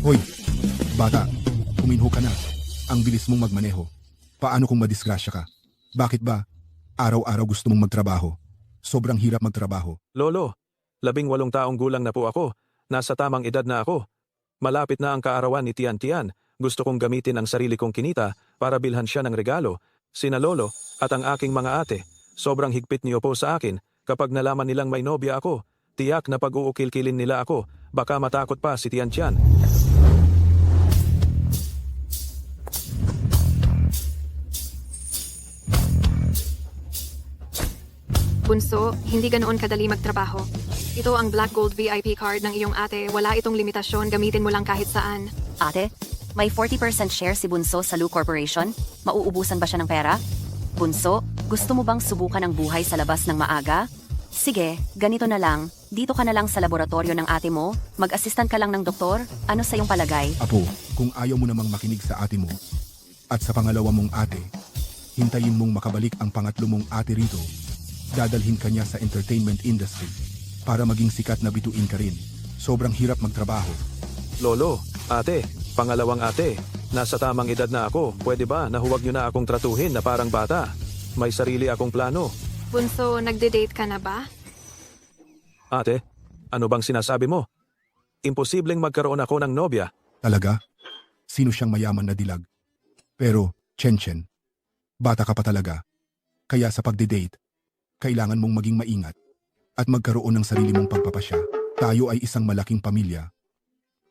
Hoy, bata, kuminho ka na. Ang bilis mong magmaneho. Paano kung madisgrasya ka? Bakit ba? Araw-araw gusto mong magtrabaho. Sobrang hirap magtrabaho. Lolo, 18 taong gulang na po ako. Nasa tamang edad na ako. Malapit na ang kaarawan ni Tian Tian. Gusto kong gamitin ang sarili kong kinita para bilhan siya ng regalo. Sina Lolo at ang aking mga ate. Sobrang higpit niyo po sa akin. Kapag nalaman nilang may nobya ako, tiyak na pag-uukil-kilin nila ako. Baka matakot pa si Tian Tian. Bunso, hindi ganoon kadali magtrabaho. Ito ang Black Gold VIP card ng iyong ate. Wala itong limitasyon, gamitin mo lang kahit saan. Ate, may 40% share si Bunso sa Lu Corporation? Mauubusan ba siya ng pera? Bunso, gusto mo bang subukan ang buhay sa labas ng maaga? Sige, ganito na lang. Dito ka na lang sa laboratorio ng ate mo. Mag-assistant ka lang ng doktor. Ano sa iyong palagay? Apo, kung ayaw mo namang makinig sa ate mo at sa pangalawa mong ate, hintayin mong makabalik ang pangatlo mong ate rito. Dadalhin ka niya sa entertainment industry para maging sikat na bituin ka rin. Sobrang hirap magtrabaho. Lolo, ate, pangalawang ate. Nasa tamang edad na ako. Pwede ba na huwag niyo na akong tratuhin na parang bata? May sarili akong plano. Bunso, nagde-date ka na ba? Ate, ano bang sinasabi mo? Imposibleng magkaroon ako ng nobya. Talaga? Sino siyang mayaman na dilag? Pero, Chen, bata ka pa talaga. Kaya sa pagde-date, kailangan mong maging maingat at magkaroon ng sarili mong pagpapasya. Tayo ay isang malaking pamilya.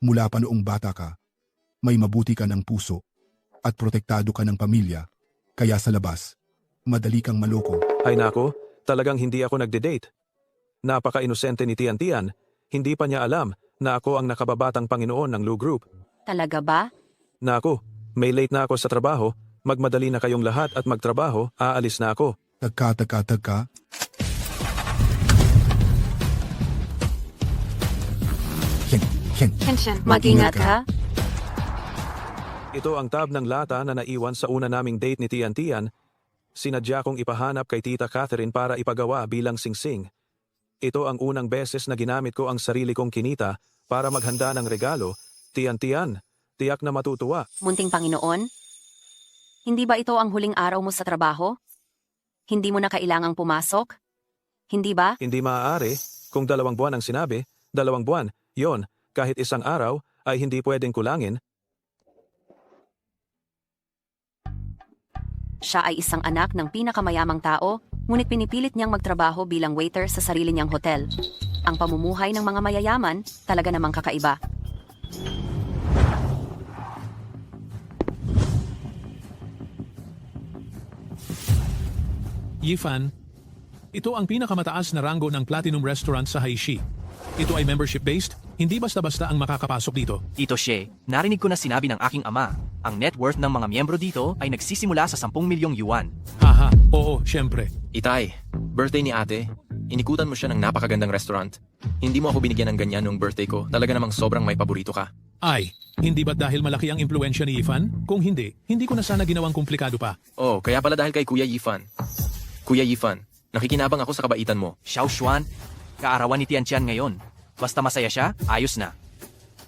Mula pa noong bata ka, may mabuti ka ng puso at protektado ka ng pamilya. Kaya sa labas, madali kang maloko. Ay nako, talagang hindi ako nagde-date. Napaka-inosente ni Tian Tian. Hindi pa niya alam na ako ang nakababatang Panginoon ng Lu Group. Talaga ba? Nako, may late na ako sa trabaho. Magmadali na kayong lahat at magtrabaho. Aalis na ako. Tagka. Chen. Kenshin, Mag-ingat ka. Ito ang tab ng lata na naiwan sa una naming date ni Tian Tian. Sinadya kong ipahanap kay Tita Catherine para ipagawa bilang singsing. Ito ang unang beses na ginamit ko ang sarili kong kinita para maghanda ng regalo. Tian Tian, tiyak na matutuwa. Munting Panginoon? Hindi ba ito ang huling araw mo sa trabaho? Hindi mo na kailangang pumasok? Hindi ba? Hindi maaari. Kung 2 buwan ang sinabi, 2 buwan, yon, kahit isang araw, ay hindi pwedeng kulangin. Siya ay isang anak ng pinakamayamang tao, ngunit pinipilit niyang magtrabaho bilang waiter sa sarili niyang hotel. Ang pamumuhay ng mga mayayaman, talaga namang kakaiba. Yifan, ito ang pinakamataas na ranggo ng Platinum Restaurant sa Haishi. Ito ay membership-based, hindi basta-basta ang makakapasok dito. Tito Shea, narinig ko na sinabi ng aking ama, ang net worth ng mga miyembro dito ay nagsisimula sa 10 milyong yuan. Haha, oo, syempre. Itay, birthday ni ate. Inikutan mo siya ng napakagandang restaurant. Hindi mo ako binigyan ng ganyan nung birthday ko. Talaga namang sobrang may paborito ka. Ay, hindi ba't dahil malaki ang impluensya ni Yifan? Kung hindi ko na sana ginawang komplikado pa. Oh, kaya pala dahil kay Kuya Yifan. Kuya Yifan, nakikinabang ako sa kabaitan mo. Xiao Xuan, kaarawan ni Tian Tian ngayon. Basta masaya siya, ayos na.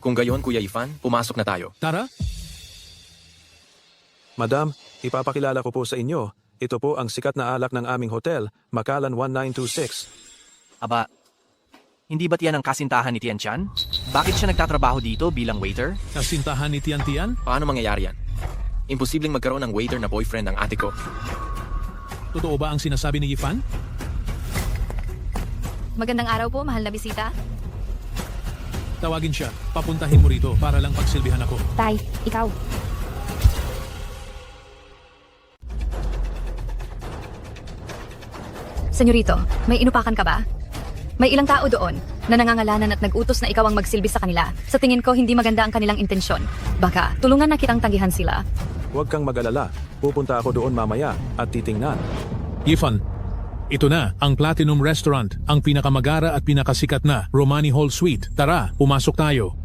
Kung gayon, Kuya Yifan, pumasok na tayo. Tara, Madam, ipapakilala ko po sa inyo. Ito po ang sikat na alak ng aming hotel, Makalan 1926. Aba, hindi ba't yan ang kasintahan ni Tian Tian? Bakit siya nagtatrabaho dito bilang waiter? kasintahan ni Tian Tian? Paano mangyayari yan? Imposibleng magkaroon ng waiter na boyfriend ng ate ko. Totoo ba ang sinasabi ni Yifan? Magandang araw po, mahal na bisita. Tawagin siya, papuntahin mo rito para lang pagsilbihan ako. Tay, ikaw. Senyorito, may inupakan ka ba? May ilang tao doon na nangangalanan at nag-utos na ikaw ang magsilbi sa kanila. Sa tingin ko, hindi maganda ang kanilang intensyon. Baka, tulungan na kitang tanggihan sila. Huwag kang mag-alala. Pupunta ako doon mamaya at titingnan. Yifan, ito na ang Platinum Restaurant, ang pinakamagara at pinakasikat na Romani Hall Suite. Tara, pumasok tayo.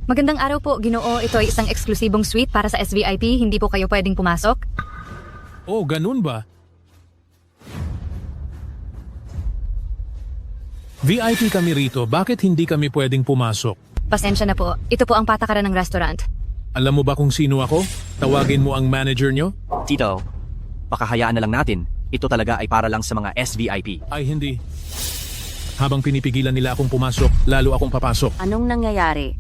Magandang araw po, Ginoo. Ito ay isang eksklusibong suite para sa SVIP. Hindi po kayo pwedeng pumasok. Oh, ganun ba? VIP kami rito, bakit hindi kami pwedeng pumasok? Pasensya na po. Ito po ang patakaran ng restaurant. Alam mo ba kung sino ako? Tawagin mo ang manager nyo? Tito, baka hayaan na lang natin. Ito talaga ay para lang sa mga SVIP. Ay hindi. Habang pinipigilan nila akong pumasok, lalo akong papasok. Anong nangyayari?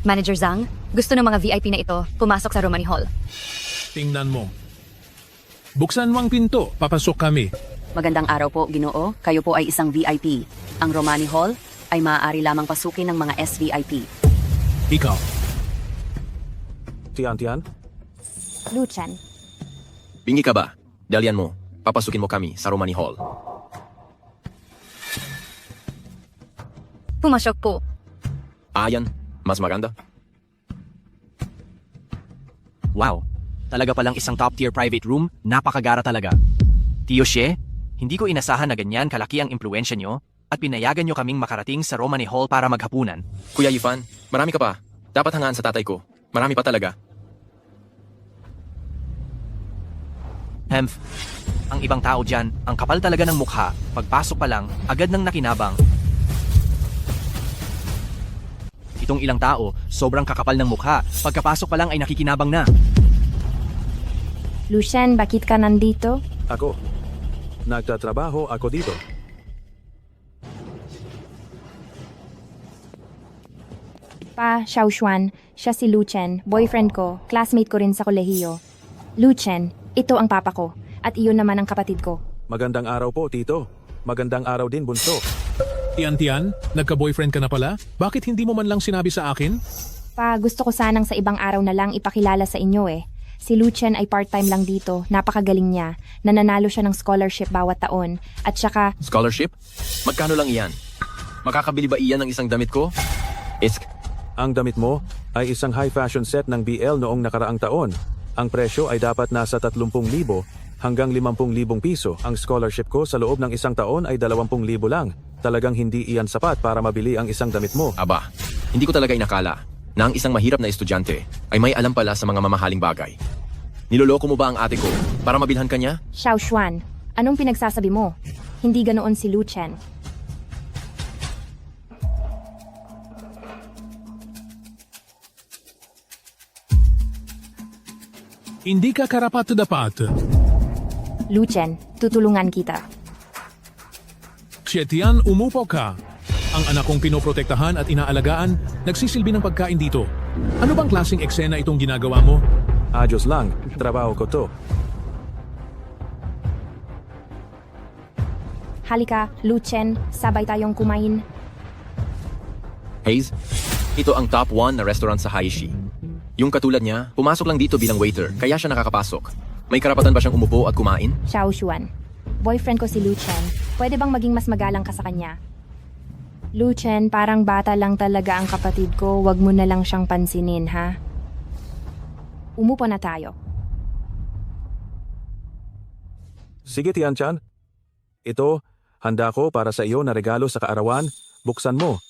Manager Zhang, gusto ng mga VIP na ito pumasok sa Romani Hall. Tingnan mo. Buksan mo ang pinto, papasok kami. Magandang araw po, Ginoo. Kayo po ay isang VIP. Ang Romani Hall ay maaari lamang pasukin ng mga SVIP. Ikaw. Tian-Tian? Luchan, Bingi ka ba? Dalian mo. Papasukin mo kami sa Romani Hall. Pumasok po. Ayan, mas maganda. Wow, talaga palang isang top-tier private room, napakagara talaga. Tio Xie, hindi ko inasahan na ganyan kalaki ang impluensya nyo at pinayagan nyo kaming makarating sa Romani Hall para maghapunan. Kuya Yifan, marami ka pa. Dapat hangaan sa tatay ko. Marami pa talaga. Hemph, ang ibang tao dyan, ang kapal talaga ng mukha, pagpasok pa lang, agad nang nakinabang. Itong ilang tao, sobrang kakapal ng mukha, pagkapasok pa lang ay nakikinabang na. Luchan, bakit ka nandito? Ako. Nagtatrabaho ako dito. Pa, Xiaoshuan, siya si Luchan, boyfriend ko, classmate ko rin sa kolehiyo. Luchan, ito ang papa ko, at iyon naman ang kapatid ko. Magandang araw po, Tito. Magandang araw din, Bunso. Tian-Tian, nagka-boyfriend ka na pala? Bakit hindi mo man lang sinabi sa akin? Pa, gusto ko sanang sa ibang araw na lang ipakilala sa inyo eh. Si Luchan ay part-time lang dito, napakagaling niya, nananalo siya ng scholarship bawat taon, at saka, Scholarship? Magkano lang iyan? Makakabili ba iyan ng isang damit ko? Isk, Ang damit mo ay isang high fashion set ng BL noong nakaraang taon. Ang presyo ay dapat nasa 30,000 hanggang 50,000 piso. Ang scholarship ko sa loob ng isang taon ay 20,000 lang. Talagang hindi iyan sapat para mabili ang isang damit mo. aba, hindi ko talaga inakala na ang isang mahirap na estudyante ay may alam pala sa mga mamahaling bagay. Niloloko mo ba ang ate ko para mabilhan ka niya? Xiaoshuan, anong pinagsasabi mo? Hindi ganoon si Luchan. Hindi ka karapat-dapat. Luchan, tutulungan kita. Tian, umupo ka. Ang anak kong pinoprotektahan at inaalagaan, nagsisilbi ng pagkain dito. Ano bang klaseng eksena itong ginagawa mo? Adyos lang, trabaho ko to. Halika, Luchan, sabay tayong kumain. Hayes, ito ang top 1 na restaurant sa Haishi. Yung katulad niya, pumasok lang dito bilang waiter, kaya siya nakakapasok. May karapatan ba siyang umupo at kumain? Xiaoshuan, boyfriend ko si Luchan. Pwede bang maging mas magalang ka sa kanya? Luchan, parang bata lang talaga ang kapatid ko. Wag mo na lang siyang pansinin, ha? Umupo na tayo. Sige, Tian-chan. Ito, handa ko para sa iyo na regalo sa kaarawan. Buksan mo.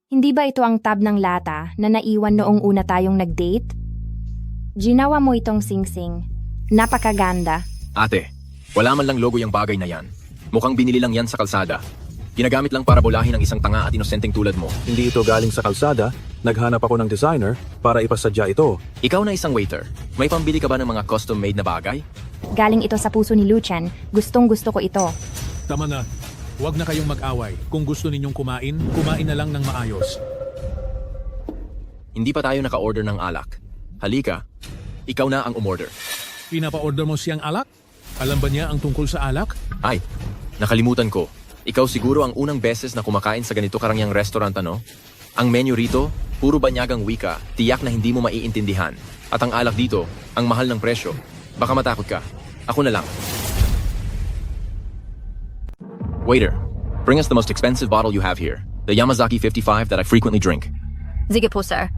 Hindi ba ito ang tab ng lata na naiwan noong una tayong nag-date? Ginawa mo itong singsing. Napakaganda. Ate, wala man lang logo yung bagay na yan. Mukhang binili lang yan sa kalsada. Ginagamit lang para bulahin ang isang tanga at inosenteng tulad mo. Hindi ito galing sa kalsada. Naghanap ako ng designer para ipasadya ito. Ikaw na isang waiter. May pambili ka ba ng mga custom-made na bagay? Galing ito sa puso ni Luchan. Gustong gusto ko ito. Tama na. Huwag na kayong mag-away. Kung gusto ninyong kumain, kumain na lang ng maayos. Hindi pa tayo naka-order ng alak. Halika, ikaw na ang umorder. Pinapa-order mo siyang alak? Alam ba niya ang tungkol sa alak? Ay, nakalimutan ko. Ikaw siguro ang unang beses na kumakain sa ganito karangyang restaurant, ano? Ang menu rito, puro banyagang wika, tiyak na hindi mo maiintindihan. At ang alak dito, ang mahal ng presyo. Baka matakot ka. Ako na lang. Waiter, bring us the most expensive bottle you have here. The Yamazaki 55 that I frequently drink. Sige po, sir.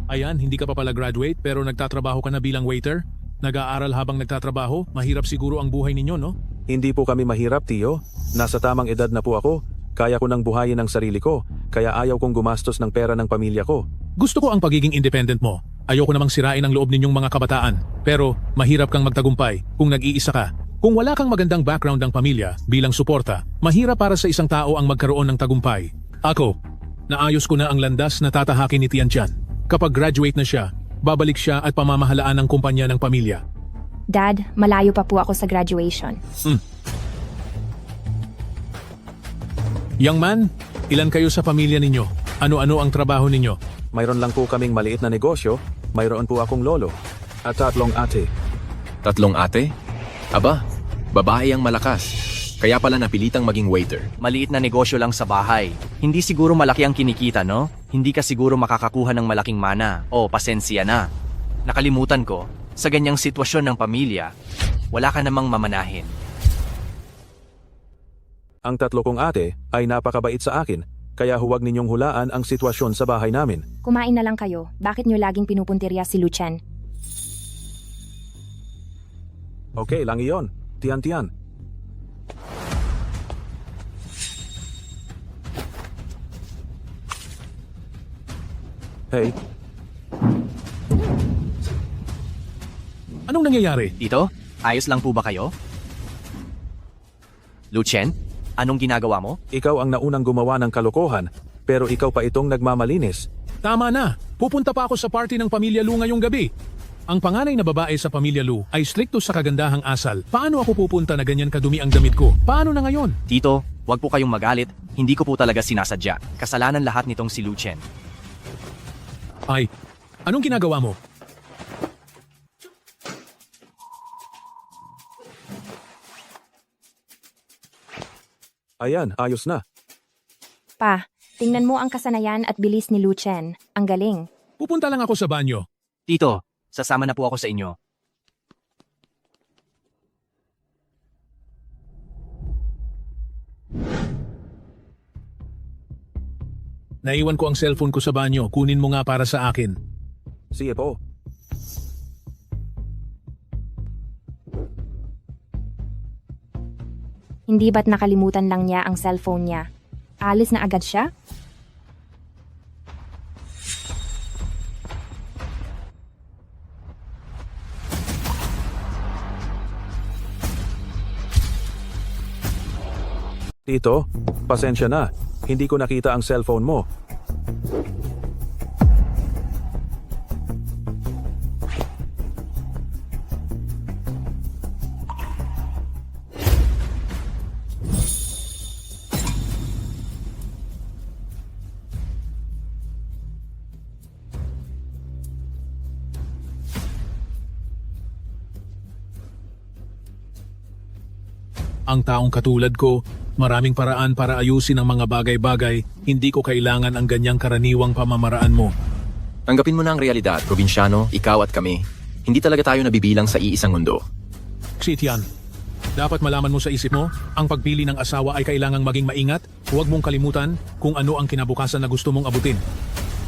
Ayan, hindi ka pa pala graduate pero nagtatrabaho ka na bilang waiter? Nag-aaral habang nagtatrabaho? Mahirap siguro ang buhay ninyo, no? Hindi po kami mahirap, Tio. Nasa tamang edad na po ako. Kaya ko nang buhayin ang sarili ko. Kaya ayaw kong gumastos ng pera ng pamilya ko. Gusto ko ang pagiging independent mo. Ayoko namang sirain ang loob ninyong mga kabataan. Pero mahirap kang magtagumpay kung nag-iisa ka. Kung wala kang magandang background ng pamilya bilang suporta, mahirap para sa isang tao ang magkaroon ng tagumpay. Ako, naayos ko na ang landas na tatahakin ni Tian-chan. Kapag graduate na siya, babalik siya at pamamahalaan ng kumpanya ng pamilya. Dad, malayo pa po ako sa graduation. Young man, ilan kayo sa pamilya ninyo? Ano-ano ang trabaho ninyo? Mayroon lang po kaming maliit na negosyo, mayroon po akong lolo, at 3 ate. 3 ate? Aba, babae ang malakas. Kaya pala napilitang maging waiter. Maliit na negosyo lang sa bahay. Hindi siguro malaki ang kinikita, no? Hindi ka siguro makakakuha ng malaking mana. O, pasensya na. Nakalimutan ko, sa ganyang sitwasyon ng pamilya, wala ka namang mamanahin. Ang 3 kong ate ay napakabait sa akin, kaya huwag ninyong hulaan ang sitwasyon sa bahay namin. Kumain na lang kayo. Bakit nyo laging pinupuntirya si Lucien? Okay lang iyon, Tian-tian. Hey, Anong nangyayari? Tito, ayos lang po ba kayo? Lucien, anong ginagawa mo? ikaw ang naunang gumawa ng kalokohan, pero ikaw pa itong nagmamalinis. Tama na. Pupunta pa ako sa party ng Pamilya Lu ngayong gabi. Ang panganay na babae sa Pamilya Lu ay strikto sa kagandahang asal. Paano ako pupunta na ganyan kadumi ang damit ko? Paano na ngayon? Tito, wag po kayong magalit. Hindi ko po talaga sinasadya. Kasalanan lahat nitong si Lucien. Ay, anong ginagawa mo? Ayan, ayos na. Pa, tingnan mo ang kasanayan at bilis ni Lucien. Ang galing. Pupunta lang ako sa banyo. Tito, sasama na po ako sa inyo. Naiwan ko ang cellphone ko sa banyo. Kunin mo nga para sa akin. Sige po. Hindi ba't nakalimutan lang niya ang cellphone niya? Alis na agad siya? Tito, pasensya na. Hindi ko nakita ang cellphone mo. Ang taong katulad ko, maraming paraan para ayusin ang mga bagay-bagay. Hindi ko kailangan ang ganyang karaniwang pamamaraan mo. Tanggapin mo na ang realidad, probinsyano, ikaw at kami. Hindi talaga tayo nabibilang sa iisang mundo. Xitian, dapat malaman mo sa isip mo, ang pagpili ng asawa ay kailangang maging maingat. Huwag mong kalimutan kung ano ang kinabukasan na gusto mong abutin.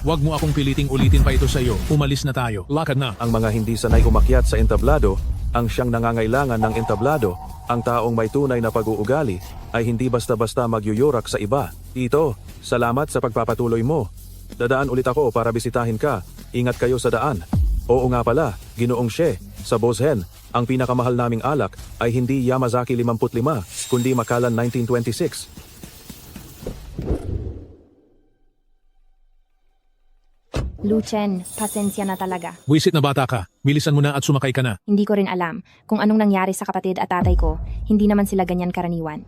Huwag mo akong piliting ulitin pa ito sa iyo. Umalis na tayo. Lakad na. Ang mga hindi sanay umakyat sa entablado, ang siyang nangangailangan ng entablado, ang taong may tunay na pag-uugali, ay hindi basta-basta magyuyurak sa iba. Tito, salamat sa pagpapatuloy mo. Dadaan ulit ako para bisitahin ka. Ingat kayo sa daan. Oo nga pala, Ginoong She, sa Boshen, ang pinakamahal naming alak ay hindi Yamazaki 55, kundi Macallan 1926. Lucien, pasensya na talaga. Wisit na bata ka. Bilisan mo na at sumakay ka na. Hindi ko rin alam kung anong nangyari sa kapatid at tatay ko. Hindi naman sila ganyan karaniwan.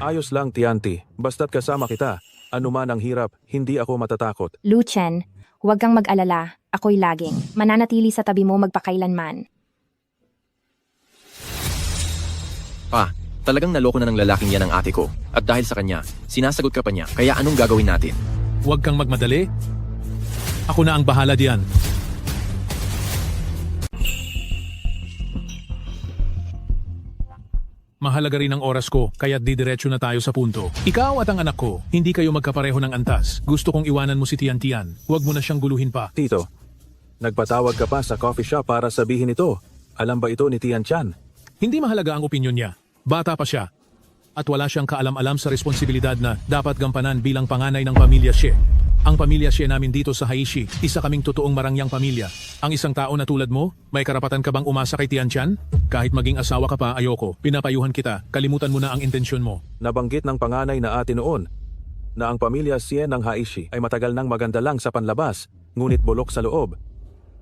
Ayos lang, Tianti. Basta't kasama kita. Ano man ang hirap, hindi ako matatakot. Lucien, huwag kang mag-alala. Ako'y laging mananatili sa tabi mo magpakailanman. Pa, talagang naloko na ng lalaking yan ang ate ko. At dahil sa kanya, sinasagot ka pa niya. Kaya anong gagawin natin? Huwag kang magmadali. Ako na ang bahala diyan. Mahalaga rin ang oras ko, kaya didiretso na tayo sa punto. Ikaw at ang anak ko, hindi kayo magkapareho ng antas. Gusto kong iwanan mo si Tian-tian. Huwag mo na siyang guluhin pa. Tito, nagpatawag ka pa sa coffee shop para sabihin ito. Alam ba ito ni Tian-chan? Hindi mahalaga ang opinyon niya. Bata pa siya. At wala siyang kaalam-alam sa responsibilidad na dapat gampanan bilang panganay ng pamilya siya. Ang pamilya siya namin dito sa Haishi, isa kaming totoong marangyang pamilya. Ang isang tao na tulad mo, may karapatan ka bang umasa kay Tianchan? Kahit maging asawa ka pa, ayoko. Pinapayuhan kita, kalimutan mo na ang intensyon mo. Nabanggit ng panganay na ate noon na ang pamilya Sien ng Haishi ay matagal nang maganda lang sa panlabas, ngunit bulok sa loob.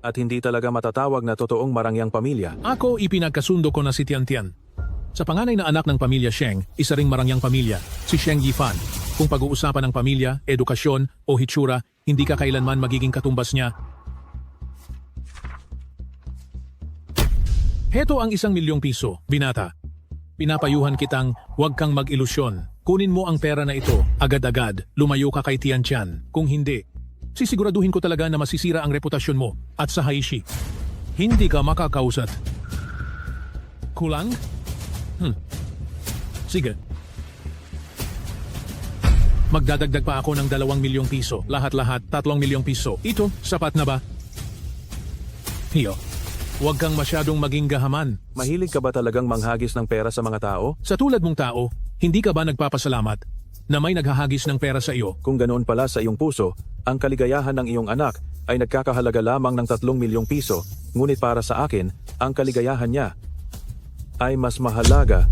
At hindi talaga matatawag na totoong marangyang pamilya. Ako ipinagkasundo ko na si Tiantian. Sa panganay na anak ng pamilya Sheng, isa ring marangyang pamilya, si Sheng Yifan. Kung pag-uusapan ng pamilya, edukasyon o hitsura, hindi ka kailanman magiging katumbas niya. Heto ang 1 milyong piso, binata. Pinapayuhan kitang huwag kang mag-ilusyon. Kunin mo ang pera na ito, agad-agad, lumayo ka kay Tianchan. Kung hindi, sisiguraduhin ko talaga na masisira ang reputasyon mo at sa Haishi. Hindi ka makakausat. Kulang? Sige. Magdadagdag pa ako ng 2 milyong piso. Lahat-lahat, 3 milyong piso. Ito, sapat na ba? Hiyo, huwag kang masyadong maging gahaman. Mahilig ka ba talagang manghagis ng pera sa mga tao? Sa tulad mong tao, hindi ka ba nagpapasalamat na may naghahagis ng pera sa iyo? Kung ganoon pala sa iyong puso, ang kaligayahan ng iyong anak ay nagkakahalaga lamang ng 3 milyong piso, ngunit para sa akin, ang kaligayahan niya ay mas mahalaga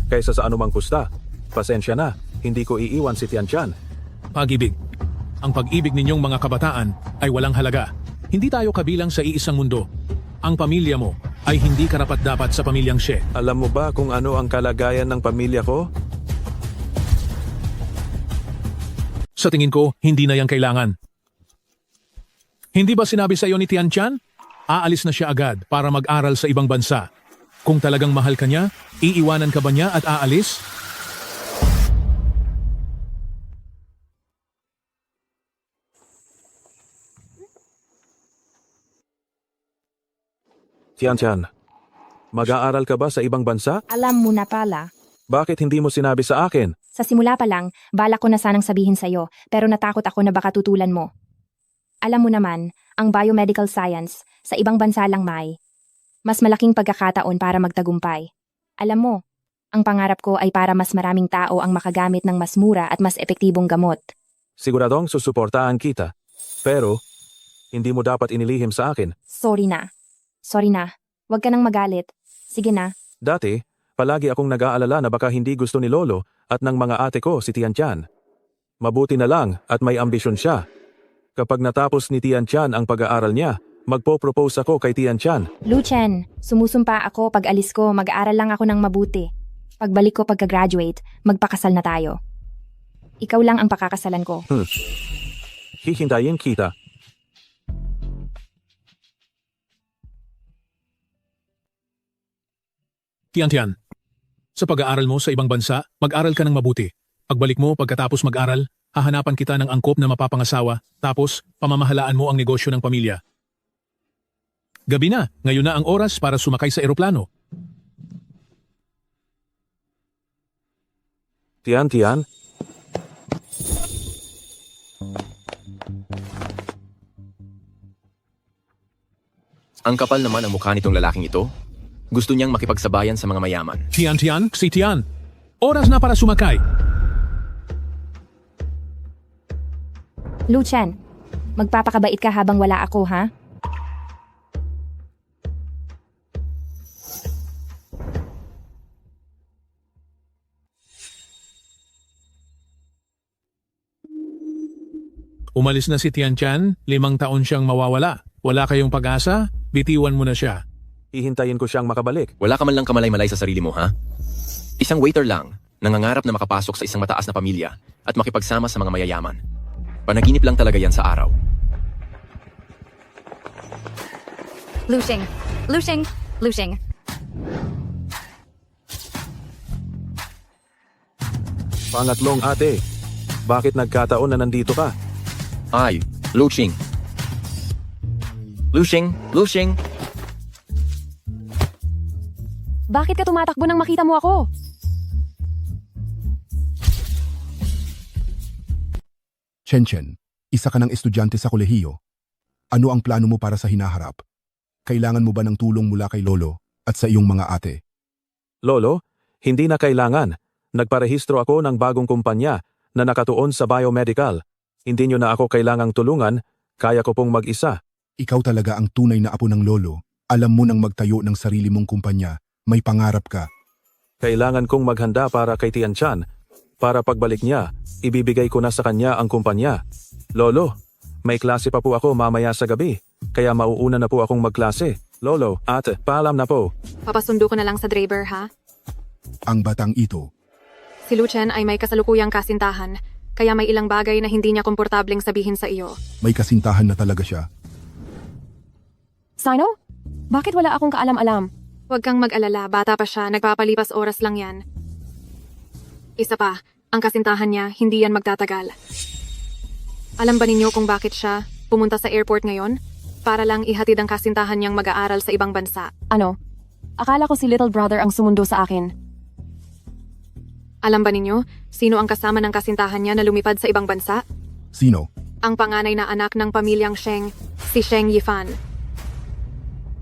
kaysa sa anumang kusta. Pasensya na, hindi ko iiwan si Tianchan. Pag-ibig. Ang pag-ibig ninyong mga kabataan ay walang halaga. Hindi tayo kabilang sa iisang mundo. Ang pamilya mo ay hindi karapat-dapat sa pamilyang She. Alam mo ba kung ano ang kalagayan ng pamilya ko? Sa tingin ko, hindi na yan kailangan. Hindi ba sinabi sa iyo ni Tianchan? Aalis na siya agad para mag-aral sa ibang bansa. Kung talagang mahal ka niya, iiwanan ka ba niya at aalis? Tianchan, mag-aaral ka ba sa ibang bansa? Alam mo na pala. Bakit hindi mo sinabi sa akin? Sa simula pa lang, balak ko na sanang sabihin sa'yo, pero natakot ako na baka tutulan mo. Alam mo naman, ang biomedical science, sa ibang bansa lang may mas malaking pagkakataon para magtagumpay. Alam mo, ang pangarap ko ay para mas maraming tao ang makagamit ng mas mura at mas epektibong gamot. Siguradong susuportahan kita. Pero, hindi mo dapat inilihim sa akin. Sorry na. Huwag ka nang magalit. Sige na. Dati, palagi akong nag-aalala na baka hindi gusto ni Lolo at ng mga ate ko si Tianchan. Mabuti na lang at may ambisyon siya. Kapag natapos ni Tianchan ang pag-aaral niya, magpo-propose ako kay Tianchan. Luchen, sumusumpa ako pag alis ko, mag-aaral lang ako ng mabuti. Pagbalik ko pagka-graduate, magpakasal na tayo. Ikaw lang ang pakakasalan ko. Hihintayin kita. Tiantian, sa pag-aaral mo sa ibang bansa, mag-aral ka ng mabuti. Pagbalik mo pagkatapos mag-aral, hahanapan kita ng angkop na mapapangasawa, tapos pamamahalaan mo ang negosyo ng pamilya. Gabi na, ngayon na ang oras para sumakay sa eroplano. Tian. Ang kapal naman ang mukha nitong lalaking ito. Gusto niyang makipagsabayan sa mga mayaman. Tian, si Tian. Oras na para sumakay. Luchen, magpapakabait ka habang wala ako, ha? Umalis na si Tianchan, 5 taon siyang mawawala. Wala kayong pag-asa? Bitiwan mo na siya. Hihintayin ko siyang makabalik. Wala ka man lang kamalay-malay sa sarili mo, ha? Isang waiter lang, nangangarap na makapasok sa isang mataas na pamilya at makipagsama sa mga mayayaman. Panaginip lang talaga yan sa araw. Lushing. Pangatlong ate, bakit nagkataon na nandito ka? Ay, Lushing. Bakit ka tumatakbo nang makita mo ako? Chen, isa ka ng estudyante sa kolehiyo. Ano ang plano mo para sa hinaharap? Kailangan mo ba ng tulong mula kay Lolo at sa iyong mga ate? Lolo, hindi na kailangan. Nagparehistro ako ng bagong kumpanya na nakatuon sa biomedical. Hindi nyo na ako kailangang tulungan, kaya ko pong mag-isa. Ikaw talaga ang tunay na apo ng lolo. Alam mo nang magtayo ng sarili mong kumpanya. May pangarap ka. Kailangan kong maghanda para kay Tian Chan. Para pagbalik niya, ibibigay ko na sa kanya ang kumpanya. Lolo, may klase pa po ako mamaya sa gabi, kaya mauuna na po akong magklase. Lolo, ate, paalam na po. Papasundo ko na lang sa driver, ha? Ang batang ito. Si Lu Chen ay may kasalukuyang kasintahan, kaya may ilang bagay na hindi niya komportableng sabihin sa iyo. May kasintahan na talaga siya. Sino? Bakit wala akong kaalam-alam? Huwag kang mag-alala, bata pa siya, nagpapalipas oras lang yan. Isa pa, ang kasintahan niya, hindi yan magtatagal. Alam ba ninyo kung bakit siya pumunta sa airport ngayon? Para lang ihatid ang kasintahan niyang mag-aaral sa ibang bansa. Ano? Akala ko si little brother ang sumundo sa akin. Alam ba ninyo, sino ang kasama ng kasintahan niya na lumipad sa ibang bansa? Sino? Ang panganay na anak ng pamilyang Sheng, si Sheng Yifan.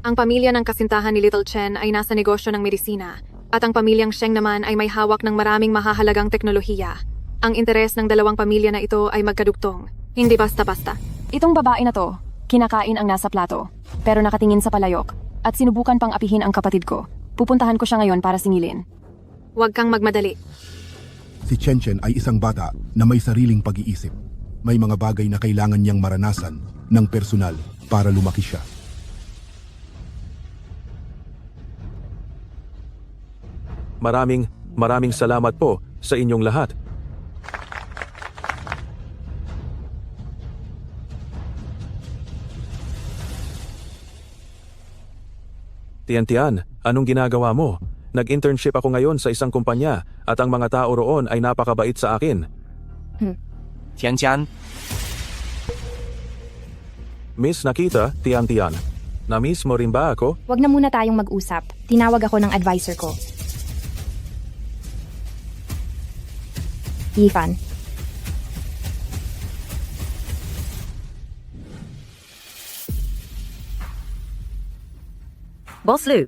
Ang pamilya ng kasintahan ni Little Chen ay nasa negosyo ng medisina, at ang pamilyang Sheng naman ay may hawak ng maraming mahahalagang teknolohiya. Ang interes ng dalawang pamilya na ito ay magkadugtong, hindi basta-basta. Itong babae na to, kinakain ang nasa plato, pero nakatingin sa palayok, at sinubukan pang apihin ang kapatid ko. Pupuntahan ko siya ngayon para singilin. Huwag kang magmadali. Si Chen Chen ay isang bata na may sariling pag-iisip. May mga bagay na kailangan niyang maranasan ng personal para lumaki siya. Maraming salamat po sa inyong lahat. Tian, anong ginagawa mo? Nag-internship ako ngayon sa isang kumpanya at ang mga tao roon ay napakabait sa akin. Tian, Miss Nakita, Tian. Na-miss mo rin ba ako? Huwag na muna tayong mag-usap. Tinawag ako ng advisor ko. Yifan. Boss Lu,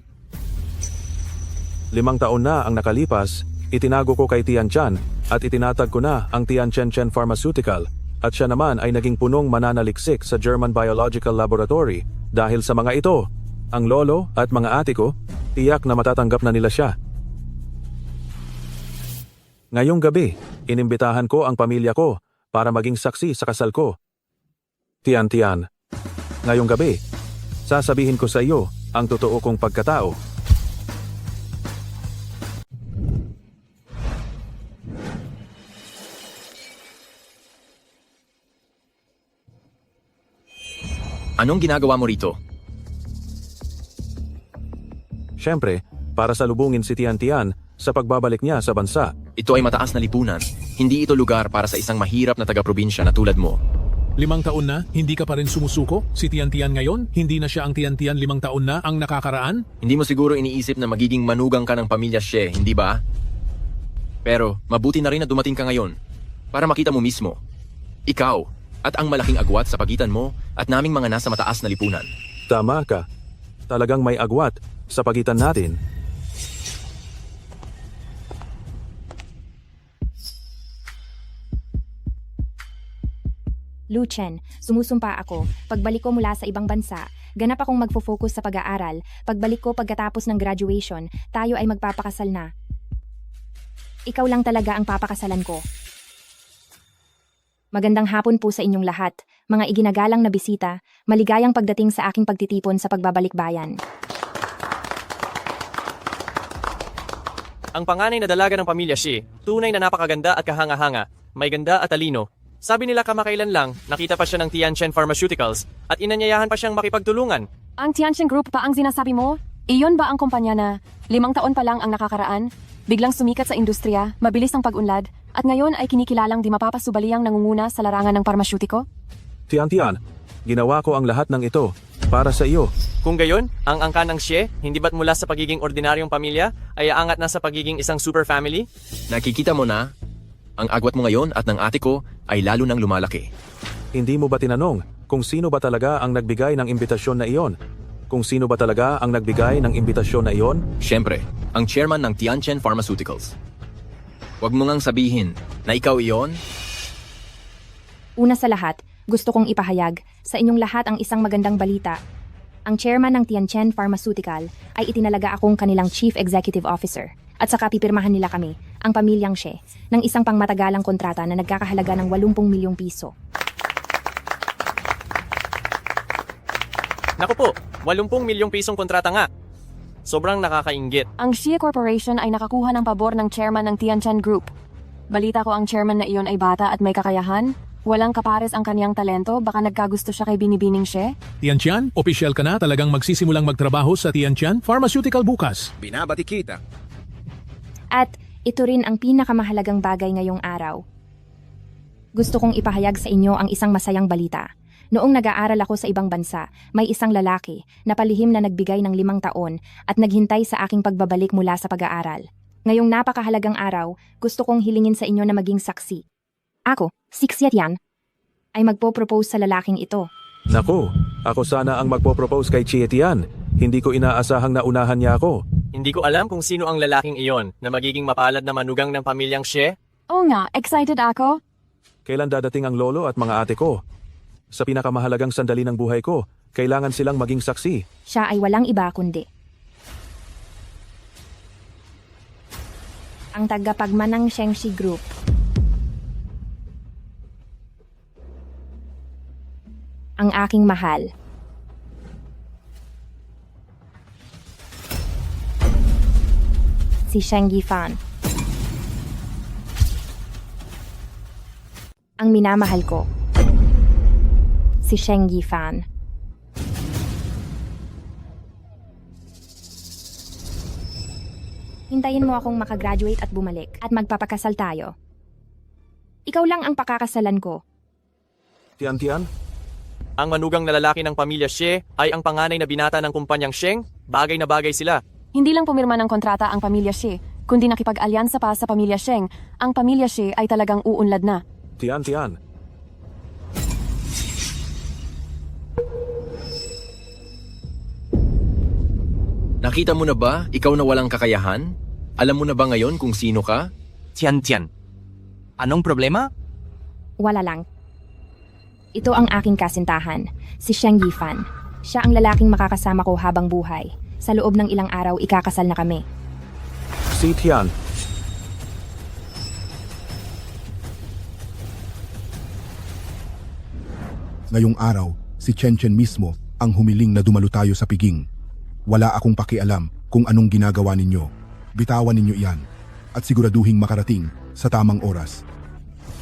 5 taon na ang nakalipas, itinago ko kay Tian Chan at itinatag ko na ang Tian Chen Pharmaceutical at siya naman ay naging punong mananaliksik sa German Biological Laboratory dahil sa mga ito. Ang lolo at mga ate ko, tiyak na matatanggap na nila siya. Ngayong gabi, inimbitahan ko ang pamilya ko para maging saksi sa kasal ko. Tian, ngayong gabi, sasabihin ko sa iyo ang totoo kong pagkatao. Anong ginagawa mo rito? Siyempre, para salubungin si Tian sa pagbabalik niya sa bansa. Ito ay mataas na lipunan. Hindi ito lugar para sa isang mahirap na taga-probinsya na tulad mo. 5 taon na, hindi ka pa rin sumusuko? Si Tian ngayon, hindi na siya ang Tian 5 taon na ang nakakaraan? Hindi mo siguro iniisip na magiging manugang ka ng pamilya Xie, hindi ba? Pero mabuti na rin na dumating ka ngayon para makita mo mismo. Ikaw at ang malaking agwat sa pagitan mo at naming mga nasa mataas na lipunan. Tama ka. Talagang may agwat sa pagitan natin. Lu Chen, sumusumpa ako. Pagbalik ko mula sa ibang bansa, ganap akong magfo-focus sa pag-aaral. Pagbalik ko pagkatapos ng graduation, tayo ay magpapakasal na. Ikaw lang talaga ang papakasalan ko. Magandang hapon po sa inyong lahat, mga iginagalang na bisita, maligayang pagdating sa aking pagtitipon sa pagbabalik bayan. ang panganay na dalaga ng pamilya Xie, tunay na napakaganda at kahanga-hanga, may ganda at talino. Sabi nila kamakailan lang, nakita pa siya ng Tianchen Pharmaceuticals at inanyayahan pa siyang makipagtulungan. Ang Tianchen Group pa ang sinasabi mo? Iyon ba ang kumpanya na 5 taon pa lang ang nakakaraan? Biglang sumikat sa industriya, mabilis ang pag-unlad, at ngayon ay kinikilalang di mapapasubaliang nangunguna sa larangan ng parmasyutiko? Tian, ginawa ko ang lahat ng ito para sa iyo. Kung gayon, ang angka ng Xie, hindi ba't mula sa pagiging ordinaryong pamilya, ay aangat na sa pagiging isang super family? Nakikita mo na, ang agwat mo ngayon at ng ate ko ay lalo nang lumalaki. Hindi mo ba tinanong kung sino ba talaga ang nagbigay ng imbitasyon na iyon? Kung sino ba talaga ang nagbigay ng imbitasyon na iyon? Siyempre, ang chairman ng Tianchen Pharmaceuticals. Huwag mo ngang sabihin na ikaw iyon. Una sa lahat, gusto kong ipahayag sa inyong lahat ang isang magandang balita. Ang chairman ng Tianchen Pharmaceutical ay itinalaga akong kanilang Chief Executive Officer at saka pipirmahan nila kami, ang pamilyang Xie, ng isang pangmatagalang kontrata na nagkakahalaga ng 80 milyong piso. Naku po, 80 milyong pisong kontrata nga. Sobrang nakakainggit. Ang Xie Corporation ay nakakuha ng pabor ng chairman ng Tianchen Group. Balita ko ang chairman na iyon ay bata at may kakayahan. Walang kapares ang kaniyang talento, baka nagkagusto siya kay Binibining Xie. Tiantian, opisyal ka na talagang magsisimulang magtrabaho sa Tiantian Pharmaceutical bukas. Binabati kita. At ito rin ang pinakamahalagang bagay ngayong araw. Gusto kong ipahayag sa inyo ang isang masayang balita. Noong nag-aaral ako sa ibang bansa, may isang lalaki na palihim na nagbigay ng 5 taon at naghintay sa aking pagbabalik mula sa pag-aaral. Ngayong napakahalagang araw, gusto kong hilingin sa inyo na maging saksi. Ako, si Xietian, ay magpo-propose sa lalaking ito. Naku, ako sana ang magpo-propose kay Chietian. Hindi ko inaasahang naunahan niya ako. Hindi ko alam kung sino ang lalaking iyon na magiging mapalad na manugang ng pamilyang Xie. Oo nga, excited ako. Kailan dadating ang lolo at mga ate ko? Sa pinakamahalagang sandali ng buhay ko, kailangan silang maging saksi. Siya ay walang iba kundi ang tagapagmanang Shengxi Group. Ang aking mahal. Si Sheng Yifan. Ang minamahal ko. Si Sheng Yifan. Hintayin mo akong makagraduate at bumalik at magpapakasal tayo. Ikaw lang ang pakakasalan ko. Tiantian? Ang manugang na lalaki ng pamilya Xie ay ang panganay na binata ng kumpanyang Sheng. Bagay na bagay sila. Hindi lang pumirma ng kontrata ang pamilya Xie, kundi nakipag-alyansa pa sa pamilya Sheng. Ang pamilya Xie ay talagang uunlad na. Tiantian. Nakita mo na ba, ikaw na walang kakayahan? Alam mo na ba ngayon kung sino ka? Tiantian. Anong problema? Wala lang. Ito ang aking kasintahan, si Sheng Yifan. Siya ang lalaking makakasama ko habang buhay. Sa loob ng ilang araw, ikakasal na kami. Si Tian. Ngayong araw, si Chen Chen mismo ang humiling na dumalo tayo sa piging. Wala akong pakialam kung anong ginagawa ninyo. Bitawan ninyo iyan at siguraduhing makarating sa tamang oras.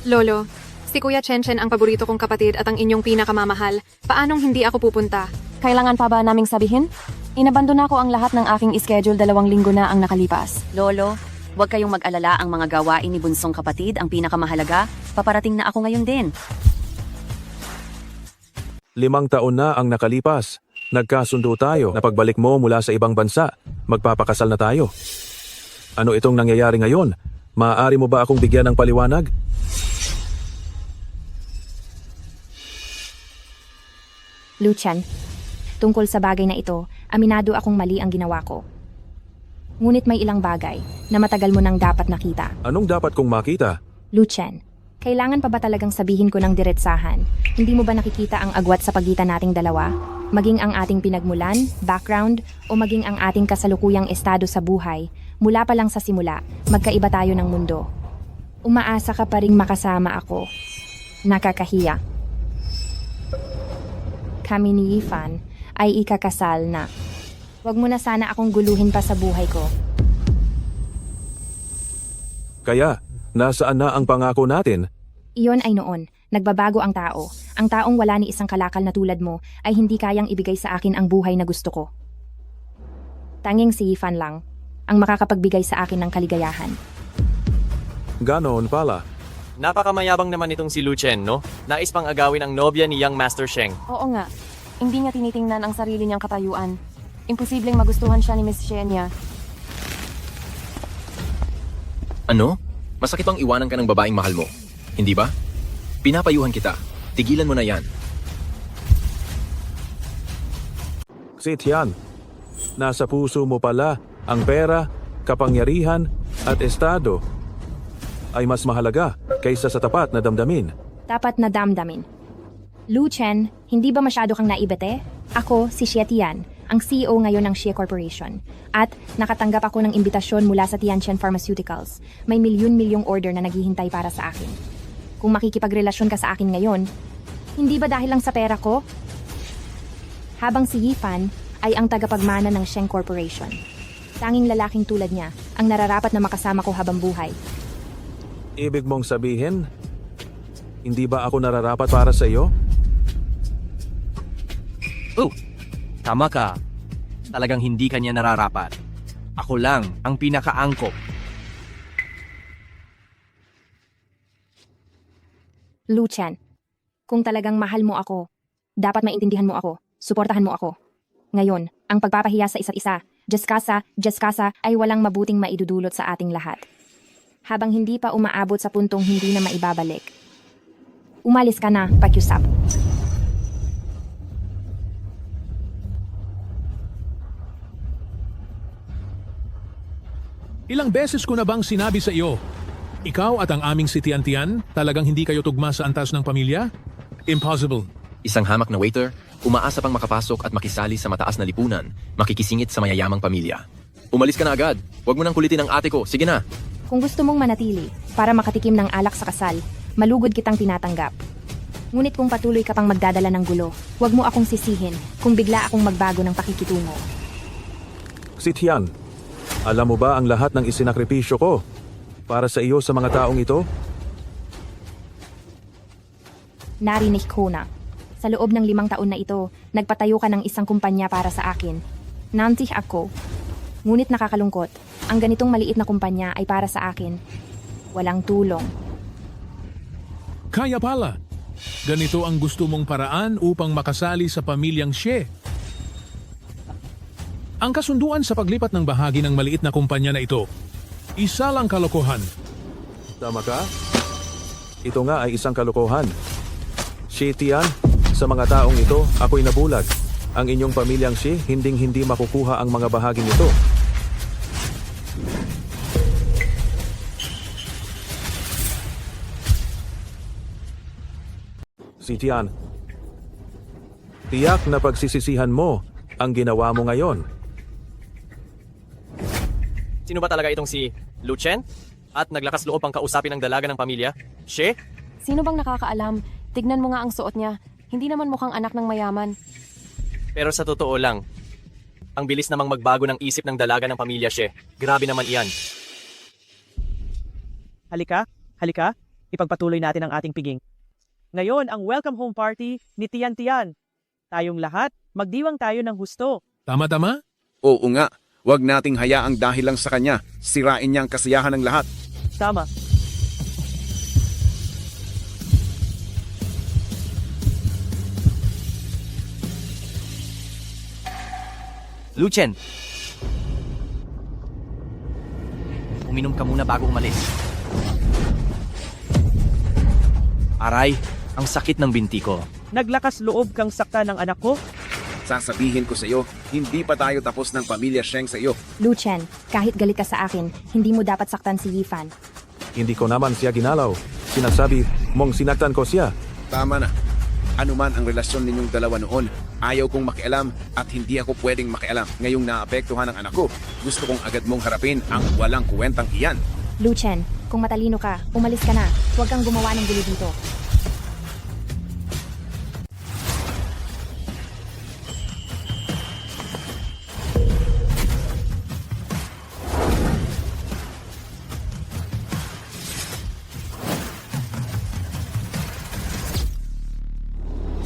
Lolo, si Kuya Chen Chen ang paborito kong kapatid at ang inyong pinakamamahal. Paanong hindi ako pupunta? Kailangan pa ba naming sabihin? Inabandona ko ang lahat ng aking schedule 2 linggo na ang nakalipas. Lolo, huwag kayong mag-alala, ang mga gawain ni bunsong kapatid ang pinakamahalaga. Paparating na ako ngayon din. 5 taon na ang nakalipas. Nagkasundo tayo na pagbalik mo mula sa ibang bansa, magpapakasal na tayo. Ano itong nangyayari ngayon? Maaari mo ba akong bigyan ng paliwanag? Luchan, tungkol sa bagay na ito, aminado akong mali ang ginawa ko. Ngunit may ilang bagay na matagal mo nang dapat nakita. Anong dapat kong makita? Luchan, kailangan pa ba talagang sabihin ko ng diretsahan? Hindi mo ba nakikita ang agwat sa pagitan nating dalawa? Maging ang ating pinagmulan, background, o maging ang ating kasalukuyang estado sa buhay, mula pa lang sa simula, magkaiba tayo ng mundo. Umaasa ka pa ring makasama ako. Nakakahiya. Kami ni Yifan ay ikakasal na. Huwag mo na sana akong guluhin pa sa buhay ko. Kaya, nasaan na ang pangako natin? Iyon ay noon. Nagbabago ang tao. Ang taong wala ni isang kalakal na tulad mo ay hindi kayang ibigay sa akin ang buhay na gusto ko. Tanging si Yifan lang ang makakapagbigay sa akin ng kaligayahan. Ganon pala. Napakamayabang naman itong si Lu Chen, no? Nais pang agawin ang nobya ni Young Master Sheng. Oo nga, hindi niya tinitingnan ang sarili niyang katayuan. Imposibleng magustuhan siya ni Miss Shenya. Ano? Masakit bang iwanan ka ng babaeng mahal mo? Hindi ba? Pinapayuhan kita. Tigilan mo na yan. Si Tian, nasa puso mo pala ang pera, kapangyarihan at estado ay mas mahalaga kaysa sa tapat na damdamin. Dapat na damdamin. Lu Chen, hindi ba masyado kang naibete? Ako, si Xie Tian, ang CEO ngayon ng Xie Corporation. At nakatanggap ako ng imbitasyon mula sa Tianchen Pharmaceuticals. May milyon-milyong order na naghihintay para sa akin. Kung makikipagrelasyon ka sa akin ngayon, hindi ba dahil lang sa pera ko? Habang si Yifan ay ang tagapagmana ng Sheng Corporation. Tanging lalaking tulad niya ang nararapat na makasama ko habang buhay. Ibig mong sabihin, hindi ba ako nararapat para sa iyo? Oh, tama ka. Talagang hindi kanya nararapat. Ako lang ang pinakaangkop. Lu Chen, kung talagang mahal mo ako, dapat maintindihan mo ako, suportahan mo ako. Ngayon, ang pagpapahiya sa isa't isa, Jeskasa, ay walang mabuting maidudulot sa ating lahat. Habang hindi pa umaabot sa puntong hindi na maibabalik. Umalis ka na, pakiusap. Ilang beses ko na bang sinabi sa iyo, ikaw at ang aming si Tian talagang hindi kayo tugma sa antas ng pamilya? Impossible. Isang hamak na waiter, umaasa pang makapasok at makisali sa mataas na lipunan, makikisingit sa mayayamang pamilya. Umalis ka na agad. Huwag mo nang kulitin ang ate ko. Sige na. Kung gusto mong manatili para makatikim ng alak sa kasal, malugod kitang tinatanggap. Ngunit kung patuloy ka pang magdadala ng gulo, huwag mo akong sisihin kung bigla akong magbago ng pakikitungo. Si Tian, alam mo ba ang lahat ng isinakripisyo ko para sa iyo sa mga taong ito? Narinig ko na. Sa loob ng 5 taon na ito, nagpatayo ka ng isang kumpanya para sa akin. Nantih ako. Ngunit nakakalungkot, ang ganitong maliit na kumpanya ay para sa akin. Walang tulong. Kaya pala. Ganito ang gusto mong paraan upang makasali sa pamilyang Xie. Ang kasunduan sa paglipat ng bahagi ng maliit na kumpanya na ito, isa lang kalokohan. Tama ka? Ito nga ay isang kalokohan. Xie Tian, sa mga taong ito, ako'y nabulag. Ang inyong pamilyang Xie, hinding-hindi makukuha ang mga bahaging ito. Si Tian, tiyak na pagsisisihan mo ang ginawa mo ngayon. Sino ba talaga itong si Lu Chen? At naglakas loob ang kausapin ng dalaga ng pamilya? Xie? Sino bang nakakaalam? Tignan mo nga ang suot niya. Hindi naman mukhang anak ng mayaman. Pero sa totoo lang, ang bilis namang magbago ng isip ng dalaga ng pamilya Xie. Grabe naman iyan. Halika, ipagpatuloy natin ang ating piging. Ngayon, ang welcome home party ni Tian. Tayong lahat, magdiwang tayo ng husto. Tama-tama? Oo nga, huwag nating hayaang dahil lang sa kanya, sirain niya ang kasiyahan ng lahat. Tama. Lu Chen, uminom ka muna bago umalis. Aray, ang sakit ng binti ko. Naglakas loob kang sakta ng anak ko? Sasabihin ko sa iyo, hindi pa tayo tapos ng pamilya Sheng sa iyo. Lu Chen, kahit galit ka sa akin, hindi mo dapat saktan si Yifan. Hindi ko naman siya ginalaw. Sinasabi mong sinaktan ko siya. Tama na. Ano man ang relasyon ninyong dalawa noon, ayaw kong makialam at hindi ako pwedeng makialam. Ngayong naapektuhan ang anak ko, gusto kong agad mong harapin ang walang kwentang iyan. Lu Chen, kung matalino ka, umalis ka na. Huwag kang gumawa ng gulo dito.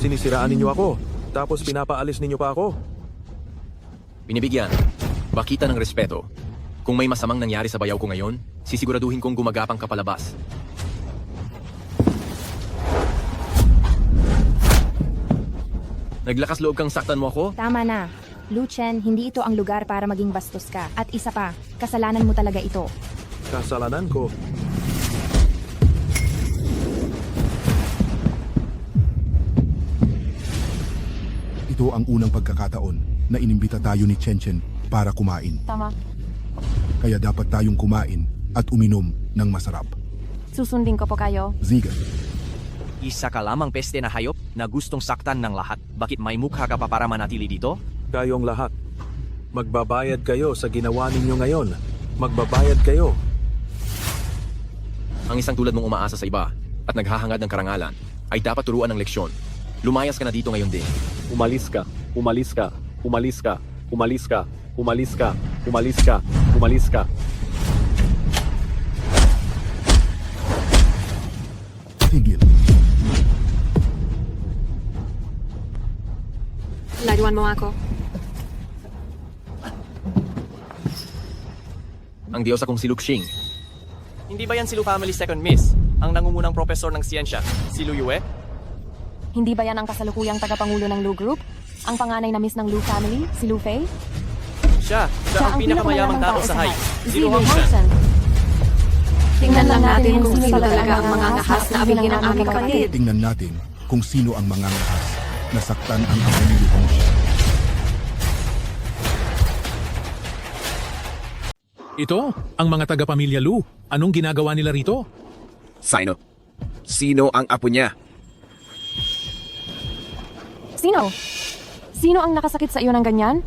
Sinisiraan ninyo ako, tapos pinapaalis ninyo pa ako. Binibigyan. Bakita ng respeto. Kung may masamang nangyari sa bayaw ko ngayon, sisiguraduhin kong gumagapang kapalabas. Naglakas loob kang saktan mo ako? Tama na. Lu Chen, hindi ito ang lugar para maging bastos ka. At isa pa, kasalanan mo talaga ito. Kasalanan ko. Ito ang unang pagkakataon na inimbita tayo ni Chen para kumain. Tama. Kaya dapat tayong kumain at uminom ng masarap. Susundin ko po kayo. Ziga. Isa ka lamang peste na hayop na gustong saktan ng lahat. Bakit may mukha ka pa para manatili dito? Kayong lahat. Magbabayad kayo sa ginawa ninyo ngayon. Magbabayad kayo. Ang isang tulad mong umaasa sa iba at naghahangad ng karangalan ay dapat turuan ng leksyon. Lumayas ka na dito ngayon din. Umalis ka, umalis ka, umalis ka, umalis ka, umalis ka, umalis ka, umalis ka. Tigil. Layuan mo ako. Ang Diyos akong si Luxing. Hindi ba yan si Lu Family Second Miss? Ang nangungunang profesor ng siyensya, si Lu Yue? Hindi ba yan ang kasalukuyang tagapangulo ng Lu Group? Ang panganay na miss ng Lu Family, si Lu Fei? Siya ang pinakamayamang tao sa Hai. Si Lu Zillion Hongshan. Tingnan lang natin kung sino talaga ang mga ngahas na abihin ng aming kapatid. Tingnan natin kung sino ang mga ngahas na saktan ang ama ni Lu Hongshan. Ito, ang mga taga-pamilya Lu. Anong ginagawa nila rito? Sino? Sino ang apo niya? Sino? Sino ang nakasakit sa iyo ng ganyan?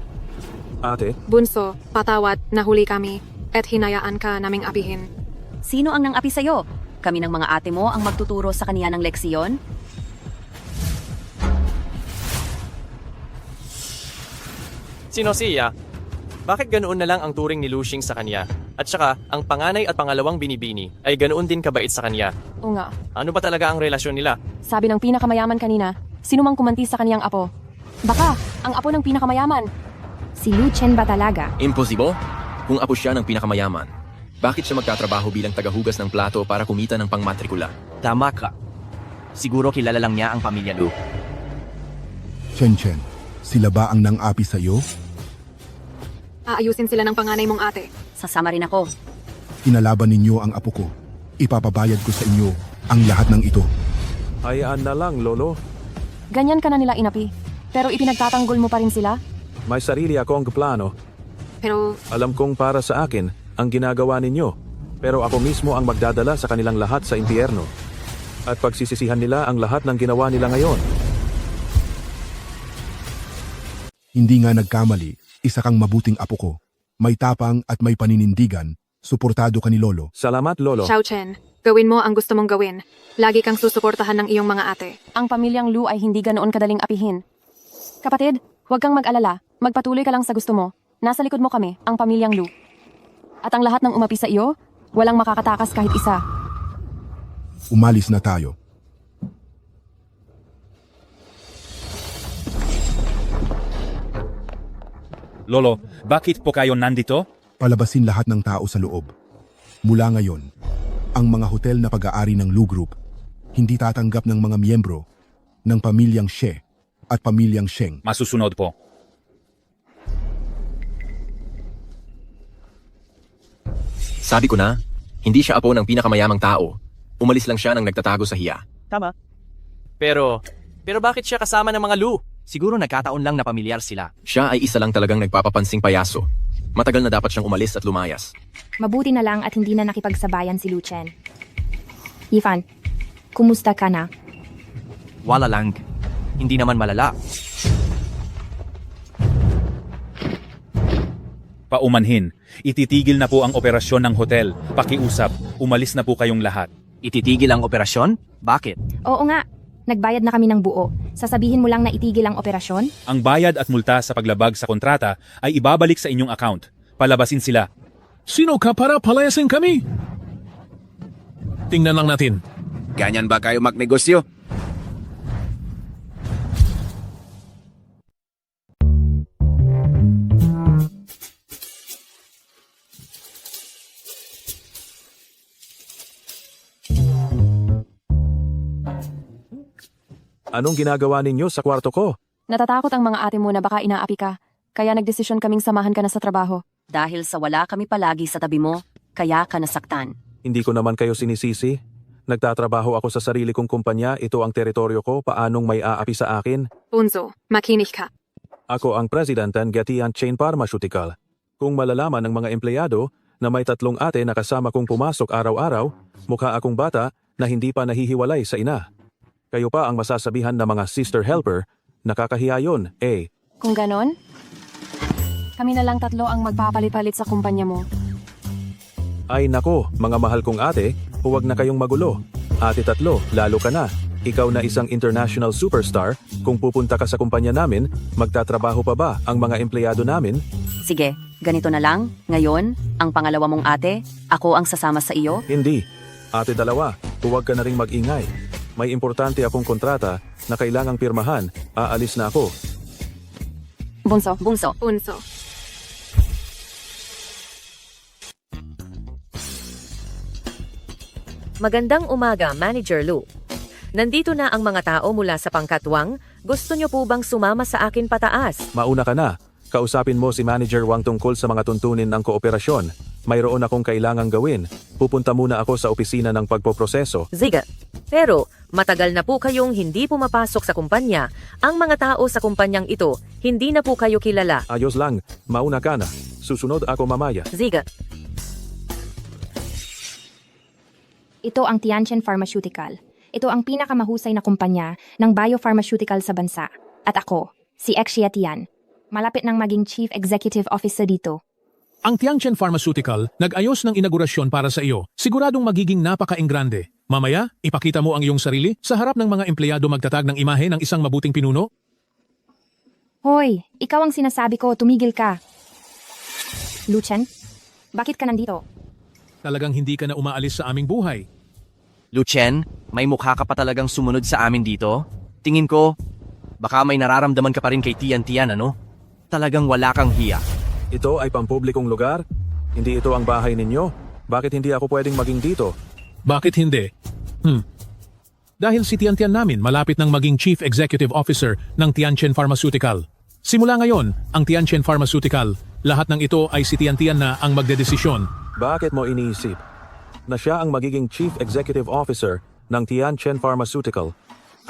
Ate, Bunso, patawad, nahuli kami, at hinayaan ka naming abihin. Sino ang nang-api sa'yo? Kami ng mga ate mo ang magtuturo sa kaniya ng leksiyon? Sino siya? Bakit ganoon na lang ang turing ni Luxing sa kanya? At saka, ang panganay at pangalawang binibini ay ganoon din kabait sa kanya. O nga, Ano ba talaga ang relasyon nila? sabi ng pinakamayaman kanina, sino mang kumanti sa kaniyang apo? Baka, ang apo ng pinakamayaman. Si Lu Chen ba talaga? Imposible? Kung apo siya ng pinakamayaman, bakit siya magtatrabaho bilang tagahugas ng plato para kumita ng pangmatrikula? Tama ka. Siguro kilala lang niya ang pamilya Lu. Chen Chen, sila ba ang nang-api sa iyo? Aayusin sila ng panganay mong ate. Sasama rin ako. Inalaban ninyo ang apo ko. Ipapabayad ko sa inyo ang lahat ng ito. hayaan na lang, Lolo. Ganyan ka na nila inapi. Pero ipinagtatanggol mo pa rin sila? May sarili akong plano. Pero Alam kong para sa akin ang ginagawa ninyo. Pero ako mismo ang magdadala sa kanilang lahat sa impyerno. At pagsisisihan nila ang lahat ng ginawa nila ngayon. Hindi nga nagkamali, isa kang mabuting apo ko. May tapang at may paninindigan, suportado ka ni Lolo. Salamat, Lolo. Xiao Chen, gawin mo ang gusto mong gawin. Lagi kang susuportahan ng iyong mga ate. Ang pamilyang Lu ay hindi ganoon kadaling apihin. Kapatid, huwag kang mag-alala. Magpatuloy ka lang sa gusto mo. Nasa likod mo kami, ang pamilyang Lu. At ang lahat ng umapi sa iyo, walang makakatakas kahit isa. Umalis na tayo. Lolo, bakit po kayo nandito? Palabasin lahat ng tao sa loob. Mula ngayon, ang mga hotel na pag-aari ng Lu Group hindi tatanggap ng mga miyembro ng pamilyang Xie at pamilyang Sheng. Masusunod po. Sabi ko na, hindi siya apo ng pinakamayamang tao. Umalis lang siya nang nagtatago sa hiya. Tama. Pero bakit siya kasama ng mga Lu? Siguro nagkataon lang na pamilyar sila. Siya ay isa lang talagang nagpapapansing payaso. Matagal na dapat siyang umalis at lumayas. Mabuti na lang at hindi na nakipagsabayan si Lu Chen. Yifan, kumusta ka na? Wala lang. Hindi naman malala. Paumanhin. Ititigil na po ang operasyon ng hotel. Pakiusap, umalis na po kayong lahat. Ititigil ang operasyon? Bakit? Oo nga, nagbayad na kami ng buo. Sasabihin mo lang na itigil ang operasyon? Ang bayad at multa sa paglabag sa kontrata ay ibabalik sa inyong account. Palabasin sila. Sino ka para palayasin kami? Tingnan lang natin. Ganyan ba kayo magnegosyo? Anong ginagawa ninyo sa kwarto ko? Natatakot ang mga ate mo na baka inaapi ka. Kaya nagdesisyon kaming samahan ka na sa trabaho. Dahil sa wala kami palagi sa tabi mo, kaya ka nasaktan. Hindi ko naman kayo sinisisi. Nagtatrabaho ako sa sarili kong kumpanya, ito ang teritoryo ko, paanong may aapi sa akin? Bunso, makinig ka. Ako ang president ng Getian Chain Pharmaceutical. Kung malalaman ng mga empleyado na may 3 ate na kasama kong pumasok araw-araw, mukha akong bata na hindi pa nahihiwalay sa ina. Kayo pa ang masasabihan na mga sister helper, nakakahiya yun, eh. Kung ganon, kami na lang tatlo ang magpapalit-palit sa kumpanya mo. Ay nako, mga mahal kong ate, huwag na kayong magulo. Ate tatlo, lalo ka na. Ikaw na isang international superstar, kung pupunta ka sa kumpanya namin, magtatrabaho pa ba ang mga empleyado namin? Sige, ganito na lang. Ngayon, ang pangalawa mong ate, ako ang sasama sa iyo. Hindi. Ate dalawa, huwag ka na ring mag-ingay. May importante akong kontrata na kailangang pirmahan. Aalis na ako. Bunso. Unso. Magandang umaga, Manager Lou. Nandito na ang mga tao mula sa pangkatwang. Gusto niyo po bang sumama sa akin pataas? Mauna ka na. Kausapin mo si Manager Wang tungkol sa mga tuntunin ng kooperasyon. Mayroon akong kailangang gawin. Pupunta muna ako sa opisina ng pagpoproseso. Ziga. Pero, matagal na po kayong hindi pumapasok sa kumpanya. Ang mga tao sa kumpanyang ito, hindi na po kayo kilala. Ayos lang, mauna ka na. Susunod ako mamaya. Ziga. Ito ang Tianchen Pharmaceutical. Ito ang pinakamahusay na kumpanya ng biopharmaceutical sa bansa. At ako, si Exia Tian. Malapit nang maging Chief Executive Officer dito. Ang Tianchen Pharmaceutical nag-ayos ng inaugurasyon para sa iyo. Siguradong magiging napaka-enggrande. Mamaya, ipakita mo ang iyong sarili sa harap ng mga empleyado magtatag ng imahe ng isang mabuting pinuno. Hoy, ikaw ang sinasabi ko, tumigil ka. Lucien, bakit ka nandito? Talagang hindi ka na umaalis sa aming buhay. Lucien, may mukha ka pa talagang sumunod sa amin dito? Tingin ko, baka may nararamdaman ka pa rin kay Tian, ano? Talagang wala kang hiya. Ito ay pampublikong lugar? Hindi ito ang bahay ninyo? Bakit hindi ako pwedeng maging dito? Bakit hindi? Dahil si Tian namin malapit nang maging Chief Executive Officer ng Tianchen Pharmaceutical. Simula ngayon, ang Tianchen Pharmaceutical, lahat ng ito ay si Tian na ang magdedesisyon. Bakit mo iniisip na siya ang magiging Chief Executive Officer ng Tianchen Pharmaceutical?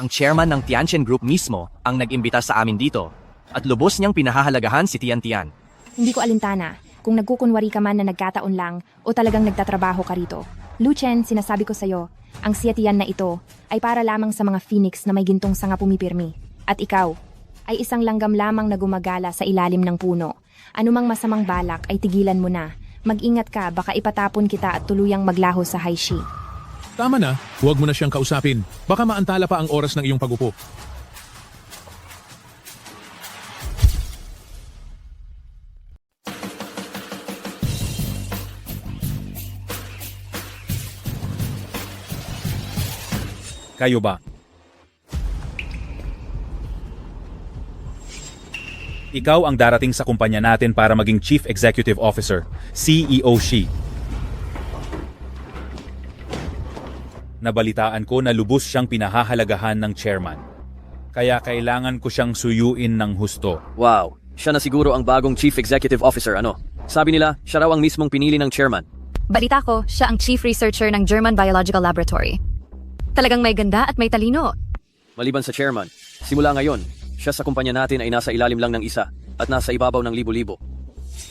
Ang chairman ng Tianchen Group mismo ang nag-imbita sa amin dito at lubos niyang pinahahalagahan si Tian. Hindi ko alintana kung nagkukunwari ka man na nagkataon lang o talagang nagtatrabaho ka rito. Lucien, sinasabi ko sa'yo, ang Tian na ito ay para lamang sa mga phoenix na may gintong sanga pumipirmi. At ikaw ay isang langgam lamang na gumagala sa ilalim ng puno. Anumang masamang balak ay tigilan mo na. Mag-ingat ka, baka ipatapon kita at tuluyang maglaho sa Haishi. Tama na, huwag mo na siyang kausapin. Baka maantala pa ang oras ng iyong pagupo. Kayo ba? Ikaw ang darating sa kumpanya natin para maging Chief Executive Officer, CEO Shi. Nabalitaan ko na lubos siyang pinahahalagahan ng chairman. Kaya kailangan ko siyang suyuin ng husto. Wow, siya na siguro ang bagong Chief Executive Officer, ano? Sabi nila, siya raw ang mismong pinili ng chairman. Balita ko, siya ang Chief Researcher ng German Biological Laboratory. Talagang may ganda at may talino. Maliban sa chairman, simula ngayon, siya sa kumpanya natin ay nasa ilalim lang ng isa at nasa ibabaw ng libo-libo.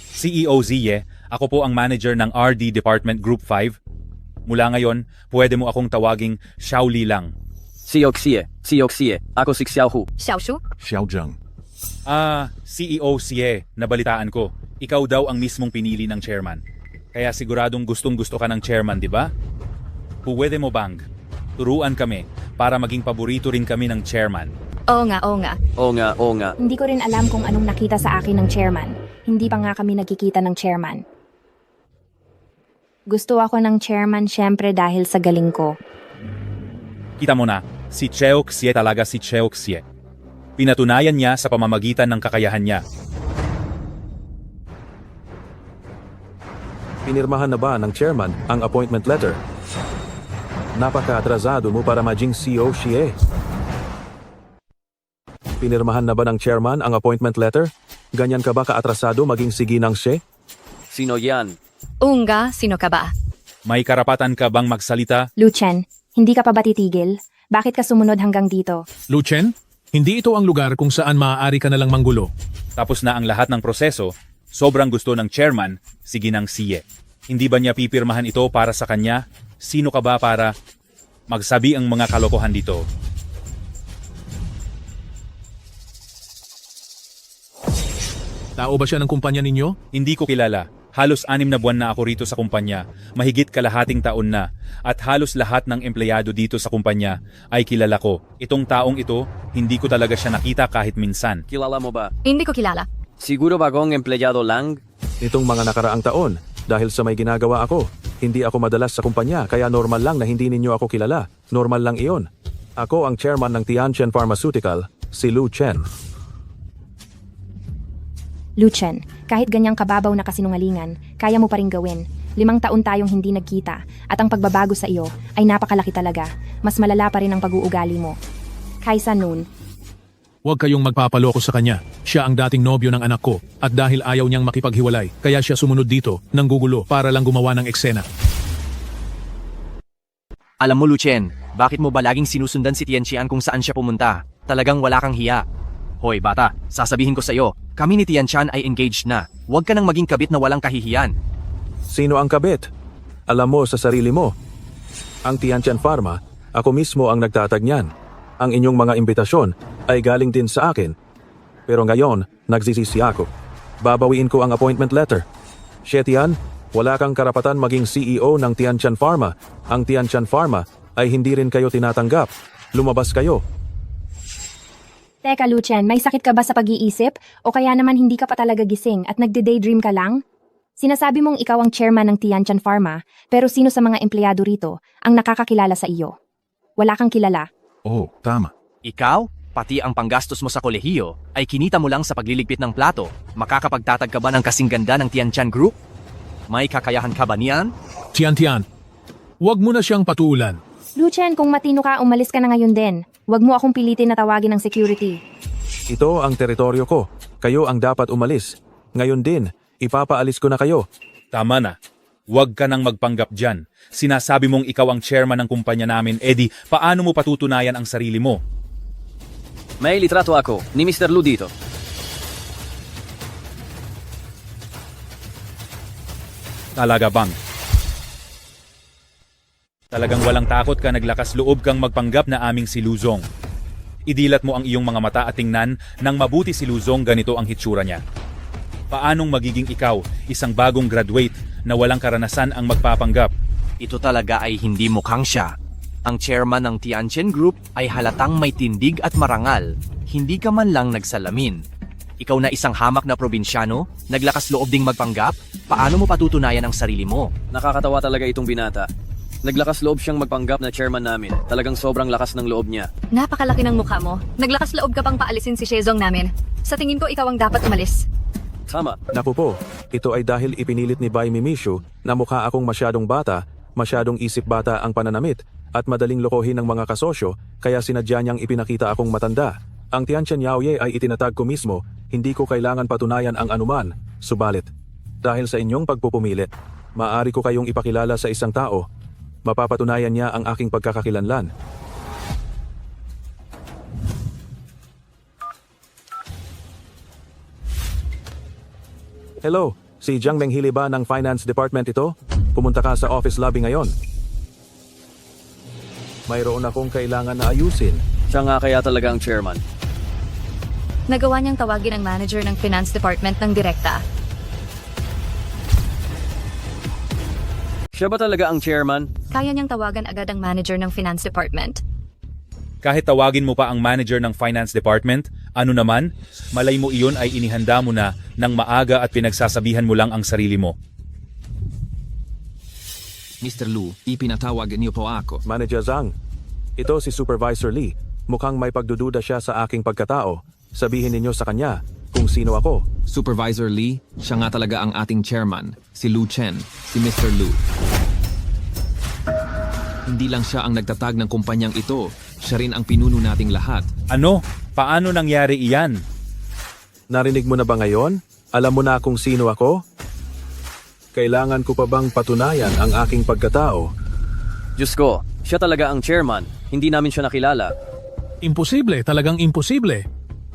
CEO Ziye, ako po ang manager ng RD Department Group 5. Mula ngayon, pwede mo akong tawaging Xiaoli lang. CEO Xie, ako si Xiaohu. Xiaoshu? Xiaojang. CEO Xie, nabalitaan ko. Ikaw daw ang mismong pinili ng chairman. Kaya siguradong gustong-gusto ka ng chairman, di ba? Pwede mo bang turuan kami para maging paborito rin kami ng chairman? Oo nga. Oo nga. Hindi ko rin alam kung anong nakita sa akin ng chairman. Hindi pa nga kami nagkikita ng chairman. Gusto ako ng chairman syempre dahil sa galing ko. Kita mo na, si Cheo Xie talaga si Cheo Xie. Pinatunayan niya sa pamamagitan ng kakayahan niya. Pinirmahan na ba ng chairman ang appointment letter? Napaka-atrasado mo para maging CEO Xie. Pinirmahan na ba ng chairman ang appointment letter? Ganyan ka ba ka-atrasado maging siginang Xie? Sino yan? Unga, sino ka ba? May karapatan ka bang magsalita? Lucien, hindi ka pa ba titigil? Bakit ka sumunod hanggang dito? Lucien, hindi ito ang lugar kung saan maaari ka nalang manggulo. Tapos na ang lahat ng proseso, sobrang gusto ng chairman, siginang Xie. Hindi ba niya pipirmahan ito para sa kanya? Sino ka ba para magsabi ang mga kalokohan dito? Tao ba siya ng kumpanya ninyo? Hindi ko kilala. Halos 6 na buwan na ako rito sa kumpanya, mahigit kalahating taon na, at halos lahat ng empleyado dito sa kumpanya ay kilala ko. Itong taong ito, hindi ko talaga siya nakita kahit minsan. Kilala mo ba? Hindi ko kilala. Siguro bagong empleyado lang? Nitong mga nakaraang taon, dahil sa may ginagawa ako, hindi ako madalas sa kumpanya kaya normal lang na hindi ninyo ako kilala. Normal lang iyon. Ako ang chairman ng Tianchen Pharmaceutical, si Lu Chen. Lu Chen, kahit ganyang kababaw na kasinungalingan, kaya mo pa rin gawin. 5 taon tayong hindi nagkita, at ang pagbabago sa iyo ay napakalaki talaga. Mas malala pa rin ang pag-uugali mo. Kaysa noon, Huwag kayong magpapaloko sa kanya. Siya ang dating nobyo ng anak ko, at dahil ayaw niyang makipaghiwalay, kaya siya sumunod dito, nang gugulo, para lang gumawa ng eksena. Alam mo, Lucien, bakit mo ba laging sinusundan si Tianqian kung saan siya pumunta? Talagang wala kang hiya. Hoy bata, sasabihin ko sa iyo, kami ni Tianqian ay engaged na. Huwag ka nang maging kabit na walang kahihiyan. Sino ang kabit? Alam mo sa sarili mo. Ang Tianchen Pharma, ako mismo ang nagtatag niyan. Ang inyong mga imbitasyon ay galing din sa akin. Pero ngayon, nagsisisi ako. Babawiin ko ang appointment letter. Shetian, wala kang karapatan maging CEO ng Tianchen Pharma. Ang Tianchen Pharma ay hindi rin kayo tinatanggap. Lumabas kayo. Teka Lu Chen, may sakit ka ba sa pag-iisip? O kaya naman hindi ka pa talaga gising at nagde-daydream ka lang? Sinasabi mong ikaw ang chairman ng Tianchen Pharma, pero sino sa mga empleyado rito ang nakakakilala sa iyo? Wala kang kilala. Oo, tama. Ikaw, pati ang panggastos mo sa kolehiyo, ay kinita mo lang sa pagliligpit ng plato. Makakapagtatag ka ba ng kasing ganda ng Tianqian Group? May kakayahan ka ba niyan? Tian, huwag mo na siyang patulan. Lu Chen, kung matino ka, umalis ka na ngayon din. Huwag mo akong pilitin na tawagin ng security. Ito ang teritoryo ko. Kayo ang dapat umalis. Ngayon din, ipapaalis ko na kayo. Tama na. Huwag ka nang magpanggap dyan. Sinasabi mong ikaw ang chairman ng kumpanya namin, Eddie, paano mo patutunayan ang sarili mo? May litrato ako ni Mr. Lu dito. Talaga bang? Talagang walang takot ka, naglakas loob kang magpanggap na aming si Luzong. Idilat mo ang iyong mga mata at tingnan nang mabuti si Luzong, ganito ang hitsura niya. Paanong magiging ikaw, isang bagong graduate na walang karanasan ang magpapanggap? Ito talaga ay hindi mukhang siya. Ang chairman ng Tianqian Group ay halatang may tindig at marangal. Hindi ka man lang nagsalamin. Ikaw na isang hamak na probinsyano, naglakas loob ding magpanggap, paano mo patutunayan ang sarili mo? Nakakatawa talaga itong binata. Naglakas loob siyang magpanggap na chairman namin. Talagang sobrang lakas ng loob niya. Napakalaki ng mukha mo. Naglakas loob ka pang paalisin si Shezong namin. Sa tingin ko, ikaw ang dapat umalis. Tama. Naku po, ito ay dahil ipinilit ni Bai Mimishu na mukha akong masyadong bata, masyadong isip bata ang pananamit, at madaling lokohin ng mga kasosyo, kaya sinadya niyang ipinakita akong matanda. Ang Tianqian Yaoye ay itinatag ko mismo, hindi ko kailangan patunayan ang anuman. Subalit, dahil sa inyong pagpupumilit, maaari ko kayong ipakilala sa isang tao. Mapapatunayan niya ang aking pagkakakilanlan. Hello, si Jiang Menghili ba ng Finance Department ito? Pumunta ka sa office lobby ngayon. Mayroon akong kailangan na ayusin. Siya nga kaya talaga ang chairman. Nagawa niyang tawagin ang manager ng Finance Department ng direkta. Siya ba talaga ang chairman? Kaya niyang tawagan agad ang manager ng Finance Department. Kahit tawagin mo pa ang manager ng finance department, ano naman, malay mo iyon ay inihanda mo na ng maaga at pinagsasabihan mo lang ang sarili mo. Mr. Lu, ipinatawag niyo po ako. Manager Zhang, ito si Supervisor Lee. Mukhang may pagdududa siya sa aking pagkatao. Sabihin ninyo sa kanya kung sino ako. Supervisor Lee, siya nga talaga ang ating chairman, si Lu Chen, si Mr. Lu. Hindi lang siya ang nagtatag ng kumpanyang ito, siya rin ang pinuno nating lahat. Ano? Paano nangyari iyan? Narinig mo na ba ngayon? Alam mo na kung sino ako? Kailangan ko pa bang patunayan ang aking pagkatao? Diyos ko, siya talaga ang chairman. Hindi namin siya nakilala. Imposible, talagang imposible.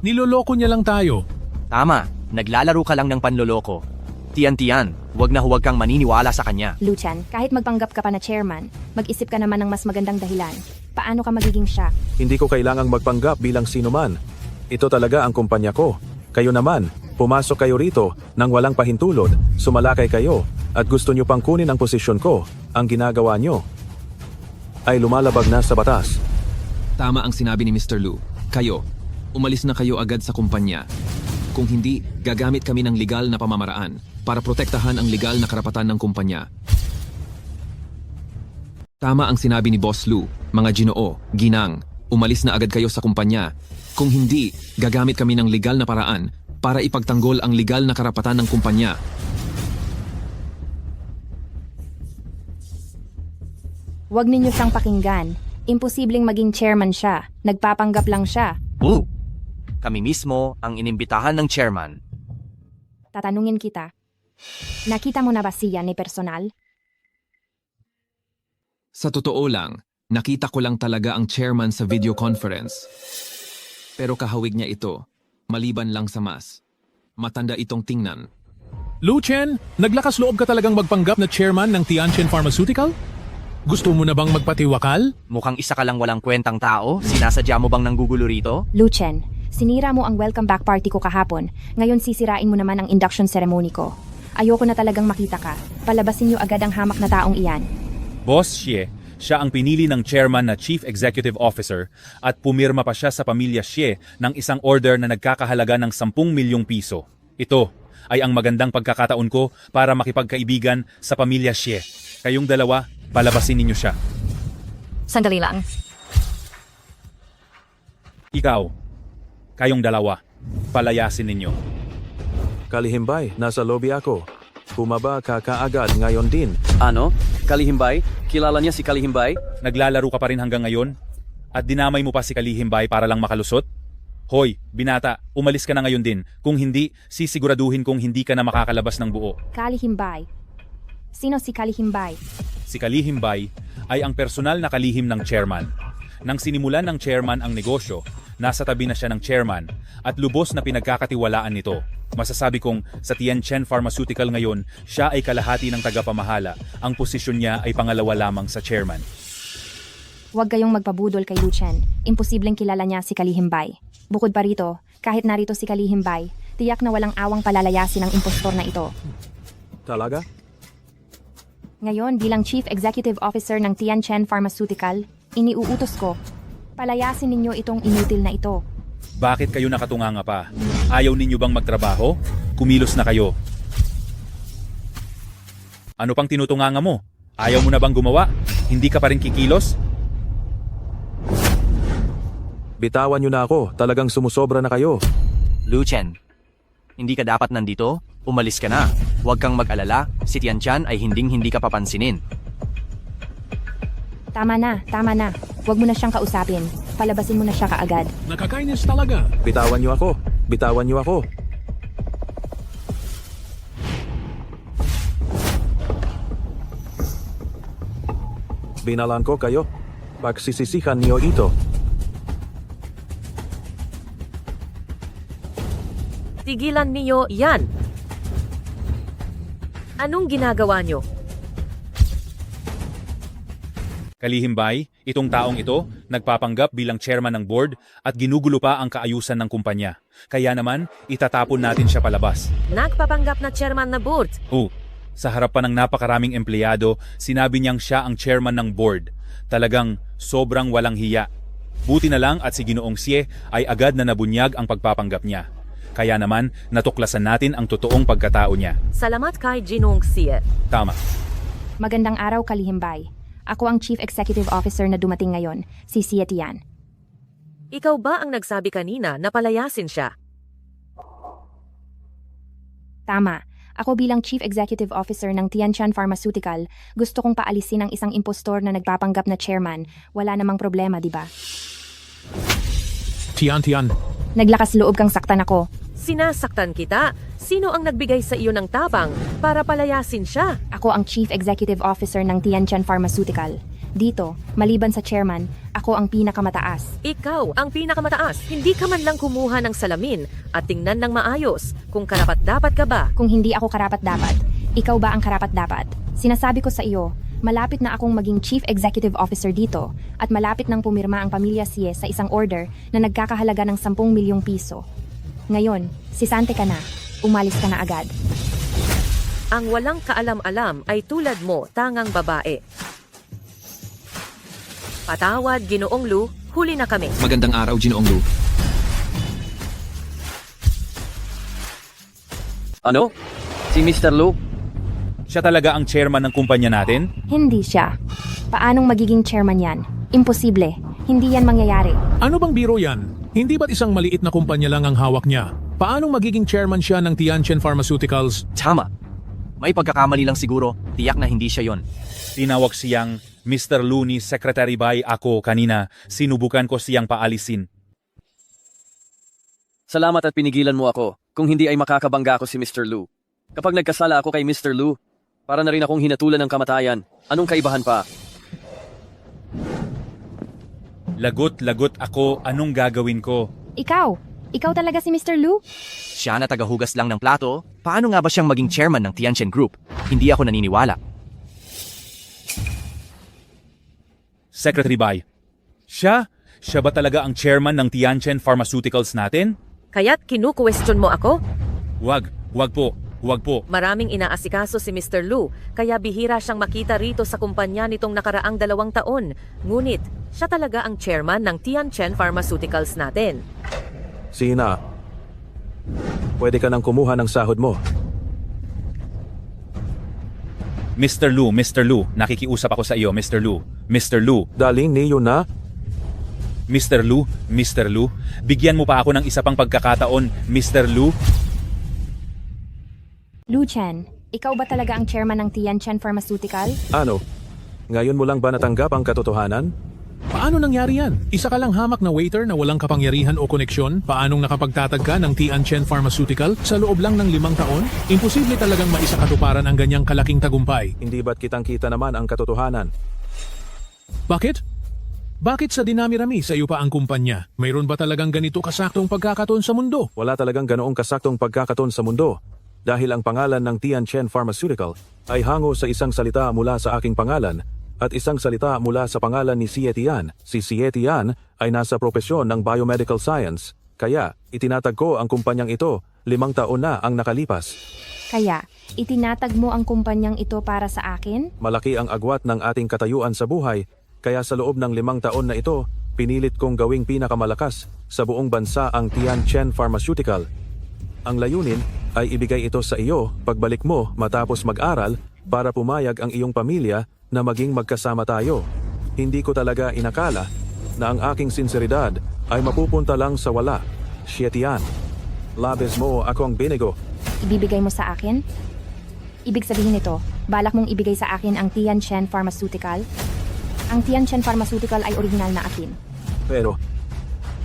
Niloloko niya lang tayo. Tama, naglalaro ka lang ng panloloko. Tian, huwag na huwag kang maniniwala sa kanya. Lu Chen, kahit magpanggap ka pa na chairman, mag-isip ka naman ng mas magandang dahilan. Paano ka magiging siya? Hindi ko kailangang magpanggap bilang sino man. Ito talaga ang kumpanya ko. Kayo naman, Pumasok kayo rito nang walang pahintulot, sumalakay kayo, at gusto nyo pang kunin ang posisyon ko. Ang ginagawa nyo ay lumalabag na sa batas. Tama ang sinabi ni Mr. Lu. Kayo, umalis na kayo agad sa kumpanya. Kung hindi, gagamit kami ng legal na pamamaraan para protektahan ang legal na karapatan ng kumpanya. Tama ang sinabi ni Boss Lu, mga Ginoo, ginang, umalis na agad kayo sa kumpanya. Kung hindi, gagamit kami ng legal na paraan para ipagtanggol ang legal na karapatan ng kumpanya. Huwag ninyo siyang pakinggan. Imposibleng maging chairman siya. Nagpapanggap lang siya. Kami mismo ang inimbitahan ng chairman. Tatanungin kita. Nakita mo na ba siya ni personal? Sa totoo lang, nakita ko lang talaga ang chairman sa video conference. Pero kahawig niya ito, maliban lang sa mas. Matanda itong tingnan. Lu Chen, naglakas loob ka talagang magpanggap na chairman ng Tianchen Pharmaceutical? Gusto mo na bang magpatiwakal? Mukhang isa ka lang walang kwentang tao. Sinasadya mo bang nanggugulo rito? Lu Chen, sinira mo ang welcome back party ko kahapon. Ngayon sisirain mo naman ang induction ceremony ko. Ayoko na talagang makita ka. Palabasin niyo agad ang hamak na taong iyan. Boss Xie, siya ang pinili ng chairman na Chief Executive Officer at pumirma pa siya sa pamilya Xie ng isang order na nagkakahalaga ng 10 milyong piso. Ito ay ang magandang pagkakataon ko para makipagkaibigan sa pamilya Xie. Kayong dalawa, palabasin ninyo siya. Sandali lang. Ikaw, kayong dalawa, palayasin ninyo. Kalihimbay, nasa lobby ako. Bumaba ka kaagad ngayon din. Ano? Kalihimbay? Kilala niya si Kalihimbay? Naglalaro ka pa rin hanggang ngayon? At dinamay mo pa si Kalihimbay para lang makalusot? Hoy, binata, umalis ka na ngayon din. Kung hindi, sisiguraduhin kong hindi ka na makakalabas ng buo. Kalihimbay. Sino si Kalihimbay? Si Kalihimbay ay ang personal na kalihim ng chairman. Nang sinimulan ng chairman ang negosyo, nasa tabi na siya ng chairman at lubos na pinagkakatiwalaan nito. Masasabi kong sa Tianchen Pharmaceutical ngayon, siya ay kalahati ng tagapamahala. Ang posisyon niya ay pangalawa lamang sa chairman. Huwag kayong magpabudol kay Lu Chen. Imposibleng kilala niya si Kalihimbay. Bukod pa rito, kahit narito si Kalihimbay, tiyak na walang awang palalayasin ang impostor na ito. Talaga? Ngayon bilang Chief Executive Officer ng Tianchen Pharmaceutical, iniuutos ko, palayasin ninyo itong inutil na ito. Bakit kayo nakatunganga pa? Ayaw ninyo bang magtrabaho? Kumilos na kayo. Ano pang tinutunganga mo? Ayaw mo na bang gumawa? Hindi ka pa rin kikilos? Bitawan nyo na ako, talagang sumusobra na kayo. Lu Chen, hindi ka dapat nandito? Umalis ka na. Huwag kang mag-alala, si Tianchen ay hindi ka papansinin. Tama na. Huwag mo na siyang kausapin. Palabasin mo na siya kaagad. Nakakainis talaga. Bitawan nyo ako. Bitawan nyo ako. Binalan ko kayo. Pagsisisihan niyo ito. Tigilan niyo yan. Anong ginagawa niyo? Kalihimbay, itong taong ito, nagpapanggap bilang chairman ng board at ginugulo pa ang kaayusan ng kumpanya. Kaya naman, itatapon natin siya palabas. Nagpapanggap na chairman na board. Sa harap pa ng napakaraming empleyado, sinabi niyang siya ang chairman ng board. Talagang sobrang walang hiya. Buti na lang at si Ginoong Xie ay agad na nabunyag ang pagpapanggap niya. Kaya naman, natuklasan natin ang totoong pagkatao niya. Salamat kay Ginong Xie. Tama. Magandang araw, Kalihimbay. Ako ang Chief Executive Officer na dumating ngayon, si Xie Tian. Ikaw ba ang nagsabi kanina na palayasin siya? Tama. Ako bilang Chief Executive Officer ng Tianchen Pharmaceutical, gusto kong paalisin ang isang impostor na nagpapanggap na chairman. Wala namang problema, di ba? Tian. Naglakas loob kang saktan ako. Sinasaktan kita? Sino ang nagbigay sa iyo ng tabang para palayasin siya? Ako ang Chief Executive Officer ng Tianchen Pharmaceutical. Dito, maliban sa chairman, ako ang pinakamataas. Ikaw ang pinakamataas. Hindi ka man lang kumuha ng salamin at tingnan ng maayos kung karapat-dapat ka ba. Kung hindi ako karapat-dapat, ikaw ba ang karapat-dapat? Sinasabi ko sa iyo, malapit na akong maging Chief Executive Officer dito at malapit nang pumirma ang pamilya Xie sa isang order na nagkakahalaga ng 10 milyong piso. Ngayon, sisante ka na. umalis ka na agad. Ang walang kaalam-alam ay tulad mo, tangang babae. Patawad, Ginoong Lu, huli na kami. Magandang araw, Ginoong Lu. Ano? Si Mr. Lu? Siya talaga ang chairman ng kumpanya natin? Hindi siya. Paanong magiging chairman yan? Imposible. Hindi yan mangyayari. Ano bang biro yan? Hindi ba't isang maliit na kumpanya lang ang hawak niya? Paanong magiging chairman siya ng Tianchen Pharmaceuticals? Tama. May pagkakamali lang siguro. Tiyak na hindi siya yon. Tinawag siyang Mr. Lu ni Secretary Bai ako kanina. Sinubukan ko siyang paalisin. Salamat at pinigilan mo ako. Kung hindi ay makakabangga ako si Mr. Lu. Kapag nagkasala ako kay Mr. Lu, para na rin akong hinatulan ng kamatayan. Anong kaibahan pa? Lagot ako, anong gagawin ko? Ikaw talaga si Mr. Lu? Siya na tagahugas lang ng plato. Paano nga ba siyang maging chairman ng Tianchen Group? Hindi ako naniniwala. Secretary Bai, siya ba talaga ang chairman ng Tianchen Pharmaceuticals natin? Kaya't kinukwestiyon mo ako? Wag po. Maraming inaasikaso si Mr. Lu, kaya bihira siyang makita rito sa kumpanya nitong nakaraang 2 taon. Ngunit, siya talaga ang chairman ng Tianchen Pharmaceuticals natin. Sina, pwede ka nang kumuha ng sahod mo. Mr. Lu, nakikiusap ako sa iyo, Mr. Lu. Daling niyo na? Mr. Lu, bigyan mo pa ako ng isa pang pagkakataon, Mr. Lu. Lu Chen, ikaw ba talaga ang chairman ng Tianchen Pharmaceutical? Ano? Ngayon mo lang ba natanggap ang katotohanan? Paano nangyari yan? Isa ka lang hamak na waiter na walang kapangyarihan o koneksyon? Paanong nakapagtatag ka ng Tianchen Pharmaceutical sa loob lang ng 5 taon? Imposible talagang maisakatuparan ang ganyang kalaking tagumpay. Hindi ba't kitang-kita naman ang katotohanan? Bakit? Bakit sa dinami-rami sa iyo pa ang kumpanya? Mayroon ba talagang ganito kasaktong pagkakataon sa mundo? Wala talagang ganoong kasaktong pagkakataon sa mundo. Dahil ang pangalan ng Tianchen Pharmaceutical ay hango sa isang salita mula sa aking pangalan at isang salita mula sa pangalan ni Xie Tian. Si Xie Tian ay nasa propesyon ng biomedical science, kaya itinatag ko ang kumpanyang ito 5 taon na ang nakalipas. Kaya, itinatag mo ang kumpanyang ito para sa akin? Malaki ang agwat ng ating katayuan sa buhay, kaya sa loob ng 5 taon na ito, pinilit kong gawing pinakamalakas sa buong bansa ang Tianchen Pharmaceutical. Ang layunin ay ibigay ito sa iyo pagbalik mo matapos mag-aral para pumayag ang iyong pamilya na maging magkasama tayo. Hindi ko talaga inakala na ang aking sinseridad ay mapupunta lang sa wala. Xie Tian, labis mo akong binigo. Ibibigay mo sa akin? Ibig sabihin nito, balak mong ibigay sa akin ang Tianchen Pharmaceutical? Ang Tianchen Pharmaceutical ay original na akin. Pero,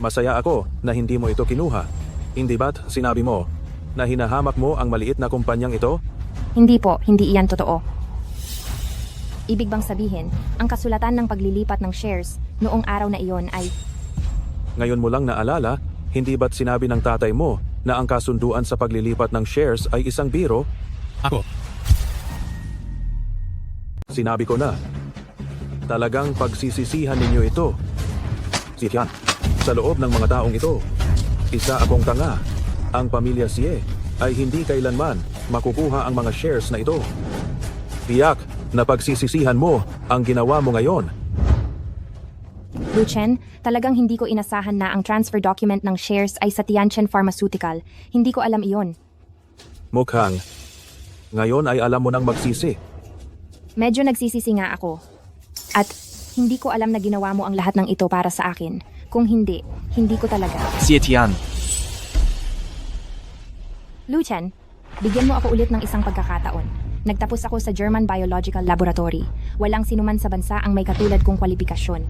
masaya ako na hindi mo ito kinuha. Hindi ba't sinabi mo na hinahamak mo ang maliit na kumpanyang ito? Hindi po, hindi iyan totoo. Ibig bang sabihin, ang kasulatan ng paglilipat ng shares noong araw na iyon ay... Ngayon mo lang naalala, hindi ba't sinabi ng tatay mo na ang kasunduan sa paglilipat ng shares ay isang biro? Ako. Sinabi ko na. Talagang pagsisisihan ninyo ito. Si Tian, sa loob ng mga taong ito, isa akong tanga. Ang pamilya Xie ay hindi kailanman makukuha ang mga shares na ito. Tiyak na pagsisisihan mo ang ginawa mo ngayon. Lu Chen, talagang hindi ko inasahan na ang transfer document ng shares ay sa Tianchen Pharmaceutical. Hindi ko alam iyon. Mukhang, ngayon ay alam mo nang magsisi. Medyo nagsisisi nga ako. At hindi ko alam na ginawa mo ang lahat ng ito para sa akin. Kung hindi, hindi ko talaga. Xie Tian. Lu Chen, bigyan mo ako ulit ng isang pagkakataon. Nagtapos ako sa German Biological Laboratory. Walang sinuman sa bansa ang may katulad kong kwalifikasyon.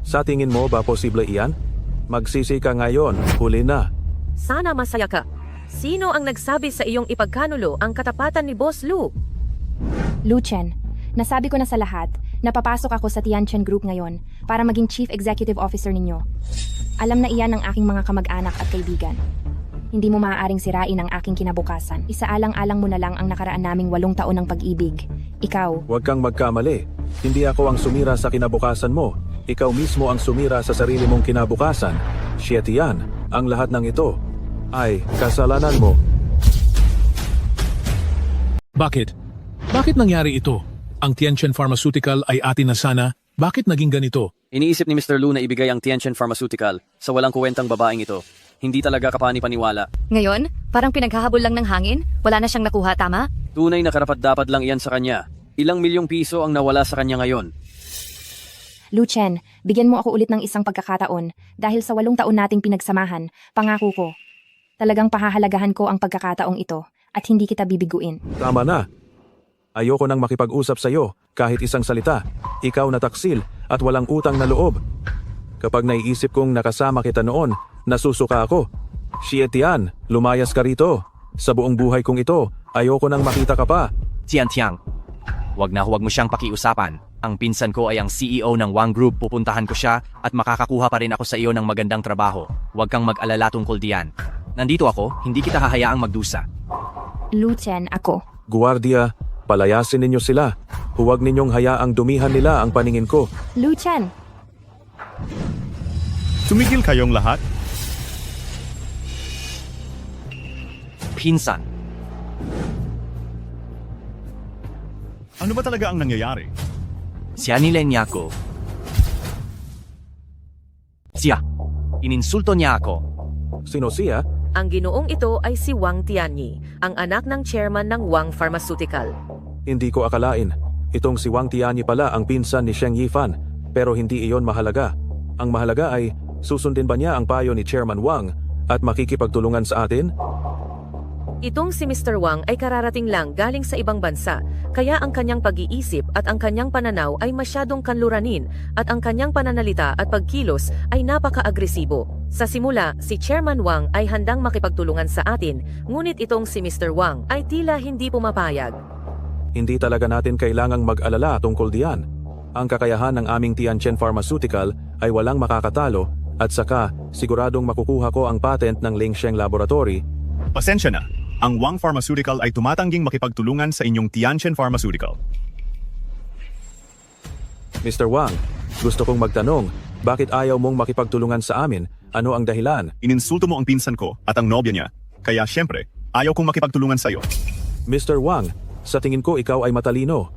Sa tingin mo ba posible iyan? Magsisi ka ngayon, huli na. Sana masaya ka. Sino ang nagsabi sa iyong ipagkanulo ang katapatan ni Boss Lu? Lu Chen, nasabi ko na sa lahat, napapasok ako sa Tianchen Group ngayon para maging Chief Executive Officer ninyo. Alam na iyan ng aking mga kamag-anak at kaibigan. Hindi mo maaaring sirain ang aking kinabukasan. Isaalang-alang mo na lang ang nakaraan naming 8 taon ng pag-ibig. Ikaw. Huwag kang magkamali. Hindi ako ang sumira sa kinabukasan mo. Ikaw mismo ang sumira sa sarili mong kinabukasan. Xie Tian, ang lahat ng ito ay kasalanan mo. Bakit? Bakit nangyari ito? Ang Tianchen Pharmaceutical ay atin na sana. Bakit naging ganito? Iniisip ni Mr. Lu na ibigay ang Tianchen Pharmaceutical sa walang kuwentang babaeng ito. Hindi talaga kapani-paniwala. Ngayon, parang pinaghahabol lang ng hangin? Wala na siyang nakuha, tama? Tunay na karapat-dapat lang iyan sa kanya. Ilang milyong piso ang nawala sa kanya ngayon. Lu Chen, bigyan mo ako ulit ng isang pagkakataon. Dahil sa 8 taon nating pinagsamahan, pangako ko. Talagang pahahalagahan ko ang pagkakataong ito at hindi kita bibiguin. Tama na. Ayoko nang makipag-usap sa iyo kahit isang salita. Ikaw na taksil at walang utang na loob. Kapag naiisip kong nakasama kita noon, nasusuka ako. Xie Tian, lumayas ka rito. Sa buong buhay kong ito, ayoko nang makita ka pa. Tian, huwag mo siyang pakiusapan. Ang pinsan ko ay ang CEO ng Wang Group. Pupuntahan ko siya at makakakuha pa rin ako sa iyo ng magandang trabaho. Huwag kang mag-alala tungkol diyan. Nandito ako, hindi kita hahayaang magdusa. Lu Chen, ako. Guardia, palayasin ninyo sila. Huwag ninyong hayaang dumihan nila ang paningin ko. Lu Chen! Tumigil kayong lahat. Pinsan, Ano ba talaga ang nangyayari? siya niya ko. Siya, ininsulto niya ako. Sino siya? Ang ginoong ito ay si Wang Tianyi, ang anak ng chairman ng Wang Pharmaceutical. Hindi ko akalain. Itong si Wang Tianyi pala ang pinsan ni Sheng Yifan. Pero hindi iyon mahalaga. Ang mahalaga ay, susundin ba niya ang payo ni Chairman Wang at makikipagtulungan sa atin? Itong si Mr. Wang ay kararating lang galing sa ibang bansa, kaya ang kanyang pag-iisip at ang kanyang pananaw ay masyadong kanluranin at ang kanyang pananalita at pagkilos ay napaka-agresibo. Sa simula, si Chairman Wang ay handang makipagtulungan sa atin, ngunit itong si Mr. Wang ay tila hindi pumapayag. Hindi talaga natin kailangang mag-alala tungkol diyan. Ang kakayahan ng aming Tianchen Pharmaceutical ay walang makakatalo at saka siguradong makukuha ko ang patent ng Lingsheng Laboratory. Pasensya na. Ang Wang Pharmaceutical ay tumatangging makipagtulungan sa inyong Tianchen Pharmaceutical. Mr. Wang, gusto kong magtanong, bakit ayaw mong makipagtulungan sa amin? Ano ang dahilan? Ininsulto mo ang pinsan ko at ang nobya niya, kaya syempre, ayaw kong makipagtulungan sa iyo. Mr. Wang, sa tingin ko ikaw ay matalino.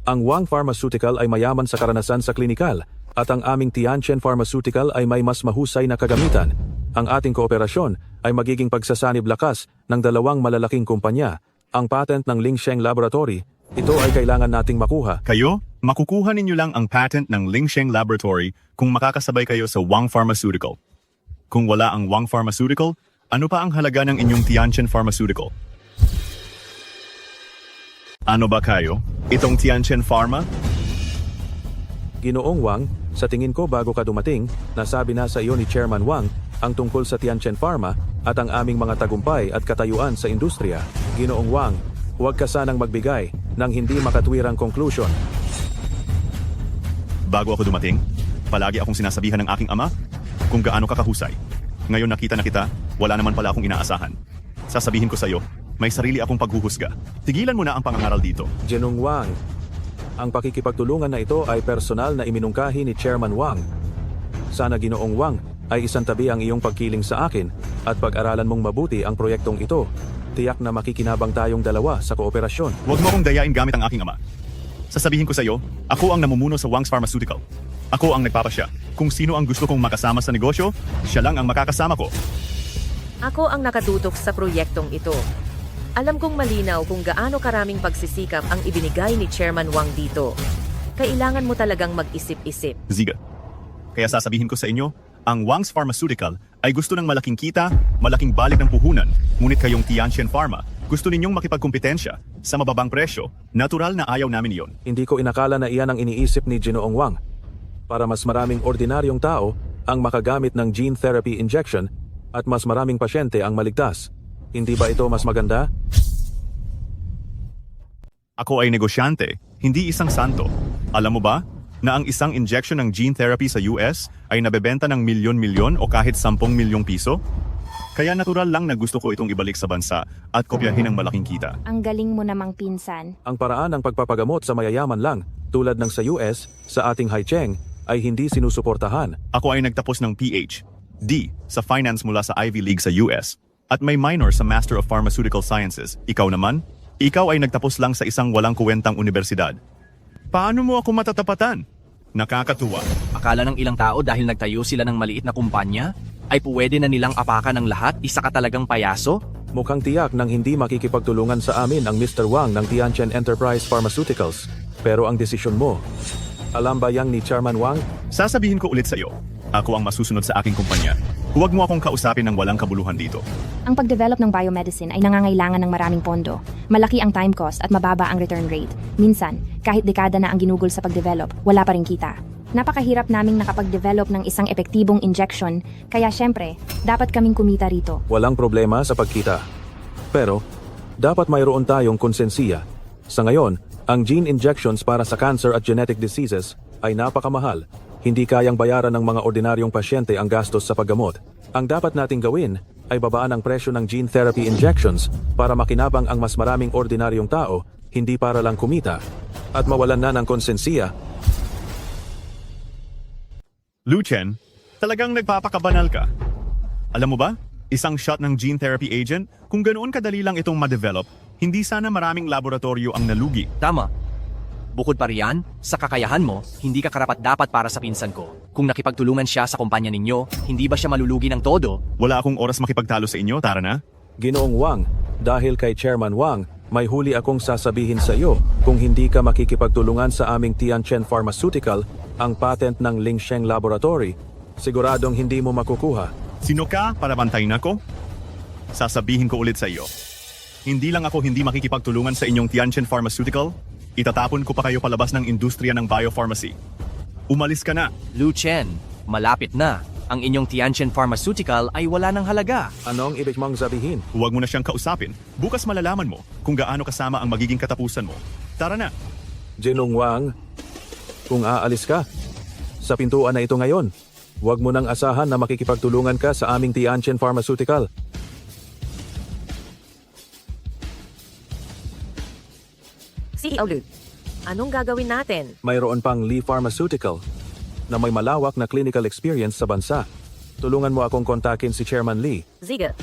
Ang Wang Pharmaceutical ay mayaman sa karanasan sa klinikal at ang aming Tianchen Pharmaceutical ay may mas mahusay na kagamitan. Ang ating kooperasyon ay magiging pagsasanib lakas ng 2 malalaking kumpanya. Ang patent ng Lingsheng Laboratory, ito ay kailangan nating makuha. Kayo, makukuha ninyo lang ang patent ng Lingsheng Laboratory kung makakasabay kayo sa Wang Pharmaceutical. Kung wala ang Wang Pharmaceutical, ano pa ang halaga ng inyong Tianchen Pharmaceutical? Ano ba kayo? Itong Tianchen Pharma? Ginoong Wang, sa tingin ko bago ka dumating, nasabi na sa iyo ni Chairman Wang ang tungkol sa Tianchen Pharma at ang aming mga tagumpay at katayuan sa industriya. Ginoong Wang, huwag ka sanang magbigay ng hindi makatwirang conclusion. Bago ako dumating, palagi akong sinasabihan ng aking ama kung gaano ka kahusay. Ngayon nakita na kita, wala naman pala akong inaasahan. Sasabihin ko sa iyo, may sarili akong paghuhusga. Tigilan mo na ang pangangaral dito. Ginoong Wang, ang pakikipagtulungan na ito ay personal na iminungkahi ni Chairman Wang. Sana Ginoong Wang ay isantabi ang iyong pagkiling sa akin at pag-aralan mong mabuti ang proyektong ito. Tiyak na makikinabang tayong dalawa sa kooperasyon. Huwag mo akong dayain gamit ang aking ama. Sasabihin ko sa iyo, ako ang namumuno sa Wang's Pharmaceutical. Ako ang nagpapasya. Kung sino ang gusto kong makasama sa negosyo, siya lang ang makakasama ko. Ako ang nakatutok sa proyektong ito. Alam kong malinaw kung gaano karaming pagsisikap ang ibinigay ni Chairman Wang dito. Kailangan mo talagang mag-isip-isip. Ziga. Kaya sasabihin ko sa inyo, ang Wang's Pharmaceutical ay gusto ng malaking kita, malaking balik ng puhunan, ngunit kayong Tianchen Pharma, gusto ninyong makipagkumpetensya sa mababang presyo. Natural na ayaw namin iyon. Hindi ko inakala na iyan ang iniisip ni Ginoong Wang. Para mas maraming ordinaryong tao ang makagamit ng gene therapy injection at mas maraming pasyente ang maligtas. Hindi ba ito mas maganda? Ako ay negosyante, hindi isang santo. Alam mo ba na ang isang injection ng gene therapy sa US ay nabebenta ng milyon-milyon o kahit 10 milyong piso? Kaya natural lang na gusto ko itong ibalik sa bansa at kopyahin ang malaking kita. Ang galing mo namang pinsan. Ang paraan ng pagpapagamot sa mayayaman lang, tulad ng sa US, sa ating Haicheng, ay hindi sinusuportahan. Ako ay nagtapos ng PhD sa finance mula sa Ivy League sa US at may minor sa Master of Pharmaceutical Sciences. Ikaw naman? Ikaw ay nagtapos lang sa isang walang kuwentang universidad. Paano mo ako matatapatan? Nakakatuwa. Akala ng ilang tao dahil nagtayo sila ng maliit na kumpanya, ay puwede na nilang apakan ng lahat, isa ka talagang payaso? Mukhang tiyak nang hindi makikipagtulungan sa amin ang Mr. Wang ng Tianchen Enterprise Pharmaceuticals. Pero ang desisyon mo, alam ba yang ni Chairman Wang? Sasabihin ko ulit sa iyo, ako ang masusunod sa aking kumpanya. Huwag mo akong kausapin ng walang kabuluhan dito. Ang pagdevelop ng biomedicine ay nangangailangan ng maraming pondo. Malaki ang time cost at mababa ang return rate. Minsan, kahit dekada na ang ginugol sa pagdevelop, wala pa rin kita. Napakahirap naming nakapag-develop ng isang epektibong injection, kaya syempre, dapat kaming kumita rito. Walang problema sa pagkita. Pero, dapat mayroon tayong konsensiya. Sa ngayon, ang gene injections para sa cancer at genetic diseases ay napakamahal. Hindi kayang bayaran ng mga ordinaryong pasyente ang gastos sa paggamot. Ang dapat nating gawin ay babaan ang presyo ng gene therapy injections para makinabang ang mas maraming ordinaryong tao, hindi para lang kumita, at mawalan na ng konsensiya. Lu Chen, talagang nagpapakabanal ka. Alam mo ba, isang shot ng gene therapy agent, kung ganoon kadali lang itong ma-develop, hindi sana maraming laboratorio ang nalugi. Tama. Bukod pa riyan, sa kakayahan mo, hindi ka karapat-dapat para sa pinsan ko. Kung nakipagtulungan siya sa kumpanya ninyo, hindi ba siya malulugi ng todo? Wala akong oras makipagtalo sa inyo, tara na. Ginoong Wang, dahil kay Chairman Wang, may huli akong sasabihin sa iyo. Kung hindi ka makikipagtulungan sa aming Tianchen Pharmaceutical, ang patent ng Lingsheng Laboratory, siguradong hindi mo makukuha. Sino ka para bantayin ako? Sasabihin ko ulit sa iyo. Hindi lang ako hindi makikipagtulungan sa inyong Tianchen Pharmaceutical, itatapon ko pa kayo palabas ng industriya ng biopharmacy. Umalis ka na. Lu Chen, malapit na. Ang inyong Tianchen Pharmaceutical ay wala ng halaga. Anong ibig mong sabihin? Huwag mo na siyang kausapin. Bukas malalaman mo kung gaano kasama ang magiging katapusan mo. Tara na. Ginoong Wang, kung aalis ka, sa pintuan na ito ngayon, huwag mo nang asahan na makikipagtulungan ka sa aming Tianchen Pharmaceutical. CEO Lu, anong gagawin natin? Mayroon pang Lee Pharmaceutical na may malawak na clinical experience sa bansa. Tulungan mo akong kontakin si Chairman Lee. Sige.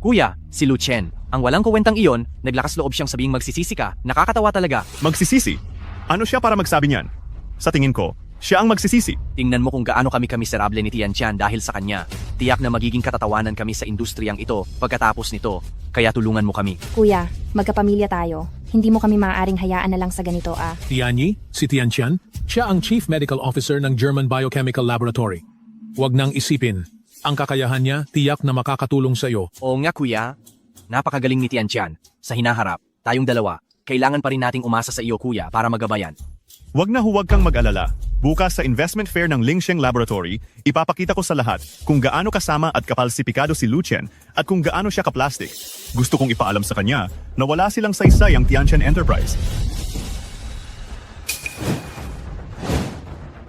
Kuya, si Lu Chen, ang walang kuwentang iyon, naglakas loob siyang sabing magsisisi ka. Nakakatawa talaga. Magsisisi? Ano siya para magsabi niyan? Sa tingin ko, siya ang magsisisi. Tingnan mo kung gaano kami kamiserable ni Tianchen dahil sa kanya. Tiyak na magiging katatawanan kami sa industriyang ito pagkatapos nito. Kaya tulungan mo kami. Kuya, magkapamilya tayo. Hindi mo kami maaaring hayaan na lang sa ganito Tianyi, si Tianchen, siya ang Chief Medical Officer ng German Biochemical Laboratory. Huwag nang isipin. Ang kakayahan niya, tiyak na makakatulong sa iyo. Oo nga kuya, napakagaling ni Tianchen. Sa hinaharap, tayong dalawa, kailangan pa rin nating umasa sa iyo kuya para magabayan. Huwag na huwag kang mag-alala. Bukas sa investment fair ng Lingsheng Laboratory, ipapakita ko sa lahat kung gaano kasama at kapalsipikado si Lu Chen at kung gaano siya kaplastic. Gusto kong ipaalam sa kanya na wala silang saysay ang Tianchen Enterprise.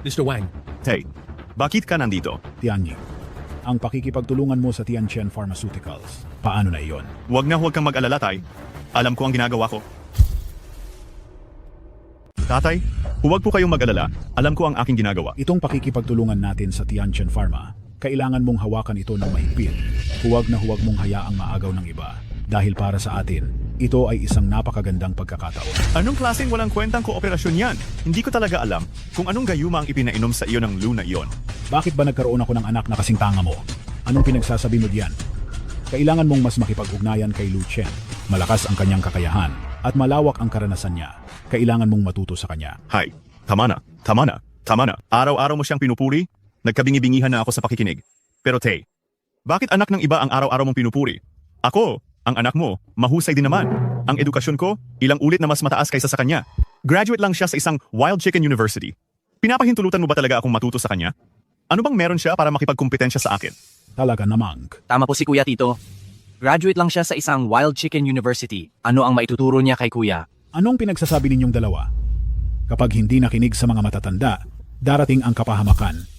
Mr. Wang. Hey, bakit ka nandito? Tianyi, ang pakikipagtulungan mo sa Tianchen Pharmaceuticals, paano na iyon? Huwag na huwag kang mag-alala, Tay. Alam ko ang ginagawa ko. Tatay, huwag po kayong mag-alala. Alam ko ang aking ginagawa. Itong pakikipagtulungan natin sa Tianchen Pharma, kailangan mong hawakan ito ng mahigpit. Huwag na huwag mong hayaang maagaw ng iba. Dahil para sa atin, ito ay isang napakagandang pagkakataon. Anong klaseng walang kwentang kooperasyon yan? Hindi ko talaga alam kung anong gayuma ang ipinainom sa iyo ng Lu na iyon. Bakit ba nagkaroon ako ng anak na kasing tanga mo? Anong pinagsasabi mo diyan? Kailangan mong mas makipag-ugnayan kay Lu Chen. Malakas ang kanyang kakayahan at malawak ang karanasan niya. Kailangan mong matuto sa kanya. Hay, tama na, tama na, tama na. Araw-araw mo siyang pinupuri, nagkabingi-bingihan na ako sa pakikinig. Pero Tay, bakit anak ng iba ang araw-araw mong pinupuri? Ako, ang anak mo, mahusay din naman. Ang edukasyon ko, ilang ulit na mas mataas kaysa sa kanya. Graduate lang siya sa isang Wild Chicken University. Pinapahintulutan mo ba talaga akong matuto sa kanya? Ano bang meron siya para makipagkumpetensya sa akin? Talaga namang. Tama po si Kuya Tito. Graduate lang siya sa isang Wild Chicken University. Ano ang maituturo niya kay Kuya? Anong pinagsasabi ninyong dalawa? Kapag hindi nakinig sa mga matatanda, darating ang kapahamakan.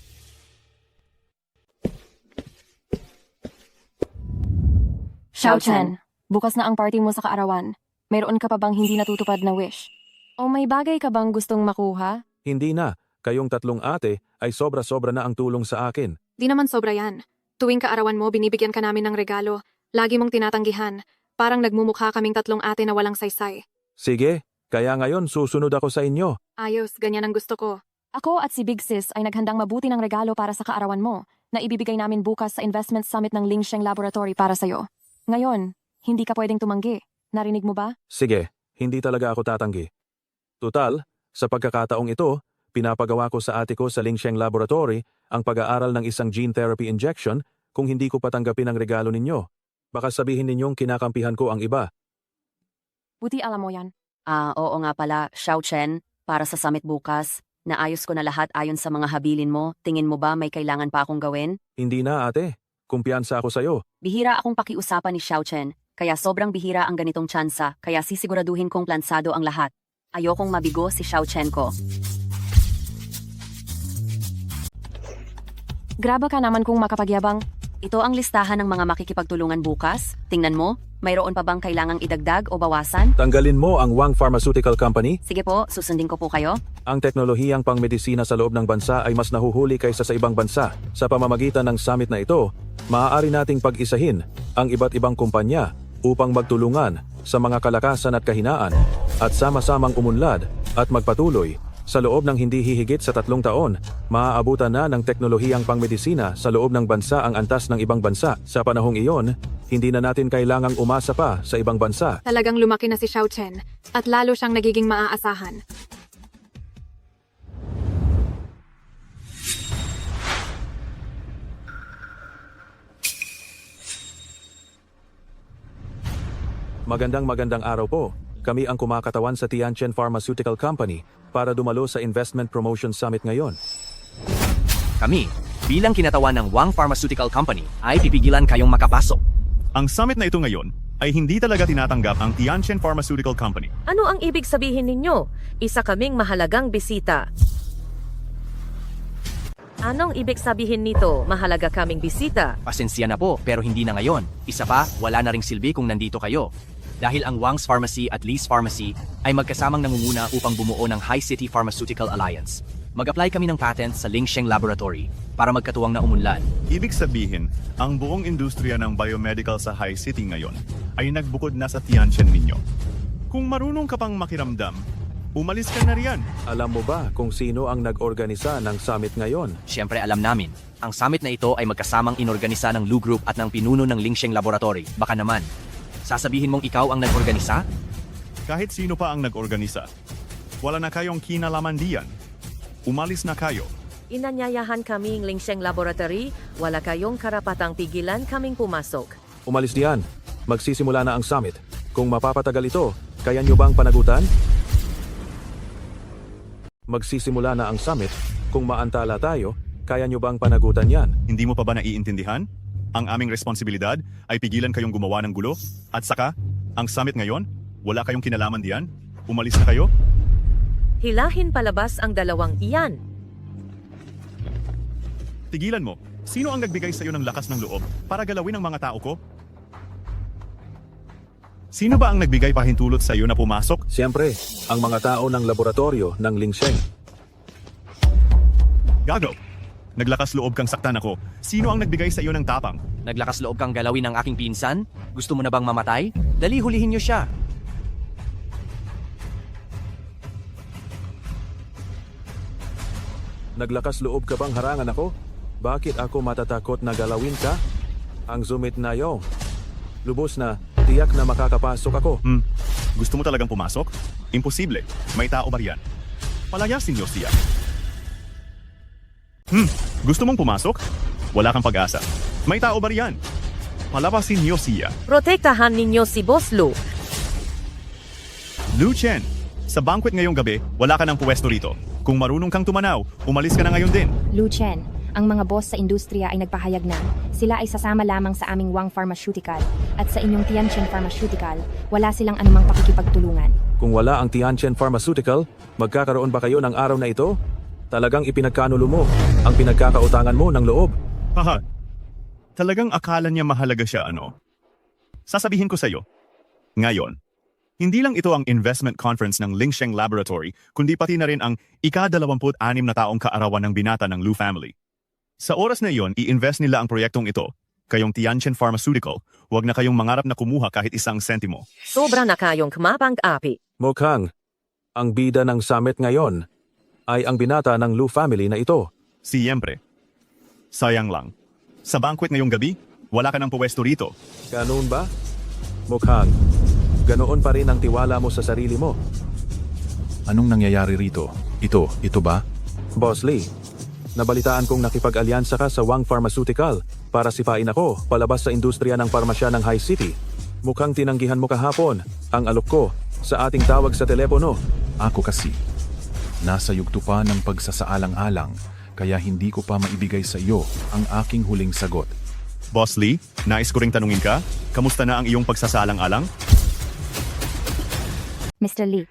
Xiao Chen, bukas na ang party mo sa kaarawan. Mayroon ka pa bang hindi natutupad na wish? O may bagay ka bang gustong makuha? Hindi na. Kayong tatlong ate ay sobra-sobra na ang tulong sa akin. Di naman sobra yan. Tuwing kaarawan mo, binibigyan ka namin ng regalo. Lagi mong tinatanggihan. Parang nagmumukha kaming tatlong ate na walang saysay. Sige, kaya ngayon susunod ako sa inyo. Ayos, ganyan ang gusto ko. Ako at si Big Sis ay naghandang mabuti ng regalo para sa kaarawan mo na ibibigay namin bukas sa Investment Summit ng Lingsheng Laboratory para sa'yo. Ngayon, hindi ka pwedeng tumanggi. Narinig mo ba? Sige, hindi talaga ako tatanggi. Tutal, sa pagkakataong ito, pinapagawa ko sa ate ko sa Lingsheng Laboratory ang pag-aaral ng isang gene therapy injection kung hindi ko patanggapin ang regalo ninyo. Baka sabihin ninyong kinakampihan ko ang iba. Buti alam mo yan. Oo nga pala, Xiao Chen, para sa summit bukas. Naayos ko na lahat ayon sa mga habilin mo. Tingin mo ba may kailangan pa akong gawin? Hindi na ate, kumpiyansa ako sa'yo. Bihira akong pakiusapan ni Xiao Chen, kaya sobrang bihira ang ganitong tsansa, kaya sisiguraduhin kong plansado ang lahat. Ayokong mabigo si Xiao Chen ko. Graba ka naman kung makapagyabang. Ito ang listahan ng mga makikipagtulungan bukas. Tingnan mo, mayroon pa bang kailangang idagdag o bawasan? Tanggalin mo ang Wang Pharmaceutical Company. Sige po, susundin ko po kayo. Ang teknolohiyang pangmedisina sa loob ng bansa ay mas nahuhuli kaysa sa ibang bansa. Sa pamamagitan ng summit na ito, maaari nating pag-isahin ang iba't ibang kumpanya upang magtulungan sa mga kalakasan at kahinaan at sama-samang umunlad at magpatuloy. Sa loob ng hindi hihigit sa 3 taon, maaabutan na ng teknolohiyang pangmedisina sa loob ng bansa ang antas ng ibang bansa. Sa panahong iyon, hindi na natin kailangang umasa pa sa ibang bansa. Talagang lumaki na si Xiao Chen at lalo siyang nagiging maaasahan. Magandang araw po. Kami ang kumakatawan sa Tianchen Pharmaceutical Company para dumalo sa Investment Promotion Summit ngayon. Kami, bilang kinatawan ng Wang Pharmaceutical Company, ay pipigilan kayong makapasok. Ang summit na ito ngayon ay hindi talaga tinatanggap ang Tianchen Pharmaceutical Company. Ano ang ibig sabihin ninyo? Isa kaming mahalagang bisita. Anong ibig sabihin nito, mahalaga kaming bisita? Pasensya na po, pero hindi na ngayon. Isa pa, wala na ring silbi kung nandito kayo. Dahil ang Wang's Pharmacy at Lee's Pharmacy ay magkasamang nangunguna upang bumuo ng High City Pharmaceutical Alliance. Mag-apply kami ng patent sa Lingsheng Laboratory para magkatuwang na umunlad. Ibig sabihin, ang buong industriya ng biomedical sa High City ngayon ay nagbukod na sa Tianchen ninyo. Kung marunong ka pang makiramdam, umalis ka na riyan. Alam mo ba kung sino ang nag-organisa ng summit ngayon? Siyempre alam namin. Ang summit na ito ay magkasamang inorganisa ng Lu Group at ng pinuno ng Lingsheng Laboratory. Baka naman, sasabihin mong ikaw ang nag-organisa? Kahit sino pa ang nag-organisa, wala na kayong kinalaman diyan. Umalis na kayo. Inanyayahan kaming Lingsheng Laboratory, wala kayong karapatang pigilan kaming pumasok. Umalis diyan. Magsisimula na ang summit. Kung mapapatagal ito, kaya nyo bang panagutan? Magsisimula na ang summit. Kung maantala tayo, kaya nyo bang panagutan yan? Hindi mo pa ba naiintindihan? Ang aming responsibilidad ay pigilan kayong gumawa ng gulo. At saka, ang summit ngayon, wala kayong kinalaman diyan. Umalis na kayo. Hilahin palabas ang dalawang iyan. Tigilan mo. Sino ang nagbigay sa iyo ng lakas ng loob para galawin ang mga tao ko? Sino ba ang nagbigay pahintulot sa iyo na pumasok? Siyempre, ang mga tao ng laboratorio ng Lingsheng. Gago! Naglakas loob kang saktan ako. Sino ang nagbigay sa iyo ng tapang? Naglakas loob kang galawin ng aking pinsan? Gusto mo na bang mamatay? Dali hulihin niyo siya. Naglakas loob ka bang harangan ako? Bakit ako matatakot na galawin ka? Ang zoomit na yo. Lubos na, tiyak na makakapasok ako. Gusto mo talagang pumasok? Imposible. May tao ba riyan? Palayasin niyo siya. Gusto mong pumasok? Wala kang pag-asa. May tao ba riyan? Palabasin niyo siya. Protektahan ninyo si Boss Lu. Lu Chen, sa banquet ngayong gabi, wala ka ng puwesto rito. Kung marunong kang tumanaw, umalis ka na ngayon din. Lu Chen, ang mga boss sa industriya ay nagpahayag na sila ay sasama lamang sa aming Wang Pharmaceutical at sa inyong Tianchen Pharmaceutical, wala silang anumang pakikipagtulungan. Kung wala ang Tianchen Pharmaceutical, magkakaroon ba kayo ng araw na ito? Talagang ipinagkanulo mo ang pinagkakautangan mo ng loob. Haha, talagang akala niya mahalaga siya ano? Sasabihin ko sa iyo, ngayon, hindi lang ito ang investment conference ng Lingsheng Laboratory, kundi pati na rin ang ika-26 na taong kaarawan ng binata ng Lu family. Sa oras na iyon, i-invest nila ang proyektong ito. Kayong Tianchen Pharmaceutical, huwag na kayong mangarap na kumuha kahit isang sentimo. Sobra na kayong kumapang-api. Mukhang, ang bida ng summit ngayon ay ang binata ng Lu family na ito. Siyempre. Sayang lang. Sa banquet ngayong gabi, wala ka ng puwesto rito. Ganoon ba? Mukhang, ganoon pa rin ang tiwala mo sa sarili mo. Anong nangyayari rito? Ito ba? Boss Lee, nabalitaan kong nakipag-alyansa ka sa Wang Pharmaceutical para sipain ako palabas sa industriya ng parmasya ng High City. Mukhang tinanggihan mo kahapon ang alok ko sa ating tawag sa telepono. Ako kasi, nasa yugto pa ng pagsasaalang-alang, kaya hindi ko pa maibigay sa iyo ang aking huling sagot. Boss Lee, nais ko ring tanungin ka, kamusta na ang iyong pagsasaalang-alang? Mr. Lee,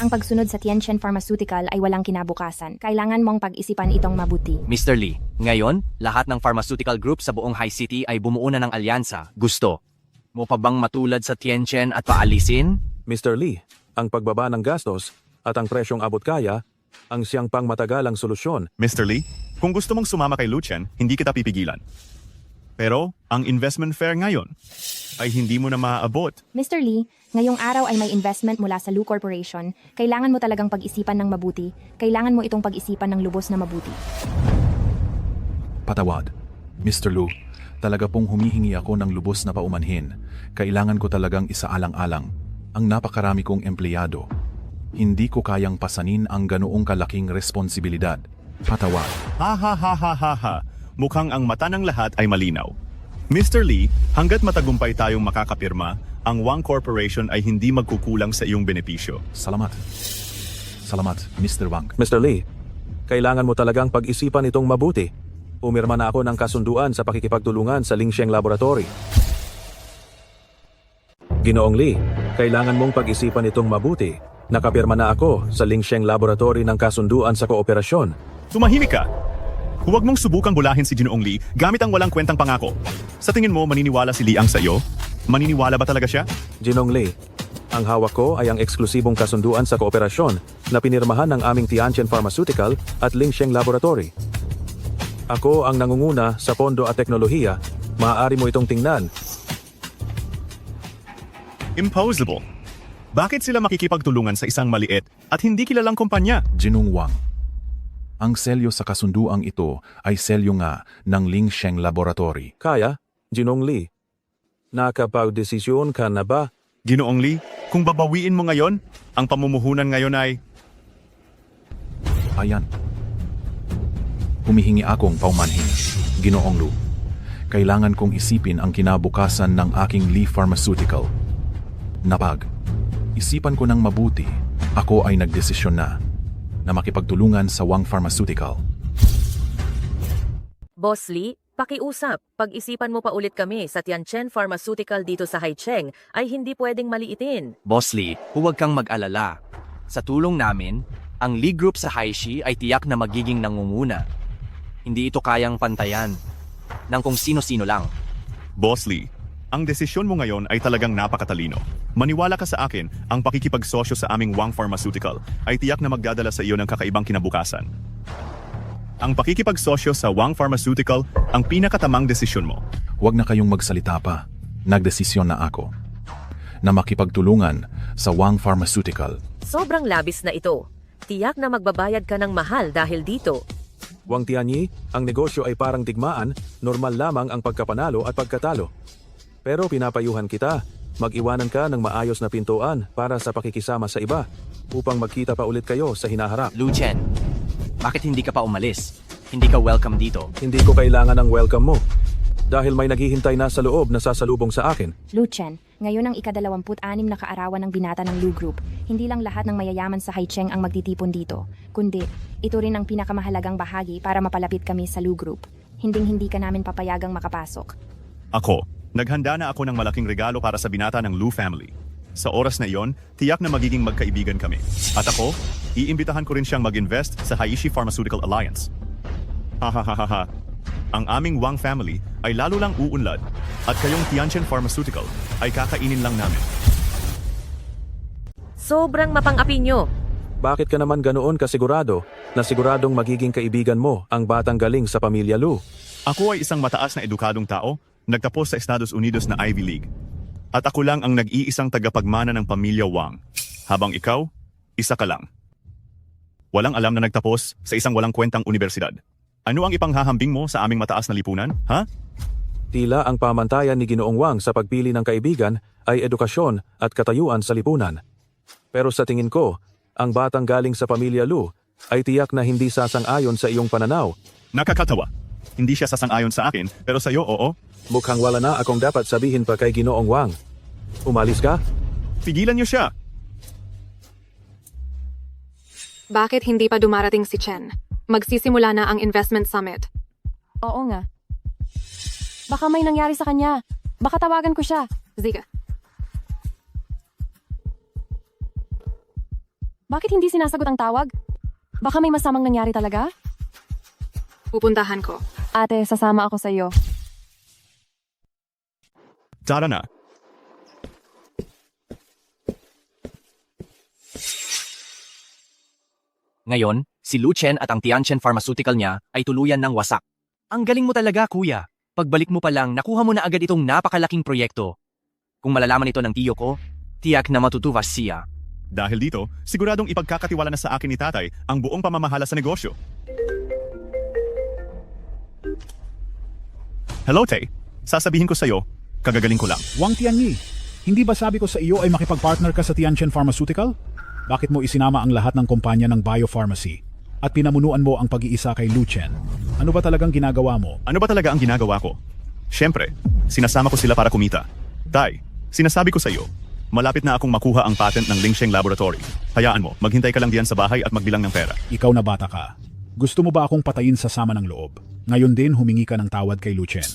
ang pagsunod sa Tianchen Pharmaceutical ay walang kinabukasan. Kailangan mong pag-isipan itong mabuti. Mr. Lee, ngayon, lahat ng pharmaceutical group sa buong High City ay bumuo na ng alyansa. Gusto mo pa bang matulad sa Tianchen at paalisin? Mr. Lee, ang pagbaba ng gastos at ang presyong abot kaya ang siyang pangmatagalang solusyon. Mr. Lee, kung gusto mong sumama kay Luchen, hindi kita pipigilan. Pero, ang investment fair ngayon ay hindi mo na maaabot. Mr. Lee, ngayong araw ay may investment mula sa Lu Corporation. Kailangan mo talagang pag-isipan ng mabuti. Kailangan mo itong pag-isipan ng lubos na mabuti. Patawad. Mr. Lu, talaga pong humihingi ako ng lubos na paumanhin. Kailangan ko talagang isaalang-alang ang napakarami kong empleyado. Hindi ko kayang pasanin ang ganoong kalaking responsibilidad. Patawad. Ha ha ha ha ha ha. Mukhang ang mata ng lahat ay malinaw. Mr. Lee, hanggat matagumpay tayong makakapirma, ang Wang Corporation ay hindi magkukulang sa iyong benepisyo. Salamat. Salamat, Mr. Wang. Mr. Lee, kailangan mo talagang pag-isipan itong mabuti. Pumirma na ako ng kasunduan sa pakikipagtulungan sa Lingsheng Laboratory. Ginoong Lee, kailangan mong pag-isipan itong mabuti. Nakapirma na ako sa Lingsheng Laboratory ng kasunduan sa kooperasyon. Tumahimik ka! Huwag mong subukang bulahin si Ginoong Lee gamit ang walang kwentang pangako. Sa tingin mo, maniniwala si Liang sa iyo? Maniniwala ba talaga siya? Ginoong Lee, ang hawak ko ay ang eksklusibong kasunduan sa kooperasyon na pinirmahan ng aming Tianchen Pharmaceutical at Lingsheng Laboratory. Ako ang nangunguna sa pondo at teknolohiya. Maaari mo itong tingnan. Impossible. Bakit sila makikipagtulungan sa isang maliit at hindi kilalang kumpanya? Ginong Wang. Ang selyo sa kasunduang ito ay selyo nga ng Lingsheng Laboratory. Kaya, Ginong Lee, nakapagdesisyon ka na ba? Ginoong Lee, kung babawiin mo ngayon, ang pamumuhunan ngayon ay... Ayan. Humihingi akong paumanhin, Ginoong Lu. Kailangan kong isipin ang kinabukasan ng aking Lee Pharmaceutical. Isipan ko ng mabuti, ako ay nagdesisyon na makipagtulungan sa Wang Pharmaceutical. Boss Lee, pakiusap. Pag-isipan mo pa ulit kami sa Tianchen Pharmaceutical dito sa Haicheng ay hindi pwedeng maliitin. Boss Lee, huwag kang mag-alala. Sa tulong namin, ang Lee Group sa Haishi ay tiyak na magiging nangunguna. Hindi ito kayang pantayan ng kung sino-sino lang. Boss Lee, ang desisyon mo ngayon ay talagang napakatalino. Maniwala ka sa akin, ang pakikipagsosyo sa aming Wang Pharmaceutical ay tiyak na magdadala sa iyo ng kakaibang kinabukasan. Ang pakikipagsosyo sa Wang Pharmaceutical ang pinakatamang desisyon mo. Huwag na kayong magsalita pa. Nagdesisyon na ako na makipagtulungan sa Wang Pharmaceutical. Sobrang labis na ito. Tiyak na magbabayad ka ng mahal dahil dito. Wang Tianyi, ang negosyo ay parang digmaan, normal lamang ang pagkapanalo at pagkatalo. Pero pinapayuhan kita, mag-iwanan ka ng maayos na pintuan para sa pakikisama sa iba upang magkita pa ulit kayo sa hinaharap. Luchen, bakit hindi ka pa umalis? Hindi ka welcome dito. Hindi ko kailangan ng welcome mo dahil may naghihintay na sa loob na sasalubong sa akin. Luchen, ngayon ang ika-26 na kaarawan ng binata ng Lu Group. Hindi lang lahat ng mayayaman sa Haicheng ang magtitipon dito, kundi ito rin ang pinakamahalagang bahagi para mapalapit kami sa Lu Group. Hinding-hindi ka namin papayagang makapasok. Ako, naghanda na ako ng malaking regalo para sa binata ng Lu family. Sa oras na iyon, tiyak na magiging magkaibigan kami. At ako, iimbitahan ko rin siyang mag-invest sa Haishi Pharmaceutical Alliance. Ha. Ang aming Wang family ay lalo lang uunlad at kayong Tianchen Pharmaceutical ay kakainin lang namin. Sobrang mapang-api nyo. Bakit ka naman ganoon kasigurado na siguradong magiging kaibigan mo ang batang galing sa pamilya Lu? Ako ay isang mataas na edukadong tao, nagtapos sa Estados Unidos na Ivy League. At ako lang ang nag-iisang tagapagmana ng pamilya Wang. Habang ikaw, isa ka lang. Walang alam na nagtapos sa isang walang kwentang universidad. Ano ang ipanghahambing mo sa aming mataas na lipunan, ha? Tila ang pamantayan ni Ginoong Wang sa pagpili ng kaibigan ay edukasyon at katayuan sa lipunan. Pero sa tingin ko, ang batang galing sa pamilya Lu ay tiyak na hindi sasang-ayon sa iyong pananaw. Nakakatawa. Hindi siya sasang-ayon sa akin, pero sa iyo, oo. Mukhang wala na akong dapat sabihin pa kay Ginoong Wang. Umalis ka? Pigilan niyo siya! Bakit hindi pa dumarating si Chen? Magsisimula na ang investment summit. Oo nga. Baka may nangyari sa kanya. Baka tawagan ko siya. Ziga. Bakit hindi sinasagot ang tawag? Baka may masamang nangyari talaga? Pupuntahan ko. Ate, sasama ako sa iyo. Tara na. Ngayon, si Lu Chen at ang Tianchen Pharmaceutical niya ay tuluyan ng wasak. Ang galing mo talaga, kuya. Pagbalik mo pa lang, nakuha mo na agad itong napakalaking proyekto. Kung malalaman ito ng tiyo ko, tiyak na matutuwas siya. Dahil dito, siguradong ipagkakatiwala na sa akin ni tatay ang buong pamamahala sa negosyo. Hello, Tay. Sasabihin ko sa'yo, kagagaling ko lang. Wang Tianyi, hindi ba sabi ko sa iyo ay makipag-partner ka sa Tianchen Pharmaceutical? Bakit mo isinama ang lahat ng kumpanya ng biopharmacy at pinamunuan mo ang pag-iisa kay Lu Chen? Ano ba talagang ginagawa mo? Ano ba talaga ang ginagawa ko? Siyempre, sinasama ko sila para kumita. Tay, sinasabi ko sa iyo, malapit na akong makuha ang patent ng Lingsheng Laboratory. Hayaan mo, maghintay ka lang diyan sa bahay at magbilang ng pera. Ikaw na bata ka. Gusto mo ba akong patayin sa sama ng loob? Ngayon din humingi ka ng tawad kay Lu Chen.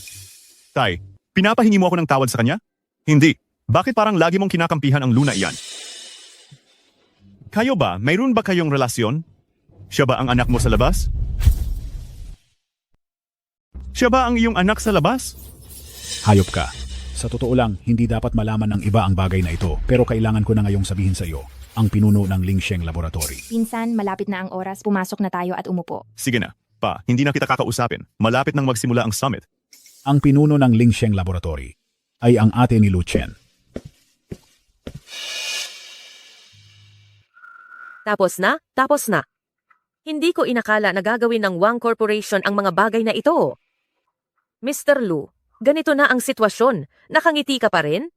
Tay, pinapahingi mo ako ng tawad sa kanya? Hindi. Bakit parang lagi mong kinakampihan ang Luna iyan? Kayo ba, mayroon ba kayong relasyon? Siya ba ang anak mo sa labas? Siya ba ang iyong anak sa labas? Hayop ka. Sa totoo lang, hindi dapat malaman ng iba ang bagay na ito, pero kailangan ko na ngayong sabihin sa iyo, ang pinuno ng Lingsheng Laboratory. Pinsan, malapit na ang oras, pumasok na tayo at umupo. Sige na, pa, hindi na kita kakausapin. Malapit nang magsimula ang summit. Ang pinuno ng Lingsheng Laboratory ay ang ate ni Lu Chen. Tapos na? Tapos na. Hindi ko inakala na gagawin ng Wang Corporation ang mga bagay na ito. Mr. Lu, ganito na ang sitwasyon. Nakangiti ka pa rin?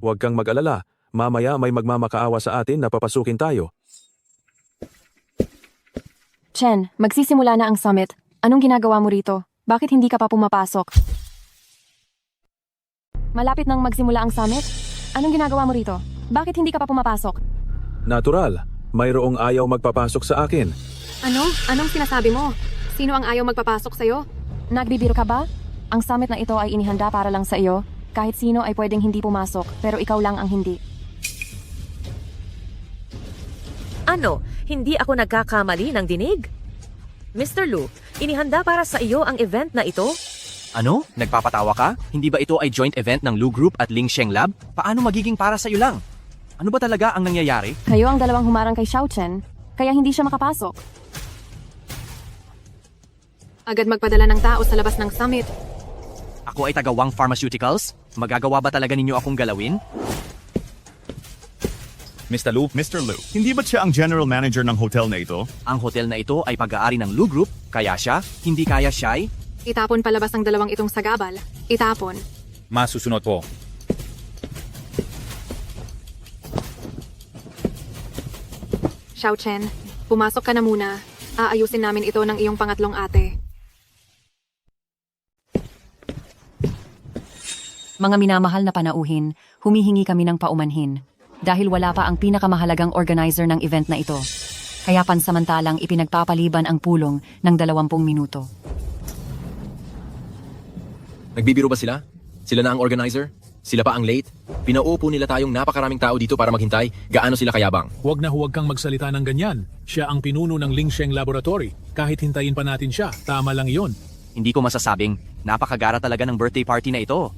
Huwag kang mag-alala. Mamaya may magmamakaawa sa atin na papasukin tayo. Chen, magsisimula na ang summit. Anong ginagawa mo rito? Bakit hindi ka pa pumapasok? Malapit nang magsimula ang summit? Anong ginagawa mo rito? Bakit hindi ka pa pumapasok? Natural. Mayroong ayaw magpapasok sa akin. Ano? Anong sinasabi mo? Sino ang ayaw magpapasok sa'yo? Nagbibiro ka ba? Ang summit na ito ay inihanda para lang sa iyo. Kahit sino ay pwedeng hindi pumasok, pero ikaw lang ang hindi. Ano? Hindi ako nagkakamali ng dinig? Mr. Lu, inihanda para sa iyo ang event na ito? Ano? Nagpapatawa ka? Hindi ba ito ay joint event ng Lu Group at Lingsheng Lab? Paano magiging para sa iyo lang? Ano ba talaga ang nangyayari? Kayo ang dalawang humarang kay Xiao Chen, kaya hindi siya makapasok. Agad magpadala ng tao sa labas ng summit. Ako ay taga Wang Pharmaceuticals? Magagawa ba talaga ninyo akong galawin? Mr. Lu, hindi ba siya ang general manager ng hotel na ito? Ang hotel na ito ay pag-aari ng Lu Group, kaya siya, hindi kaya siya ay... Itapon palabas ang dalawang itong sagabal. Itapon. Masusunod po. Xiao Chen, pumasok ka na muna. Aayusin namin ito ng iyong pangatlong ate. Mga minamahal na panauhin, humihingi kami ng paumanhin. Dahil wala pa ang pinakamahalagang organizer ng event na ito. Kaya pansamantalang ipinagpapaliban ang pulong ng 20 minuto. Nagbibiro ba sila? Sila na ang organizer? Sila pa ang late? Pinaupo nila tayong napakaraming tao dito para maghintay. Gaano sila kayabang? Huwag na huwag kang magsalita ng ganyan. Siya ang pinuno ng Lingsheng Laboratory. Kahit hintayin pa natin siya, tama lang iyon. Hindi ko masasabing, napakagara talaga ng birthday party na ito.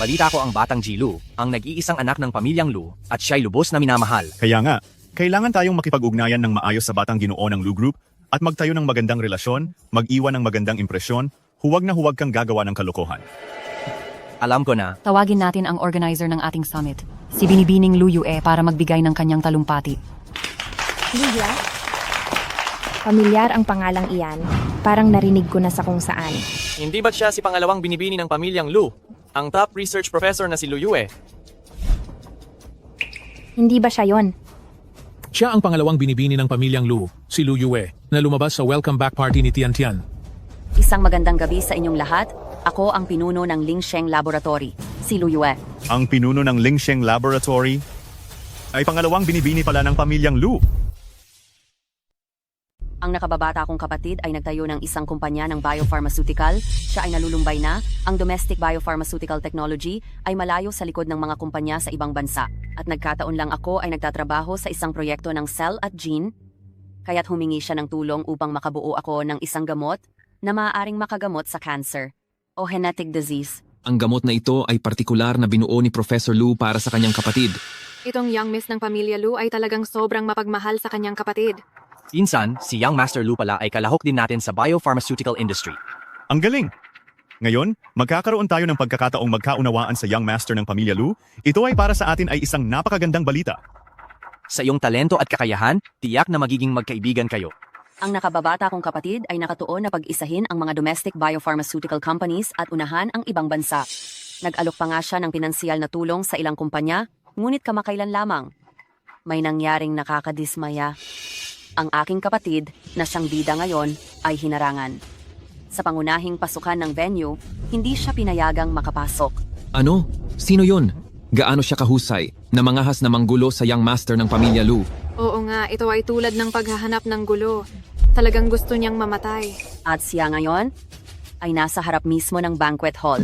Balita ko ang batang Jilu, ang nag-iisang anak ng pamilyang Lu, at siya'y lubos na minamahal. Kaya nga, Kailangan tayong makipag-ugnayan ng maayos sa batang Ginoo ng Lu Group at magtayo ng magandang relasyon, mag-iwan ng magandang impresyon, huwag na huwag kang gagawa ng kalokohan. Alam ko na. Tawagin natin ang organizer ng ating summit, si Binibining Lu Yue para magbigay ng kanyang talumpati. Lydia? Pamilyar ang pangalang iyan. Parang narinig ko na sa kung saan. Hindi ba't siya si pangalawang binibini ng pamilyang Lu? Ang top research professor na si Lu Yue. Hindi ba siya yon? Siya ang pangalawang binibini ng pamilyang Lu, si Lu Yue, na lumabas sa welcome back party ni Tian Tian. Isang magandang gabi sa inyong lahat. Ako ang pinuno ng Lingsheng Laboratory, si Lu Yue. Ang pinuno ng Lingsheng Laboratory ay pangalawang binibini pala ng pamilyang Lu. Ang nakababata kong kapatid ay nagtayo ng isang kumpanya ng biopharmaceutical. Siya ay nalulumbay na. Ang domestic biopharmaceutical technology ay malayo sa likod ng mga kumpanya sa ibang bansa. At nagkataon lang ako ay nagtatrabaho sa isang proyekto ng cell at gene. Kaya't humingi siya ng tulong upang makabuo ako ng isang gamot na maaaring makagamot sa cancer o genetic disease. Ang gamot na ito ay partikular na binuo ni Professor Lu para sa kanyang kapatid. Itong young miss ng pamilya Lu ay talagang sobrang mapagmahal sa kanyang kapatid. Insan, si Young Master Lu pala ay kalahok din natin sa biopharmaceutical industry. Ang galing! Ngayon, magkakaroon tayo ng pagkakataong magkaunawaan sa Young Master ng pamilya Lu. Ito ay para sa atin ay isang napakagandang balita. Sa iyong talento at kakayahan, tiyak na magiging magkaibigan kayo. Ang nakababata kong kapatid ay nakatuon na pag-isahin ang mga domestic biopharmaceutical companies at unahan ang ibang bansa. Nag-alok pa nga siya ng pinansyal na tulong sa ilang kumpanya, ngunit kamakailan lamang. May nangyaring nakakadismaya. Ang aking kapatid, na siyang bida ngayon, ay hinarangan. Sa pangunahing pasukan ng venue, hindi siya pinayagang makapasok. Ano? Sino yun? Gaano siya kahusay na mangahas na manggulo sa Young Master ng pamilya Lu? Oo nga, ito ay tulad ng paghahanap ng gulo. Talagang gusto niyang mamatay. At siya ngayon, ay nasa harap mismo ng banquet hall.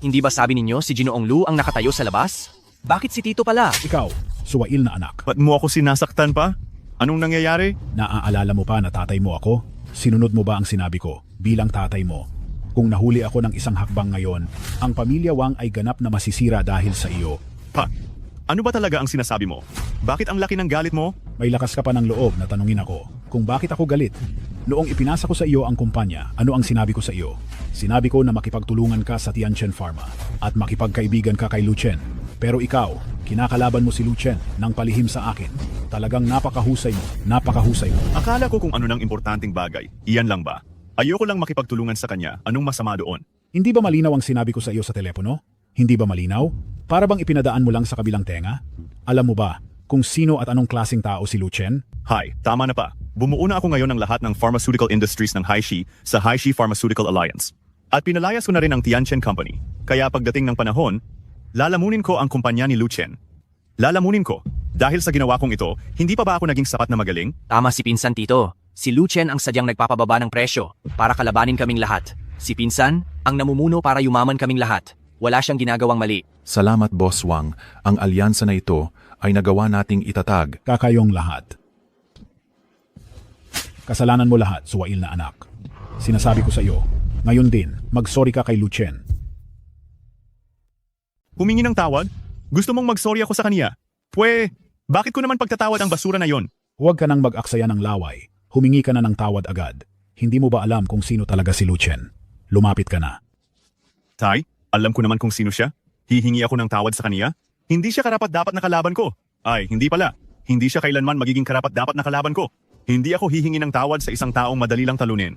Hindi ba sabi ninyo si Ginoong Lu ang nakatayo sa labas? Bakit si Tito pala? Ikaw, suwail na anak. Ba't mo ako sinasaktan pa? Anong nangyayari? Naaalala mo pa na tatay mo ako? Sinunod mo ba ang sinabi ko bilang tatay mo? Kung nahuli ako ng isang hakbang ngayon, ang pamilya Wang ay ganap na masisira dahil sa iyo. Pa, ano ba talaga ang sinasabi mo? Bakit ang laki ng galit mo? May lakas ka pa ng loob na tanungin ako kung bakit ako galit. Noong ipinasa ko sa iyo ang kumpanya, ano ang sinabi ko sa iyo? Sinabi ko na makipagtulungan ka sa Tianchen Pharma at makipagkaibigan ka kay Lu Chen. Pero ikaw, kinakalaban mo si Lu Chen nang palihim sa akin. Talagang napakahusay mo, napakahusay mo. Akala ko kung ano ng importanteng bagay. Iyan lang ba? Ayoko lang makipagtulungan sa kanya. Anong masama doon? Hindi ba malinaw ang sinabi ko sa iyo sa telepono? Hindi ba malinaw? Para bang ipinadaan mo lang sa kabilang tenga? Alam mo ba kung sino at anong klaseng tao si Lu Chen? Hay, tama na pa. Bumuo na ako ngayon ng lahat ng pharmaceutical industries ng Haishi sa Haishi Pharmaceutical Alliance. At pinalayas ko na rin ang Tianchen Company. Kaya pagdating ng panahon, lalamunin ko ang kumpanya ni Lu Chen. Lalamunin ko. Dahil sa ginawa kong ito, hindi pa ba ako naging sapat na magaling? Tama si Pinsan Tito. Si Lu Chen ang sadyang nagpapababa ng presyo para kalabanin kaming lahat. Si Pinsan ang namumuno para yumaman kaming lahat. Wala siyang ginagawang mali. Salamat, Boss Wang. Ang alyansa na ito ay nagawa nating itatag. Kakayong lahat. Kasalanan mo lahat, suwail na anak. Sinasabi ko sa iyo, ngayon din, mag-sorry ka kay Lu Chen. Humingi ng tawad? Gusto mong mag-sorry ako sa kanya? Bakit ko naman pagtatawad ang basura na yon? Huwag ka nang mag-aksaya ng laway. Humingi ka na ng tawad agad. Hindi mo ba alam kung sino talaga si Lu Chen? Lumapit ka na. Tay, alam ko naman kung sino siya. Hihingi ako ng tawad sa kanya? Hindi siya karapat-dapat na kalaban ko. Ay, hindi pala. Hindi siya kailanman magiging karapat-dapat na kalaban ko. Hindi ako hihingi ng tawad sa isang taong madali lang talunin.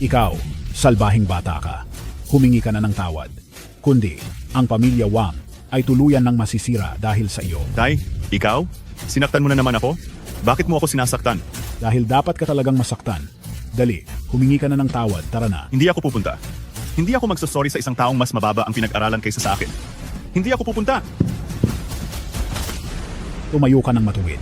Ikaw, salbahing bata ka. Humingi ka na ng tawad. Kundi, ang pamilya Wang ay tuluyan ng masisira dahil sa iyo. Tay, ikaw? Sinaktan mo na naman ako? Bakit mo ako sinasaktan? Dahil dapat ka talagang masaktan. Dali, humingi ka na ng tawad, tara na. Hindi ako pupunta. Hindi ako magsasorry sa isang taong mas mababa ang pinag-aralan kaysa sa akin. Hindi ako pupunta. Tumayo ka ng matuwid.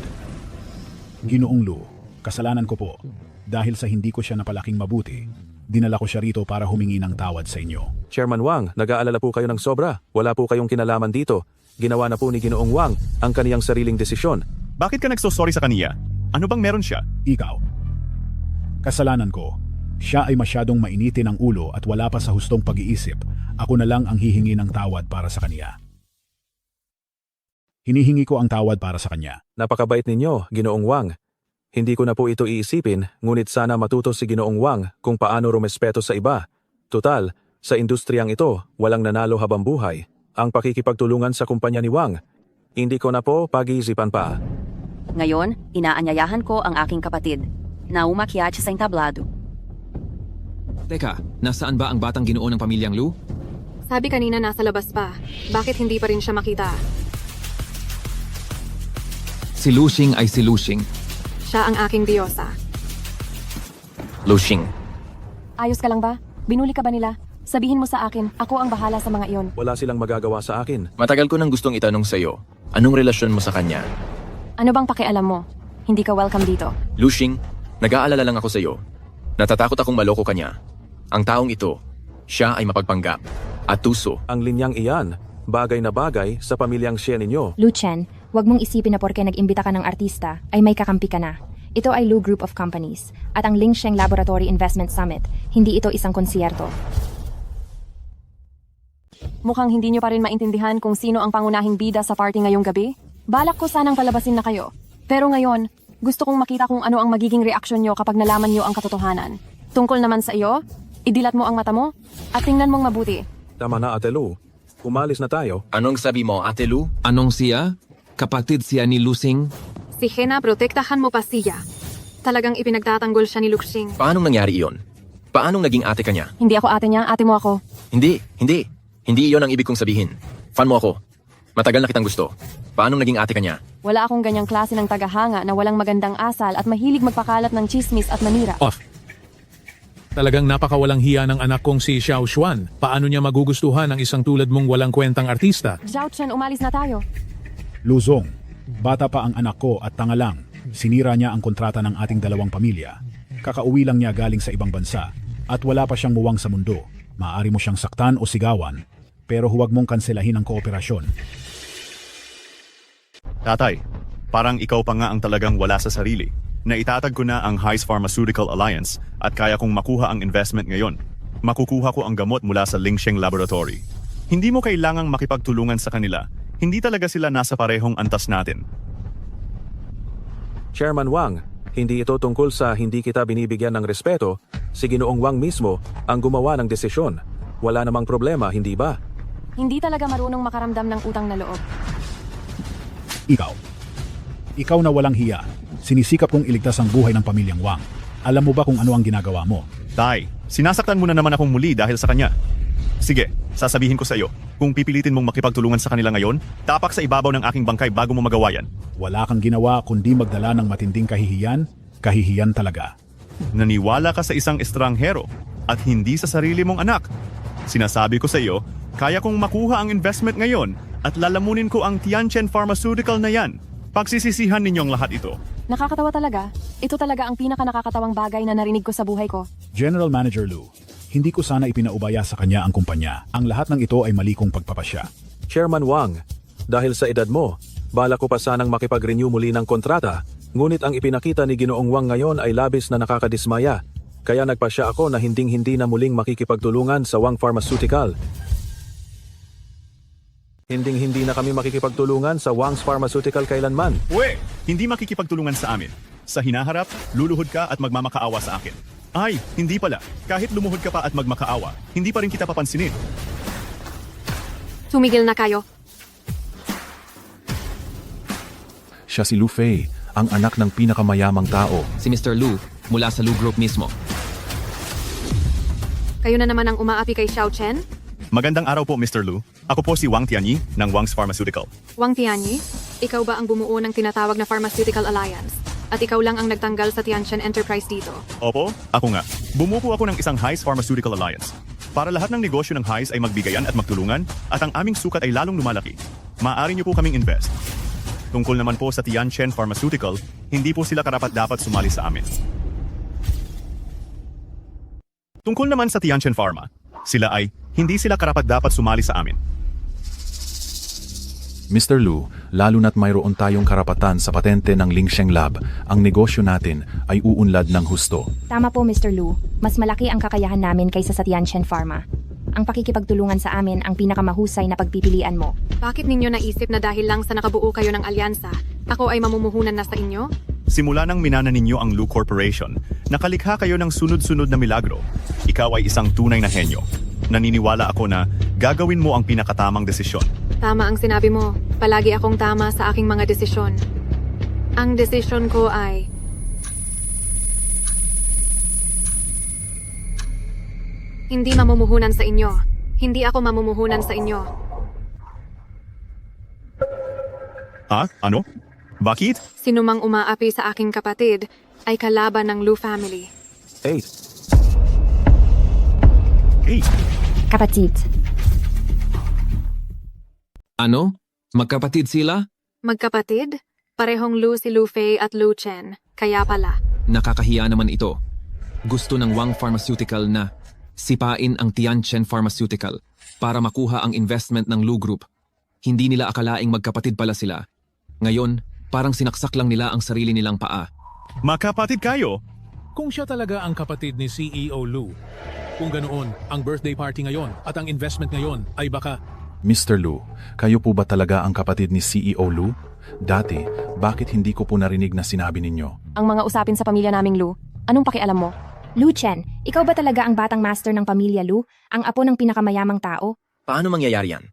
Ginoong Lu, kasalanan ko po. Dahil sa hindi ko siya napalaking mabuti, dinala ko siya rito para humingi ng tawad sa inyo. Chairman Wang, nag-aalala po kayo ng sobra. Wala po kayong kinalaman dito. Ginawa na po ni Ginoong Wang ang kaniyang sariling desisyon. Bakit ka nagsosorry sa kaniya? Ano bang meron siya? Ikaw. Kasalanan ko. Siya ay masyadong mainitin ang ulo at wala pa sa hustong pag-iisip. Ako na lang ang hihingi ng tawad para sa kaniya. Hinihingi ko ang tawad para sa kanya. Napakabait ninyo, Ginoong Wang. Hindi ko na po ito iisipin, ngunit sana matuto si Ginoong Wang kung paano rumespeto sa iba. Tutal, sa industriyang ito, walang nanalo habang buhay. Ang pakikipagtulungan sa kumpanya ni Wang, hindi ko na po pag-iisipan pa. Ngayon, inaanyayahan ko ang aking kapatid na umakyat sa entablado. Teka, nasaan ba ang batang Ginoo ng pamilyang Lu? Sabi kanina nasa labas pa. Bakit hindi pa rin siya makita? Si Luxing ay si Luxing. Siya ang aking diyosa. Luxing. Ayos ka lang ba? Binuli ka ba nila? Sabihin mo sa akin, ako ang bahala sa mga iyon. Wala silang magagawa sa akin. Matagal ko nang gustong itanong sa'yo, anong relasyon mo sa kanya? Ano bang pakialam mo? Hindi ka welcome dito. Luxing, nag-aalala lang ako sa'yo. Natatakot akong maloko kanya. Ang taong ito, siya ay mapagpanggap at tuso. Ang linyang iyan, bagay na bagay sa pamilyang Xie ninyo. Lu Chen, wag mong isipin na porke nag-imbita ka ng artista, ay may kakampi ka na. Ito ay Lu Group of Companies, at ang Lingsheng Laboratory Investment Summit, hindi ito isang konsyerto. Mukhang hindi nyo pa rin maintindihan kung sino ang pangunahing bida sa party ngayong gabi. Balak ko sanang palabasin na kayo. Pero ngayon, gusto kong makita kung ano ang magiging reaksyon nyo kapag nalaman nyo ang katotohanan. Tungkol naman sa iyo, idilat mo ang mata mo at tingnan mong mabuti. Tama na, Ate Lu. Umalis na tayo. Anong sabi mo, Ate Lu? Anong siya? Kapatid siya ni Luxing? Si Hena, protektahan mo pa siya. Talagang ipinagtatanggol siya ni Luxing. Paanong nangyari iyon? Paanong naging ate ka niya? Hindi ako ate niya, ate mo ako. Hindi. Hindi iyon ang ibig kong sabihin. Fan mo ako. Matagal na kitang gusto. Paanong naging ate ka niya? Wala akong ganyang klase ng tagahanga na walang magandang asal at mahilig magpakalat ng chismis at manira. Off. Talagang napakawalang hiya ng anak kong si Xiao Xuan. Paano niya magugustuhan ang isang tulad mong walang kwentang artista? Zhao Chen, umalis na tayo. Luzong, bata pa ang anak ko at tanga lang. Sinira niya ang kontrata ng ating dalawang pamilya. Kakauwi lang niya galing sa ibang bansa at wala pa siyang muwang sa mundo. Maaari mo siyang saktan o sigawan, pero huwag mong kanselahin ang kooperasyon. Tatay, parang ikaw pa nga ang talagang wala sa sarili. Naitatag ko na ang Heis Pharmaceutical Alliance at kaya kong makuha ang investment ngayon. Makukuha ko ang gamot mula sa Lingsheng Laboratory. Hindi mo kailangang makipagtulungan sa kanila. Hindi talaga sila nasa parehong antas natin. Chairman Wang, hindi ito tungkol sa hindi kita binibigyan ng respeto. Si Ginoong Wang mismo ang gumawa ng desisyon. Wala namang problema, hindi ba? Hindi talaga marunong makaramdam ng utang na loob. Ikaw na walang hiya. Sinisikap kong iligtas ang buhay ng pamilyang Wang. Alam mo ba kung ano ang ginagawa mo? Tay, sinasaktan mo na naman akong muli dahil sa kanya. Sige, sasabihin ko sa iyo, kung pipilitin mong makipagtulungan sa kanila ngayon, tapak sa ibabaw ng aking bangkay bago mo magawa yan. Wala kang ginawa kundi magdala ng matinding kahihiyan talaga. Naniwala ka sa isang estranghero at hindi sa sarili mong anak. Sinasabi ko sa iyo, kaya kong makuha ang investment ngayon at lalamunin ko ang Tianchen Pharmaceutical na yan. Pagsisisihan ninyong lahat ito. Nakakatawa talaga. Ito talaga ang pinaka-nakakatawang bagay na narinig ko sa buhay ko. General Manager Lu, hindi ko sana ipinaubaya sa kanya ang kumpanya. Ang lahat ng ito ay mali kong pagpapasya. Chairman Wang, dahil sa edad mo, bala ko pa sanang makipag-renew muli ng kontrata. Ngunit ang ipinakita ni Ginoong Wang ngayon ay labis na nakakadismaya. Kaya nagpasya ako na hinding-hindi na muling makikipagtulungan sa Wang Pharmaceutical. Hinding-hindi na kami makikipagtulungan sa Wang's Pharmaceutical kailanman. Hindi makikipagtulungan sa amin. Sa hinaharap, luluhod ka at magmamakaawa sa akin. Ay, hindi pala. Kahit lumuhod ka pa at magmakaawa, hindi pa rin kita papansinin. Tumigil na kayo. Siya si Lu Fei, ang anak ng pinakamayamang tao. Si Mr. Lu, mula sa Lu Group mismo. Kayo na naman ang umaapi kay Xiao Chen? Magandang araw po, Mr. Lu. Ako po si Wang Tianyi ng Wang's Pharmaceutical. Wang Tianyi, ikaw ba ang bumuo ng tinatawag na Pharmaceutical Alliance? At ikaw lang ang nagtanggal sa Tianchen Enterprise dito? Opo, ako nga. Bumuo po ako ng isang Heis Pharmaceutical Alliance. Para lahat ng negosyo ng Heis ay magbigayan at magtulungan at ang aming sukat ay lalong lumalaki. Maaari niyo po kaming invest. Tungkol naman po sa Tianchen Pharmaceutical, hindi po sila karapat-dapat sumali sa amin. Tungkol naman sa Tianchen Pharma, hindi sila karapat-dapat sumali sa amin. Mr. Lu, lalo na't mayroon tayong karapatan sa patente ng Lingsheng Lab, ang negosyo natin ay uunlad ng husto. Tama po, Mr. Lu. Mas malaki ang kakayahan namin kaysa sa Tianchen Pharma. Ang pakikipagtulungan sa amin ang pinakamahusay na pagpipilian mo. Bakit ninyo naisip na dahil lang sa nakabuo kayo ng alyansa, ako ay mamumuhunan na sa inyo? Simula nang minana ninyo ang Lu Corporation, nakalikha kayo ng sunod-sunod na milagro. Ikaw ay isang tunay na henyo. Naniniwala ako na gagawin mo ang pinakatamang desisyon. Tama ang sinabi mo. Palagi akong tama sa aking mga desisyon. Ang desisyon ko ay... Hindi mamumuhunan sa inyo. Hindi ako mamumuhunan sa inyo. Ano? Bakit? Sinumang umaapi sa aking kapatid ay kalaban ng Lu family. Hey, Kapatid. Ano? Magkapatid sila? Magkapatid? Parehong Lu si Lu Fei at Lu Chen. Kaya pala. Nakakahiya naman ito. Gusto ng Wang Pharmaceutical na sipain ang Tianchen Pharmaceutical para makuha ang investment ng Lu Group. Hindi nila akalaing magkapatid pala sila. Ngayon, parang sinaksak lang nila ang sarili nilang paa. Magkapatid kayo? Kung siya talaga ang kapatid ni CEO Lu, kung ganoon, ang birthday party ngayon at ang investment ngayon ay baka... Mr. Lu, kayo po ba talaga ang kapatid ni CEO Lu? Dati, bakit hindi ko po narinig na sinabi ninyo? Ang mga usapin sa pamilya naming Lu, anong pakialam mo? Lu Chen, ikaw ba talaga ang batang master ng pamilya Lu? Ang apo ng pinakamayamang tao? Paano mangyayari yan?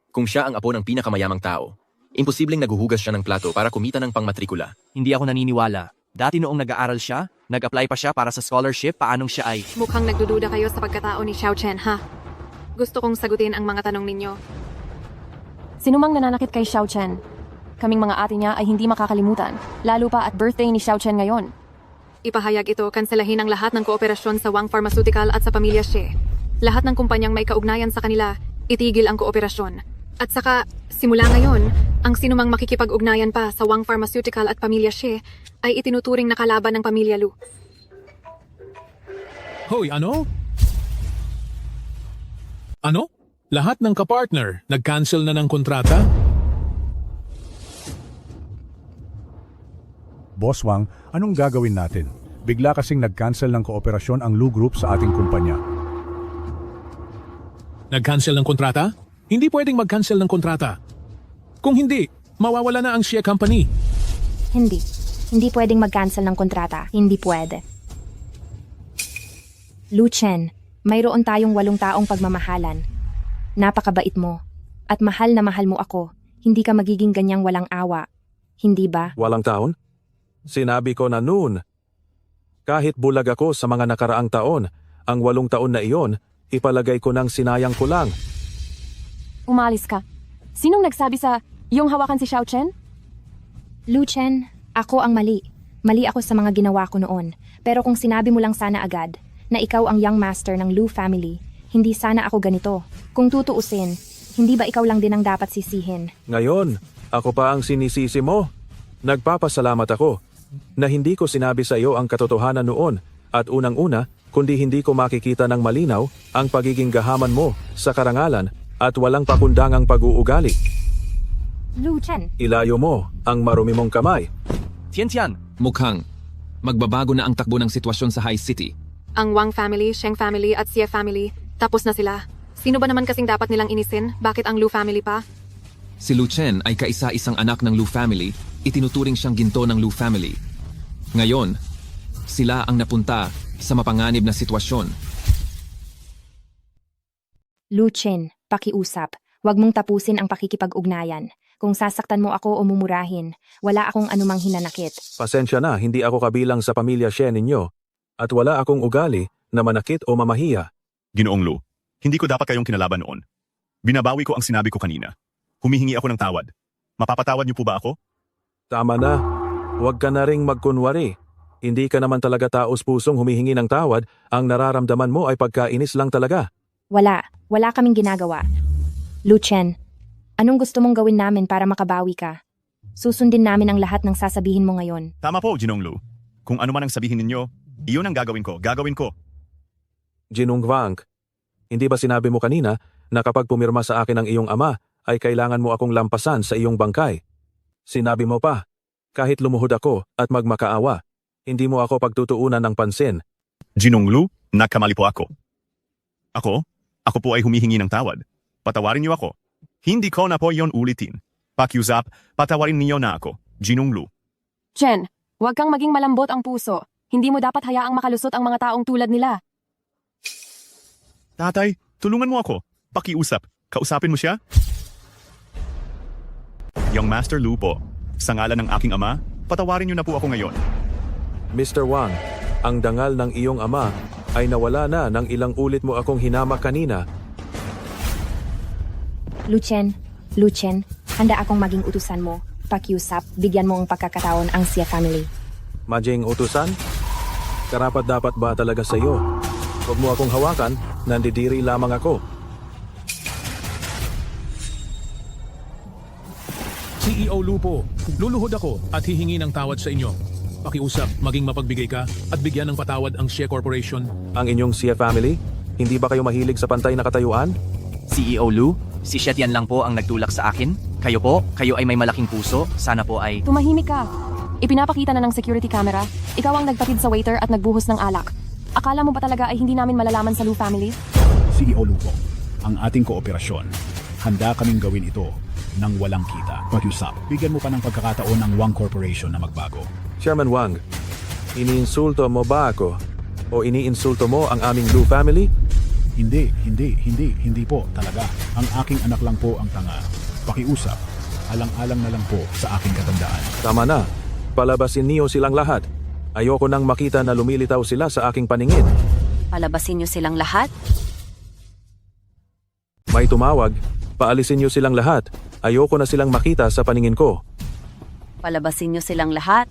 Kung siya ang apo ng pinakamayamang tao, imposibleng naguhugas siya ng plato para kumita ng pangmatrikula. Hindi ako naniniwala. Dati noong nag-aaral siya, nag-apply pa siya para sa scholarship, paanong siya ay... Mukhang nagdududa kayo sa pagkatao ni Xiao Chen, ha? Gusto kong sagutin ang mga tanong ninyo. Sinumang nananakit kay Xiao Chen? Kaming mga ate niya ay hindi makakalimutan, lalo pa at birthday ni Xiao Chen ngayon. Ipahayag ito, kanselahin ang lahat ng kooperasyon sa Wang Pharmaceutical at sa pamilya Xie. Lahat ng kumpanyang may kaugnayan sa kanila, itigil ang kooperasyon. At saka, simula ngayon, ang sinumang makikipag-ugnayan pa sa Wang Pharmaceutical at pamilya Xie ay itinuturing na kalaban ng pamilya Lu. Hoy, ano? Ano? Lahat ng kapartner, nag-cancel na ng kontrata? Boss Wang, anong gagawin natin? Bigla kasing nag-cancel ng kooperasyon ang Lu Group sa ating kumpanya. Nag-cancel ng kontrata? Hindi pwedeng mag-cancel ng kontrata. Kung hindi, mawawala na ang Xie Company. Hindi. Hindi pwedeng mag-cancel ng kontrata. Hindi pwede. Lu Chen, mayroon tayong 8 taong pagmamahalan. Napakabait mo. At mahal na mahal mo ako. Hindi ka magiging ganyang walang awa. Hindi ba? Walang taon? Sinabi ko na noon. Kahit bulag ako sa mga nakaraang taon, ang 8 taon na iyon, ipalagay ko nang sinayang ko lang. Umalis ka. Sinong nagsabi sa iyong hawakan si Xiao Chen? Lu Chen, ako ang mali. Mali ako sa mga ginawa ko noon. Pero kung sinabi mo lang sana agad na ikaw ang young master ng Lu family, hindi sana ako ganito. Kung tutuusin, hindi ba ikaw lang din ang dapat sisihin? Ngayon, ako pa ang sinisisi mo. Nagpapasalamat ako na hindi ko sinabi sa iyo ang katotohanan noon at unang-una, kundi hindi ko makikita ng malinaw ang pagiging gahaman mo sa karangalan at walang pakundangang pag-uugali. Lu Chen. Ilayo mo ang marumi mong kamay. Tian. Mukhang magbabago na ang takbo ng sitwasyon sa High City. Ang Wang family, Sheng family at Xie family, tapos na sila. Sino ba naman kasing dapat nilang inisin? Bakit ang Lu family pa? Si Lu Chen ay kaisa-isang anak ng Lu family, itinuturing siyang ginto ng Lu family. Ngayon, sila ang napunta sa mapanganib na sitwasyon. Lu Chen, pakiusap. Huwag mong tapusin ang pakikipag-ugnayan. Kung sasaktan mo ako o mumurahin, wala akong anumang hinanakit. Pasensya na, hindi ako kabilang sa pamilya Xie ninyo at wala akong ugali na manakit o mamahiya. Ginoong Lu, hindi ko dapat kayong kinalaban noon. Binabawi ko ang sinabi ko kanina. Humihingi ako ng tawad. Mapapatawad niyo po ba ako? Tama na. Huwag ka na ring magkunwari. Hindi ka naman talaga taos-pusong humihingi ng tawad, ang nararamdaman mo ay pagkainis lang talaga. Wala kaming ginagawa. Lu Chen, anong gusto mong gawin namin para makabawi ka? Susundin namin ang lahat ng sasabihin mo ngayon. Tama po, Ginoong Lu. Kung ano man ang sabihin ninyo, iyon ang gagawin ko. Jinung Wang, hindi ba sinabi mo kanina na kapag pumirma sa akin ang iyong ama, ay kailangan mo akong lampasan sa iyong bangkay? Sinabi mo pa, kahit lumuhod ako at magmakaawa, hindi mo ako pagtutuunan ng pansin. Jinong Lu, nagkamali po ako. Ako po ay humihingi ng tawad. Patawarin niyo ako. Hindi ko na po yon ulitin. Pakiusap, patawarin niyo na ako, Jinong Lu. Chen, huwag kang maging malambot ang puso. Hindi mo dapat hayaang makalusot ang mga taong tulad nila. Tatay, tulungan mo ako. Pakiusap, kausapin mo siya? Young Master Lu po, sa ngalan ng aking ama, patawarin niyo na po ako ngayon. Mr. Wang, ang dangal ng iyong ama ay nawala na nang ilang ulit mo akong hinamak kanina. Luchen, handa akong maging utusan mo. Pakiusap, bigyan mo ang pagkakataon ang Xie family. Majing utusan? Karapat-dapat ba talaga sa iyo? Huwag mo akong hawakan, nandidiri lamang ako. CEO Lupo, luluhod ako at hihingi ng tawad sa inyo. Pakiusap, maging mapagbigay ka at bigyan ng patawad ang Xie Corporation. Ang inyong Xie family? Hindi ba kayo mahilig sa pantay na katayuan? CEO Lu, si Shetian lang po ang nagtulak sa akin. Kayo po, kayo ay may malaking puso. Sana po ay... Tumahimik ka. Ipinapakita na ng security camera. Ikaw ang nagpatid sa waiter at nagbuhos ng alak. Akala mo ba talaga ay hindi namin malalaman sa Lu family? CEO Lu po, ang ating kooperasyon. Handa kaming gawin ito nang walang kita. Pakiusap, bigyan mo pa ng pagkakataon ng Wang Corporation na magbago. Chairman Wang, iniinsulto mo ba ako? O iniinsulto mo ang aming Lu family? Hindi po talaga. Ang aking anak lang po ang tanga. Pakiusap, alang-alang na lang po sa aking katandaan. Tama na. Palabasin niyo silang lahat. Ayoko nang makita na lumilitaw sila sa aking paningin. Palabasin niyo silang lahat? May tumawag. Paalisin niyo silang lahat. Ayoko na silang makita sa paningin ko. Palabasin niyo silang lahat?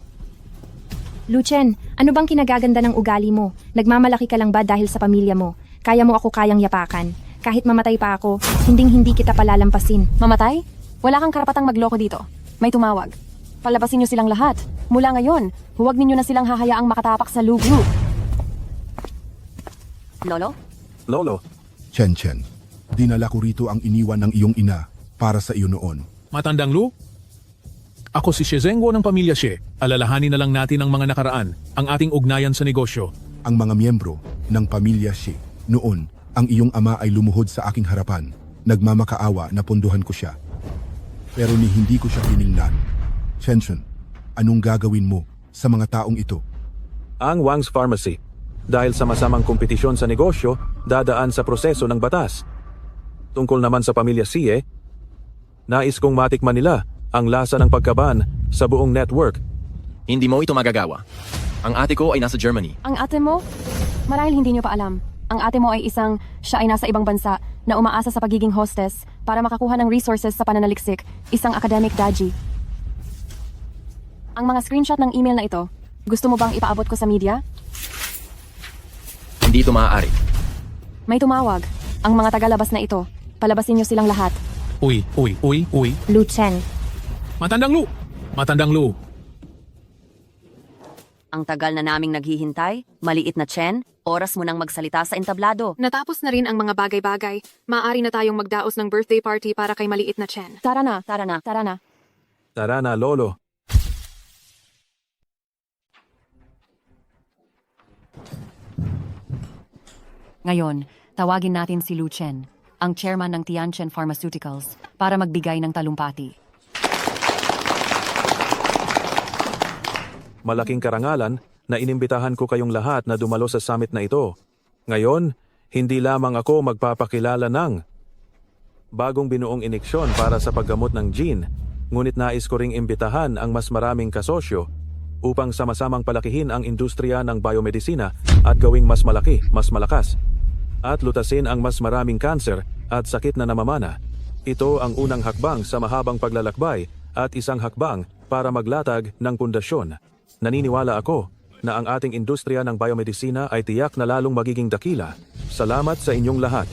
Luchen, ano bang kinagaganda ng ugali mo? Nagmamalaki ka lang ba dahil sa pamilya mo? Kaya mo ako kayang yapakan. Kahit mamatay pa ako, hindi kita palalampasin. Mamatay? Wala kang karapatang magloko dito. May tumawag. Palabasin niyo silang lahat. Mula ngayon, huwag ninyo na silang hahayaang makatapak sa Lu Group. Lolo? Chen, dinala ko rito ang iniwan ng iyong ina para sa iyo noon. Matandang Lu? Ako si Shezengwo ng pamilya Xie. Alalahanin na lang natin ang mga nakaraan, ang ating ugnayan sa negosyo. Ang mga miyembro ng pamilya Xie. Noon, ang iyong ama ay lumuhod sa aking harapan. Nagmamakaawa na punduhan ko siya. Pero ni hindi ko siya tiningnan. Chen, anong gagawin mo sa mga taong ito? Ang Wang's Pharmacy. Dahil sa masamang kompetisyon sa negosyo, dadaan sa proseso ng batas. Tungkol naman sa pamilya Xie, nais kong matikman nila ang lasa ng pagkaban sa buong network. Hindi mo ito magagawa. Ang ate ko ay nasa Germany. Ang ate mo? Marahil hindi niyo pa alam. Ang ate mo ay siya ay nasa ibang bansa na umaasa sa pagiging hostess para makakuha ng resources sa pananaliksik, isang academic daji. Ang mga screenshot ng email na ito, gusto mo bang ipaabot ko sa media? Hindi ito maaari. May tumawag. Ang mga tagalabas na ito, palabasin niyo silang lahat. Uy. Luchen. Matandang Lu. Ang tagal na naming naghihintay, maliit na Chen, oras mo nang magsalita sa entablado. Natapos na rin ang mga bagay-bagay. Maaari na tayong magdaos ng birthday party para kay maliit na Chen. Tara na. Tara na, Lolo. Ngayon, tawagin natin si Lu Chen, ang chairman ng Tianchen Pharmaceuticals, para magbigay ng talumpati. Malaking karangalan na inimbitahan ko kayong lahat na dumalo sa summit na ito. Ngayon, hindi lamang ako magpapakilala ng bagong binuong ineksyon para sa paggamot ng gene, ngunit nais ko ring imbitahan ang mas maraming kasosyo upang sama-samang palakihin ang industriya ng biomedisina at gawing mas malaki, mas malakas, at lutasin ang mas maraming kanser at sakit na namamana. Ito ang unang hakbang sa mahabang paglalakbay at isang hakbang para maglatag ng pundasyon. Naniniwala ako na ang ating industriya ng biomedisina ay tiyak na lalong magiging dakila. Salamat sa inyong lahat.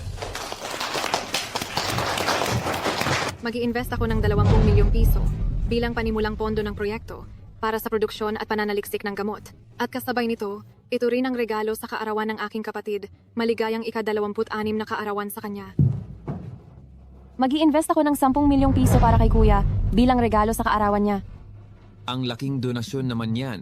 Mag-i-invest ako ng 20 milyong piso bilang panimulang pondo ng proyekto para sa produksyon at pananaliksik ng gamot. At kasabay nito, Ito rin ang regalo sa kaarawan ng aking kapatid. Maligayang ika-26 na kaarawan sa kanya. Mag-i-invest ako ng 10 milyong piso para kay kuya bilang regalo sa kaarawan niya. Ang laking donasyon naman yan.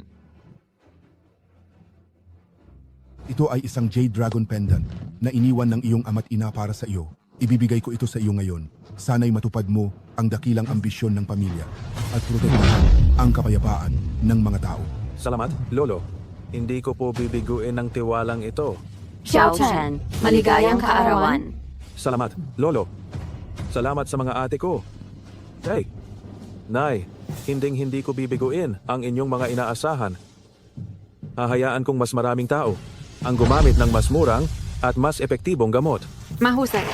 Ito ay isang Jade Dragon Pendant na iniwan ng iyong ama't ina para sa iyo. Ibibigay ko ito sa iyo ngayon. Sana'y matupad mo ang dakilang ambisyon ng pamilya at protektahan ang kapayapaan ng mga tao. Salamat, Lolo. Hindi ko po bibiguin ng tiwalang ito. Xiao Chen, maligayang kaarawan. Salamat, Lolo. Salamat sa mga ate ko. Hey, Nay, hindi ko bibiguin ang inyong mga inaasahan. Hahayaan kong mas maraming tao ang gumamit ng mas murang at mas epektibong gamot. Mahusay.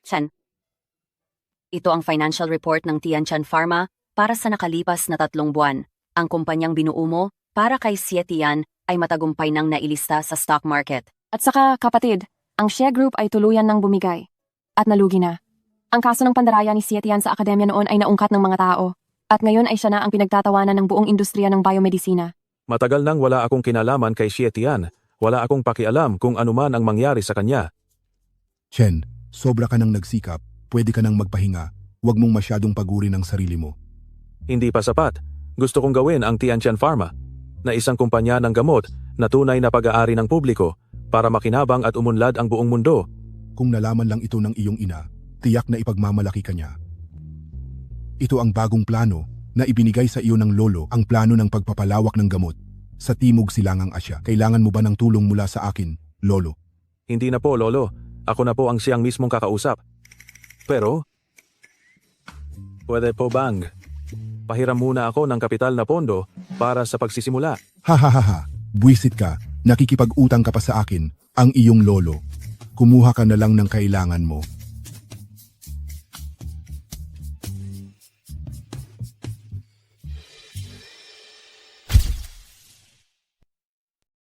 Chen. Ito ang financial report ng Tianchan Pharma para sa nakalipas na 3 buwan. Ang kumpanyang binuo mo para kay Xie Tian ay matagumpay nang nailista sa stock market. At saka, kapatid, ang Xie Group ay tuluyan ng bumigay. At nalugi na. Ang kaso ng pandaraya ni Xie Tian sa akademya noon ay naungkat ng mga tao. At ngayon ay siya na ang pinagtatawanan ng buong industriya ng biomedisina. Matagal nang wala akong kinalaman kay Xie Tian. Wala akong pakialam kung anuman ang mangyari sa kanya. Chen, sobra ka nang nagsikap. Pwede ka nang magpahinga. Huwag mong masyadong pagurin ang sarili mo. Hindi pa sapat. Gusto kong gawin ang Tianchan Pharma na isang kumpanya ng gamot na tunay na pag-aari ng publiko para makinabang at umunlad ang buong mundo. Kung nalaman lang ito ng iyong ina, tiyak na ipagmamalaki ka niya. Ito ang bagong plano na ibinigay sa iyo ng lolo, ang plano ng pagpapalawak ng gamot sa Timog Silangang Asya. Kailangan mo ba ng tulong mula sa akin, lolo? Hindi na po, Lolo. Ako na po ang siyang mismong kakausap. Pero, pwede po bang pahiram muna ako ng kapital na pondo para sa pagsisimula? Ha, buwisit ka. Nakikipag-utang ka pa sa akin, ang iyong lolo. Kumuha ka na lang ng kailangan mo.